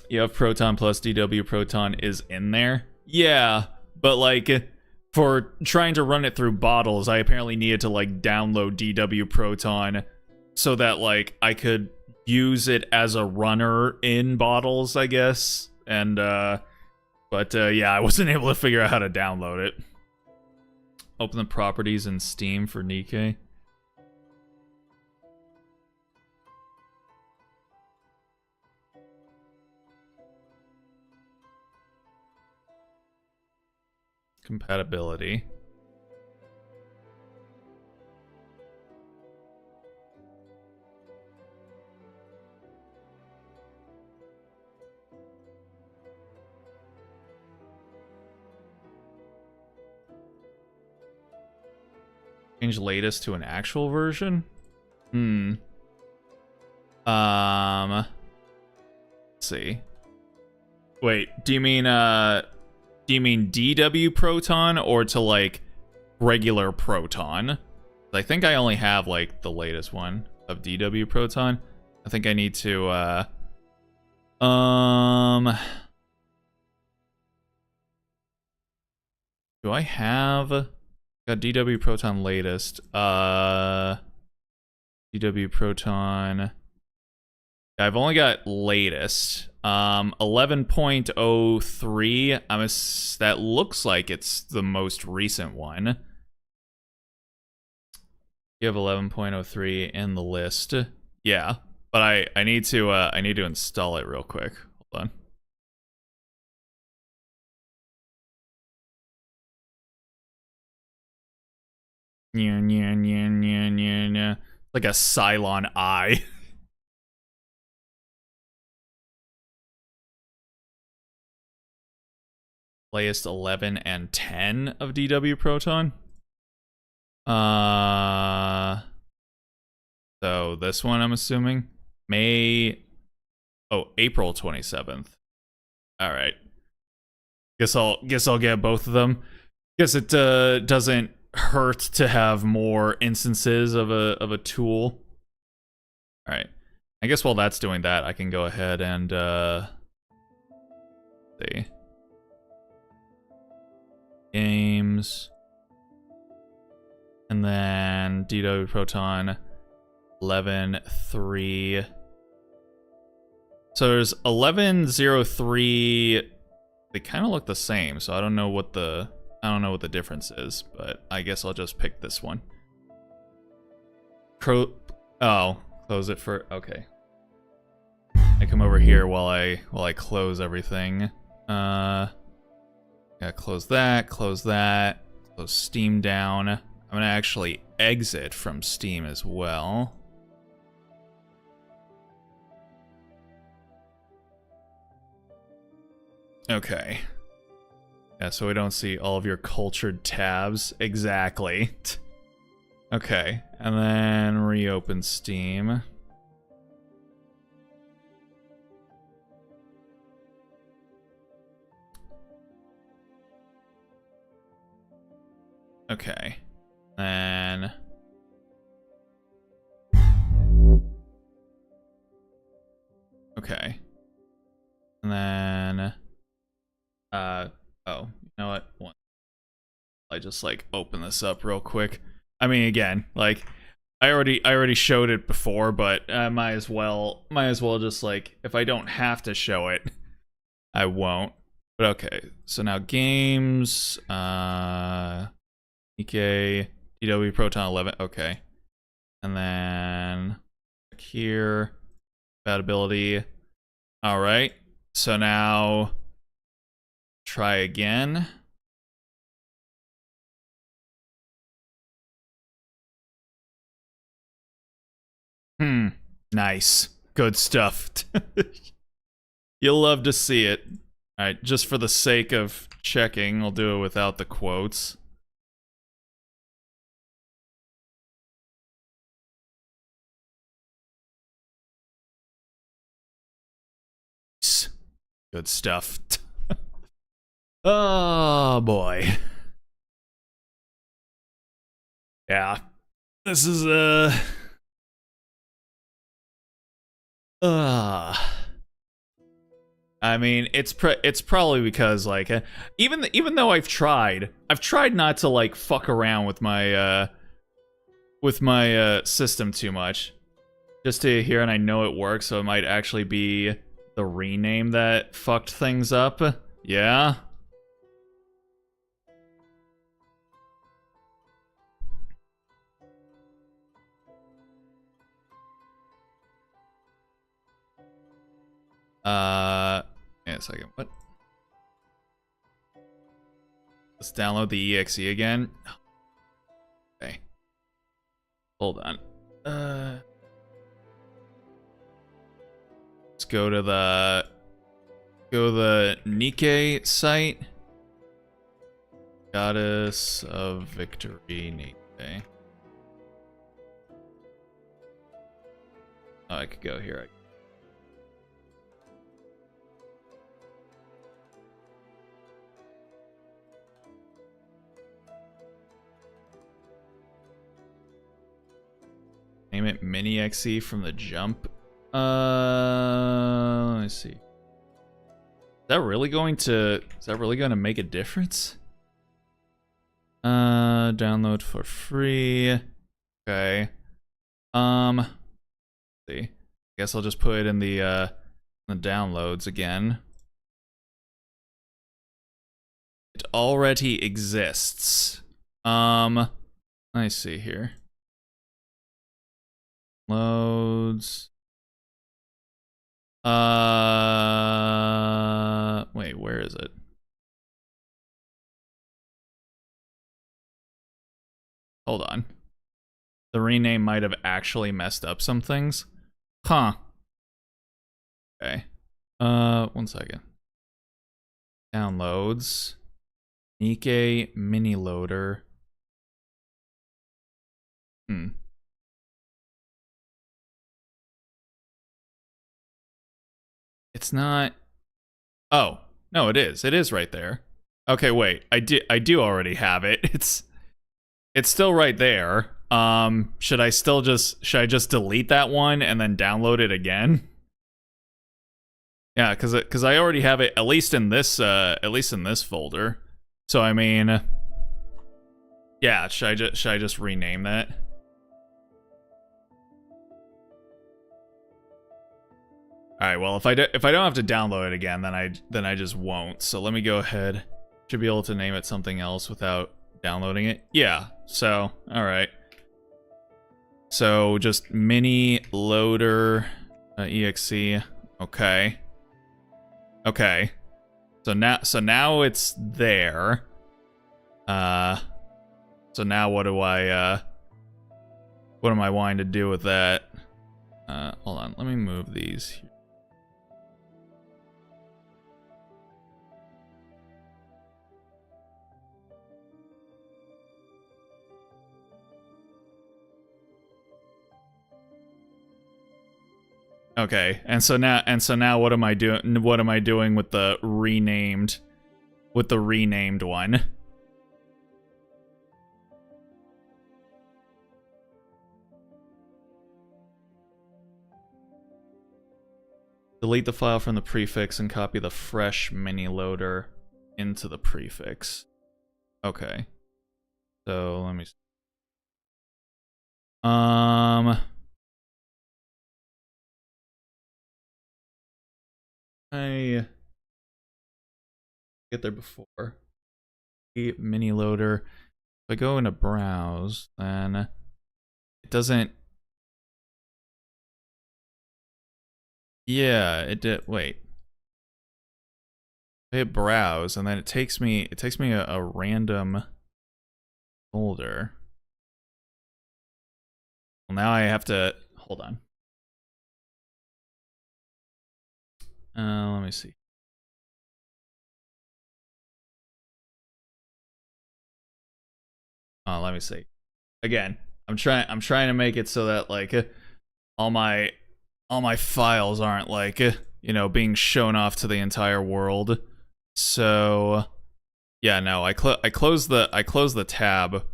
You have Proton plus DW Proton is in there? Yeah, but like for trying to run it through bottles, I apparently needed to like download DW Proton so that like I could use it as a runner in bottles, I guess. And but yeah, I wasn't able to figure out how to download it. Open the properties in Steam for Nikke. Compatibility. Change latest to an actual version? Let's see. Wait, do you mean DW Proton or to like regular Proton? I think I only have like the latest one of DW Proton. I think I need to do I have got DW Proton latest? DW Proton. I've only got latest. 11.03. That looks like it's the most recent one. You have 11.03 in the list. Yeah, but I need to install it real quick. Hold on. Yeah. Like a Cylon eye. Latest 11 and 10 of DW Proton. So this one I'm assuming April 27th. All right. Guess I'll get both of them. Guess it doesn't hurt to have more instances of a tool. All right. I guess while that's doing that, I can go ahead and see. Games. And then DW Proton 11.3. So there's 11.03 they kind of look the same, so I don't know what the difference is, but I guess I'll just pick this one. Oh, close it for okay. I come over here while I close everything. Yeah, close that, close Steam down. I'm gonna actually exit from Steam as well. Okay. Yeah, so we don't see all of your cultured tabs. Exactly. Okay, and then reopen Steam. Okay, then... Okay. And then... oh, you know what? I just, like, open this up real quick. I mean, again, like, I already showed it before, but might as well just, like, if I don't have to show it, I won't. But okay, so now games, EK, DW Proton 11, okay. And then here, compatibility. All right, so now try again. Nice. Good stuff. You'll love to see it. Alright, just for the sake of checking, I'll do it without the quotes. Good stuff. Oh boy. Yeah. This is I mean, it's probably because, like, even though I've tried not to, like, fuck around with my system too much, just to hear, and I know it works, so it might actually be the rename that fucked things up. Yeah. Wait a second, what? Let's download the EXE again. Okay. Hold on. Let's go to the Nikkei site. Goddess of Victory, Nikkei. Oh, I could go here. Name it Mini XE from the jump. Let me see. Is that really going to make a difference? Download for free. Okay. Let's see. I guess I'll just put it in the downloads again. It already exists. Let me see here. Loads. Wait, where is it? Hold on. The rename might have actually messed up some things. Huh. Okay. 1 second. Downloads. Nikkei mini loader. It's not. Oh, no, it is. It is right there. Okay, wait. I do already have it. It's still right there. Should I just delete that one and then download it again? Yeah, cuz I already have it at least in this folder. So I mean, yeah, should I just rename that? right, well, if I don't have to download it again, then I just won't. So let me go ahead. Should be able to name it something else without downloading it. Yeah. So, all right. So just mini loader exe. Okay. Okay. So now it's there. So now what am I wanting to do with that? Hold on, let me move these here. Okay, and so now what am I doing? What am I doing with the renamed one? Delete the file from the prefix and copy the fresh mini loader into the prefix. Okay. So let me. I get there before. Mini loader. If I go into browse, then it doesn't. Yeah, it did. Wait. I hit browse, and then it takes me a random folder. Well, now I have to hold on. Let me see. Let me see. Again, I'm trying to make it so that like all my files aren't like you know, being shown off to the entire world. So yeah, no, I close the tab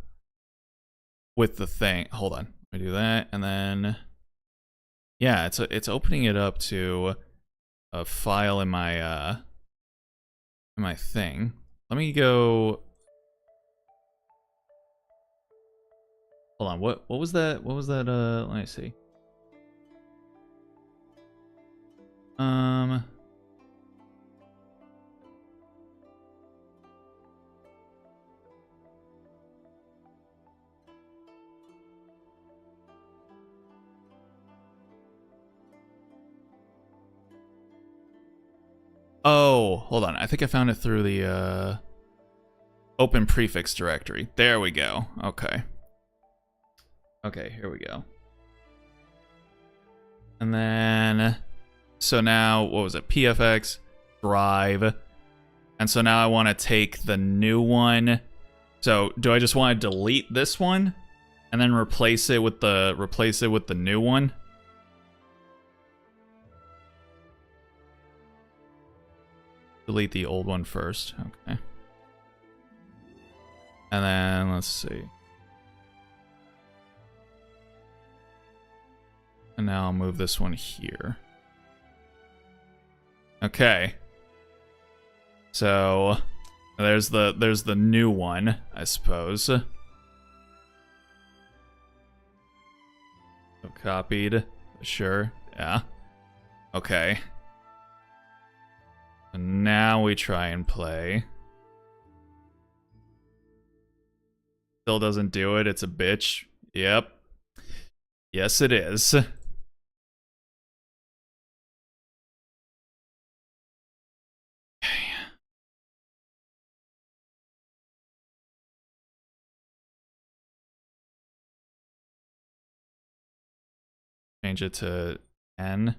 with the thing. Hold on. Let me do that, and then yeah, it's opening it up to a file in my thing. Let me go. Hold on. What was that? What was that? Let me see. Oh, hold on. I think I found it through the open prefix directory. There we go. Okay. Okay, here we go. And then, so now, what was it? PFX, drive. And so now I want to take the new one. So do I just want to delete this one and then replace it with the new one? Delete the old one first. Okay. And then let's see. And now I'll move this one here. Okay. So there's the new one, I suppose. So copied. Sure. Yeah. Okay. And now we try and play. Still doesn't do it. It's a bitch. Yep. Yes, it is. Change it to N.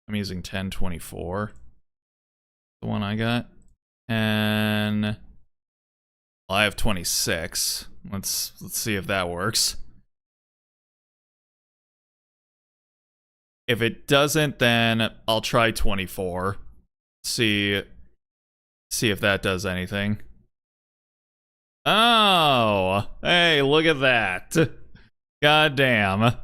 I'm using 1024. The one I got. And well, I have 26. Let's see if that works. If it doesn't, then I'll try 24. See if that does anything. Oh, hey, look at that. God damn.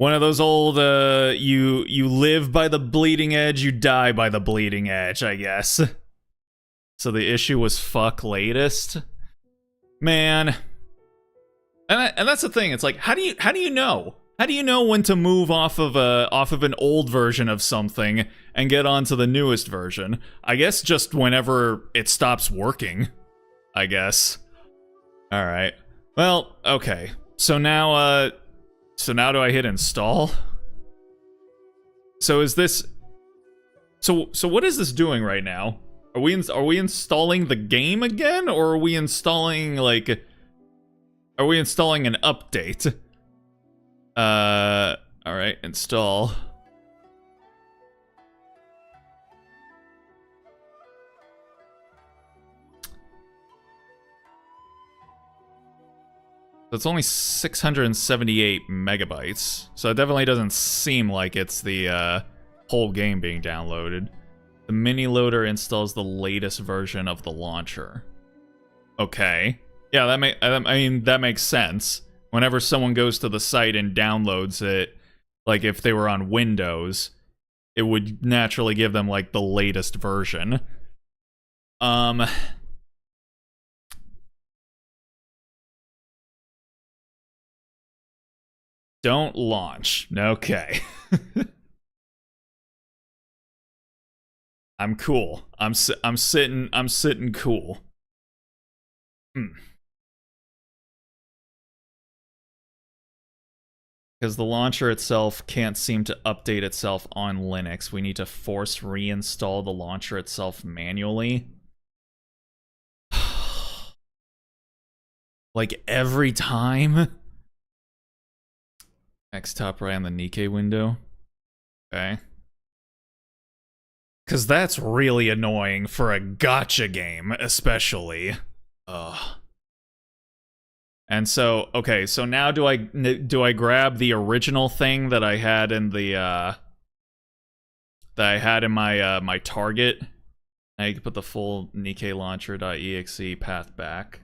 One of those old, you live by the bleeding edge, you die by the bleeding edge, I guess. So the issue was fuck latest? Man. And that's the thing, it's like, how do you know? How do you know when to move off of an old version of something and get onto the newest version? I guess just whenever it stops working, I guess. Alright. Well, okay. So now do I hit install? So is this... So what is this doing right now? Are we installing the game again? Or are we installing, like... Are we installing an update? Alright, install. So it's only 678 megabytes. So it definitely doesn't seem like it's the whole game being downloaded. The mini loader installs the latest version of the launcher. Okay. Yeah, that makes sense. Whenever someone goes to the site and downloads it, like if they were on Windows, it would naturally give them like the latest version. Don't launch. Okay. I'm cool. I'm sitting cool. Because the launcher itself can't seem to update itself on Linux. We need to force reinstall the launcher itself manually. Like every time? X top right on the Nikkei window. Okay. Because that's really annoying for a gacha game, especially. Ugh. And so, okay, so now do I grab the original thing that I had in the my my target? Now you can put the full Nikkei launcher.exe path back.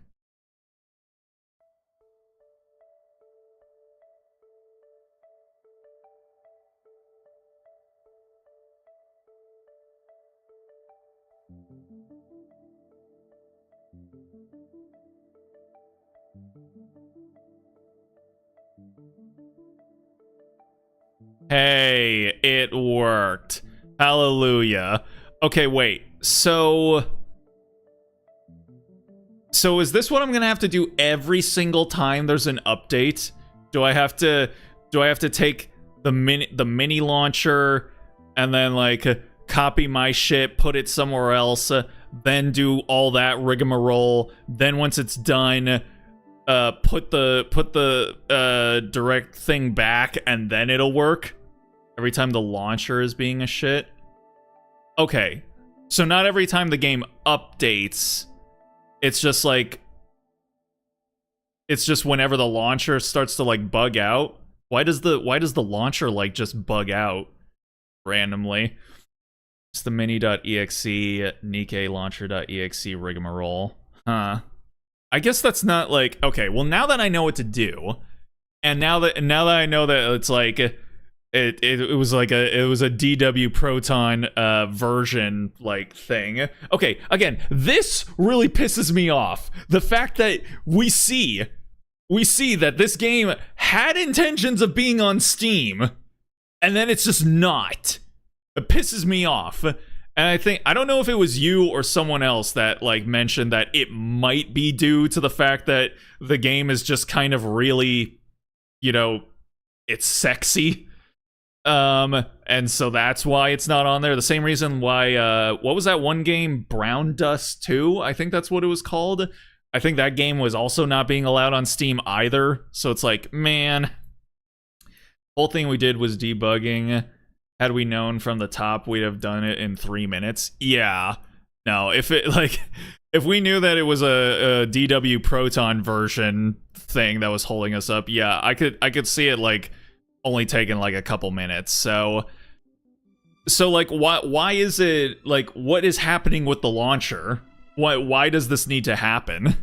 Hey, it worked. Hallelujah. Okay, wait. So is this what I'm gonna have to do every single time there's an update? Do I have to take the mini launcher and then like copy my shit, put it somewhere else, then do all that rigmarole, then once it's done, put the direct thing back and then it'll work every time the launcher is being a shit? Okay, so not every time the game updates, it's just like, it's just whenever the launcher starts to like bug out. Why does the launcher like just bug out randomly? It's the mini.exe Nikkei launcher.exe rigmarole. Huh. I guess that's not like, okay, well now that I know what to do, and now that I know that it's like it was like a DW Proton version like thing. Okay, again, this really pisses me off. The fact that we see that this game had intentions of being on Steam, and then it's just not. It pisses me off. And I don't know if it was you or someone else that like mentioned that it might be due to the fact that the game is just kind of really, you know, it's sexy. And so that's why it's not on there. The same reason why, what was that one game? Brown Dust 2? I think that's what it was called. I think that game was also not being allowed on Steam either. So it's like, man, whole thing we did was debugging. Had we known from the top, we'd have done it in 3 minutes. Yeah. No, if we knew that it was a DW Proton version thing that was holding us up, yeah, I could see it like only taking like a couple minutes. So like why is it like, what is happening with the launcher? Why does this need to happen?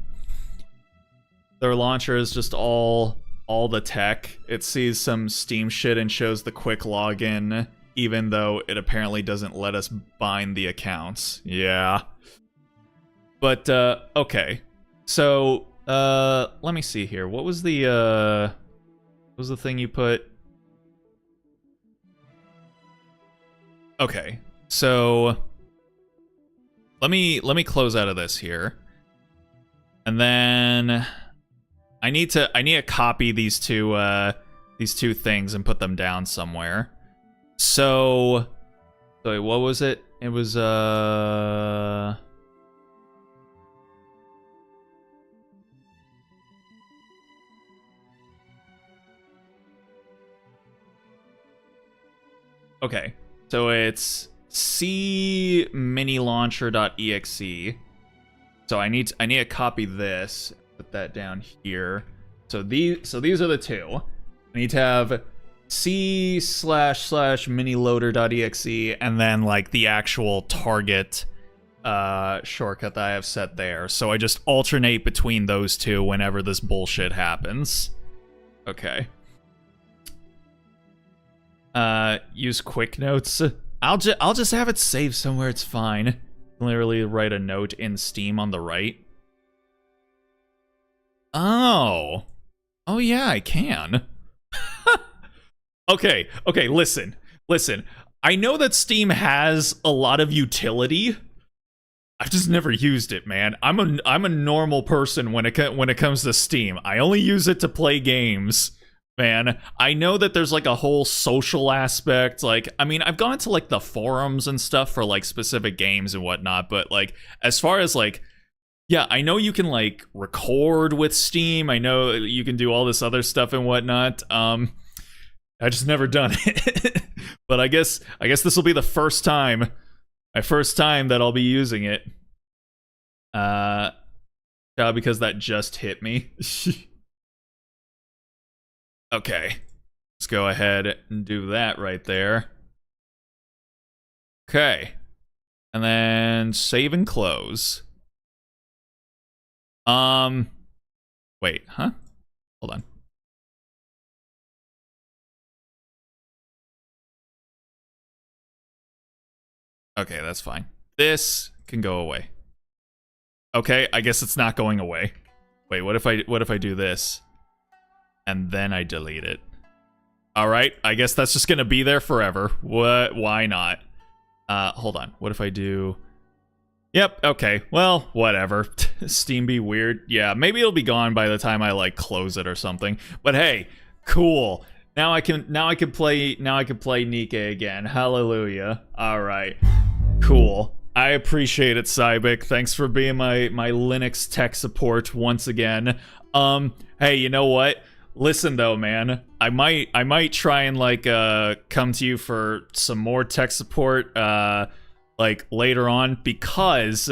Their launcher is just all all the tech. It sees some Steam shit and shows the quick login, even though it apparently doesn't let us bind the accounts. Yeah. But, okay. So, let me see here. What was the thing you put? Okay. So, let me close out of this here. And then I need to copy these two things and put them down somewhere. So, wait, what was it? It was okay. So it's cminilauncher.exe. So I need to copy this, put that down here. So these are the two. I need to have c//miniloader.exe and then like the actual target shortcut that I have set there. So I just alternate between those two whenever this bullshit happens. Okay. Use quick notes. I'll just have it saved somewhere. It's fine. Literally write a note in Steam on the right. Oh yeah, I can. Okay, listen. I know that Steam has a lot of utility. I've just never used it, man. I'm a normal person when it comes to Steam. I only use it to play games. Man, I know that there's like a whole social aspect. Like, I mean, I've gone to like the forums and stuff for like specific games and whatnot, but like as far as like, yeah, I know you can like record with Steam. I know you can do all this other stuff and whatnot. I just never done it. But I guess this will be the first time, that I'll be using it. Because that just hit me. Okay, let's go ahead and do that right there. Okay, and then save and close. Wait, huh? Hold on. Okay, that's fine. This can go away. Okay, I guess it's not going away. Wait, what if I do this? And then I delete it. Alright, I guess that's just gonna be there forever. What? Why not? Hold on. What if I do... Yep, okay. Well, whatever. Steam be weird. Yeah, maybe it'll be gone by the time I, like, close it or something. But hey, cool. Now I can play Nikke again. Hallelujah. Alright. Cool. I appreciate it, Cybik. Thanks for being my Linux tech support once again. Hey, you know what? Listen though, man, I might try and like come to you for some more tech support like later on, because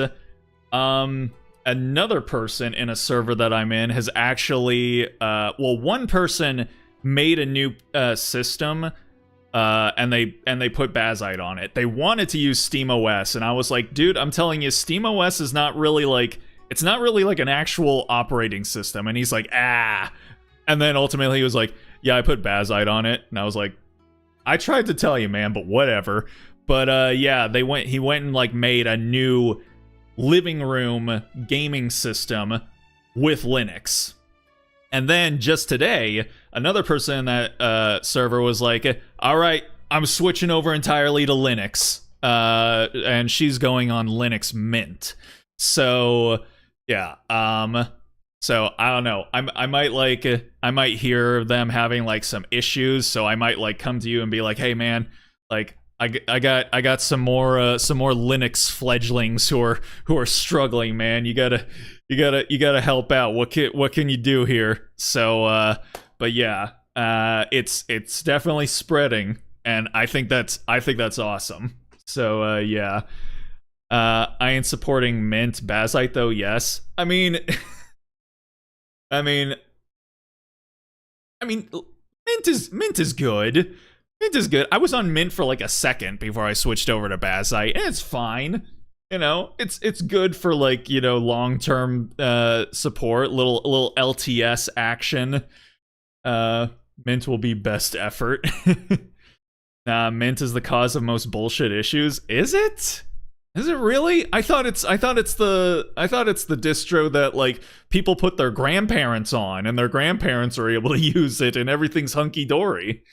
another person in a server that I'm in has actually one person made a new system and they put Bazite on it. They wanted to use SteamOS, and I was like, dude, I'm telling you, SteamOS is not really like, it's not really like an actual operating system. And he's like, ah. And then ultimately he was like, yeah, I put Bazite on it. And I was like, I tried to tell you, man, but whatever. But yeah, he went and like made a new living room gaming system with Linux. And then just today, another person in that server was like, all right, I'm switching over entirely to Linux. And she's going on Linux Mint. So yeah, so I don't know. I might hear them having like some issues, so I might like come to you and be like, "Hey man, like I got some more Linux fledglings who are struggling, man. You gotta help out. What can you do here?" So but yeah, it's definitely spreading, and I think that's awesome. So yeah. I ain't supporting Mint. Bazite though, yes. I mean Mint is good. Mint is good. I was on Mint for like a second before I switched over to Bazite, and it's fine. You know, it's good for like, you know, long-term support, little LTS action. Mint will be best effort. Mint is the cause of most bullshit issues. Is it? Is it really? I thought it's the distro that like people put their grandparents on and their grandparents are able to use it and everything's hunky dory.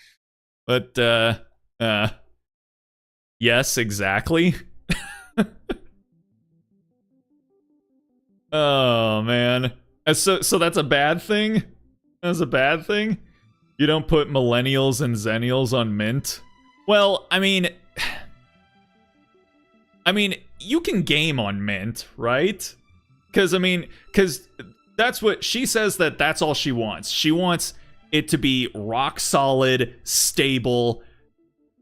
But yes, exactly. Oh man. So that's a bad thing? That's a bad thing? You don't put millennials and zennials on Mint? Well, I mean, you can game on Mint, right? Because that's what she says, that's all she wants. She wants it to be rock solid, stable,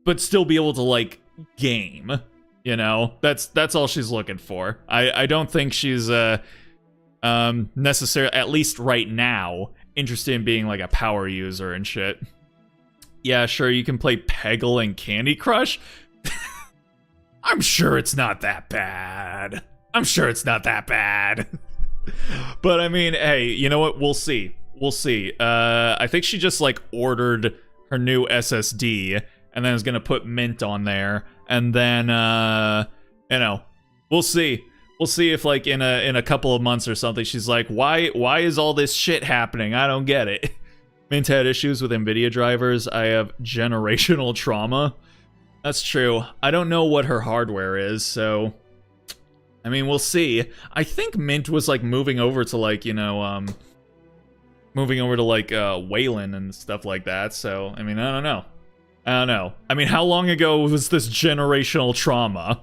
but still be able to, like, game. You know? That's all she's looking for. I don't think she's, necessarily, at least right now, interested in being, like, a power user and shit. Yeah, sure, you can play Peggle and Candy Crush. I'm sure it's not that bad. I'm sure it's not that bad. But I mean, hey, you know what? We'll see. We'll see. I think she just like ordered her new SSD and then is gonna put Mint on there, and then you know, we'll see. We'll see if like in a couple of months or something she's like, why is all this shit happening? I don't get it. Mint had issues with NVIDIA drivers. I have generational trauma. That's true. I don't know what her hardware is, so I mean, we'll see. I think Mint was like moving over to like, you know, Wayland and stuff like that. So, I mean, I don't know. I mean, how long ago was this generational trauma?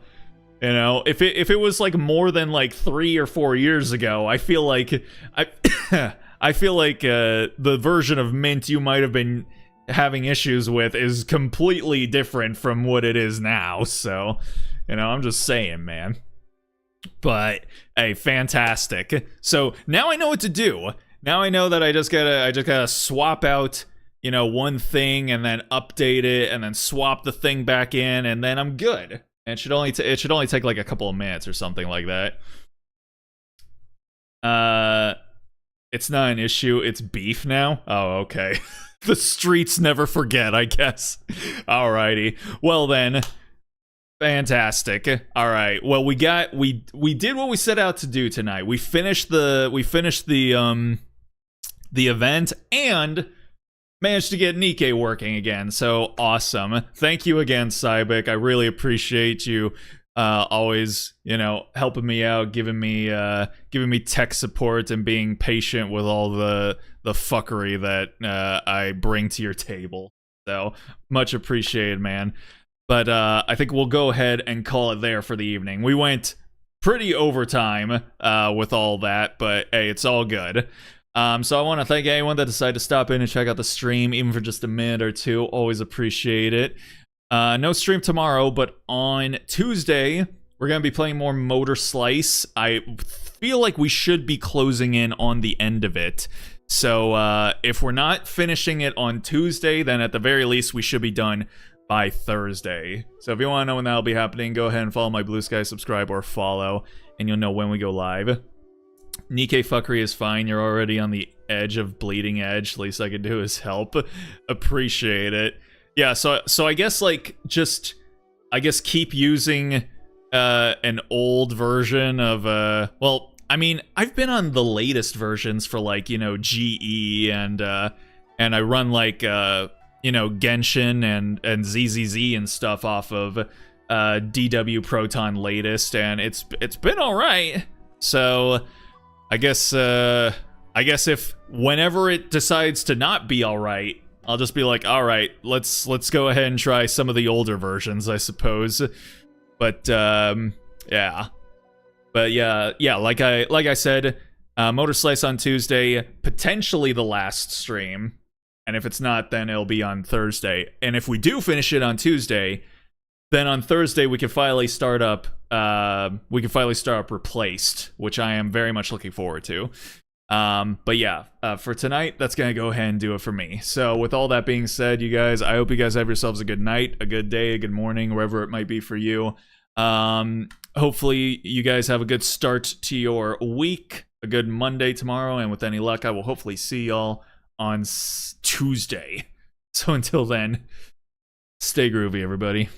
You know, if it was like more than like 3 or 4 years ago, I feel like I feel like the version of Mint you might have been having issues with is completely different from what it is now. So, you know, I'm just saying, man. But hey, fantastic. So now I know what to do. Now I know that I just gotta swap out, you know, one thing and then update it and then swap the thing back in, and then I'm good. And it should only take like a couple of minutes or something like that. It's not an issue, it's beef now? Oh, okay. The streets never forget, I guess. Alrighty. Well then, fantastic. Alright, well we did what we set out to do tonight. We finished the event and managed to get Nikke working again, so awesome. Thank you again, Cybic. I really appreciate you always, you know, helping me out, giving me tech support and being patient with all the fuckery that I bring to your table. So much appreciated, man. But I think we'll go ahead and call it there for the evening. We went pretty overtime with all that, but hey, it's all good. So I want to thank anyone that decided to stop in and check out the stream, even for just a minute or two. Always appreciate it. No stream tomorrow, but on Tuesday, we're going to be playing more Motor Slice. I feel like we should be closing in on the end of it. So if we're not finishing it on Tuesday, then at the very least, we should be done by Thursday. So if you want to know when that'll be happening, go ahead and follow my Blue Sky, subscribe, or follow, and you'll know when we go live. Nikke fuckery is fine. You're already on the edge of bleeding edge. Least I can do is help. Appreciate it. Yeah, so I guess like just keep using an old version of well, I mean, I've been on the latest versions for like, you know, GE and I run like you know, Genshin and ZZZ and stuff off of DW Proton latest, and it's been all right. So I guess if whenever it decides to not be all right, I'll just be like, all right, let's go ahead and try some of the older versions, I suppose. But yeah. But yeah, like I said, Motor Slice on Tuesday, potentially the last stream. And if it's not, then it'll be on Thursday. And if we do finish it on Tuesday, then on Thursday we can finally start up Replaced, which I am very much looking forward to. But yeah, for tonight, that's gonna go ahead and do it for me. So with all that being said, you guys, I hope you guys have yourselves a good night, a good day, a good morning, wherever it might be for you. Hopefully you guys have a good start to your week, a good Monday tomorrow, and with any luck, I will hopefully see y'all on Tuesday. So until then, stay groovy, everybody.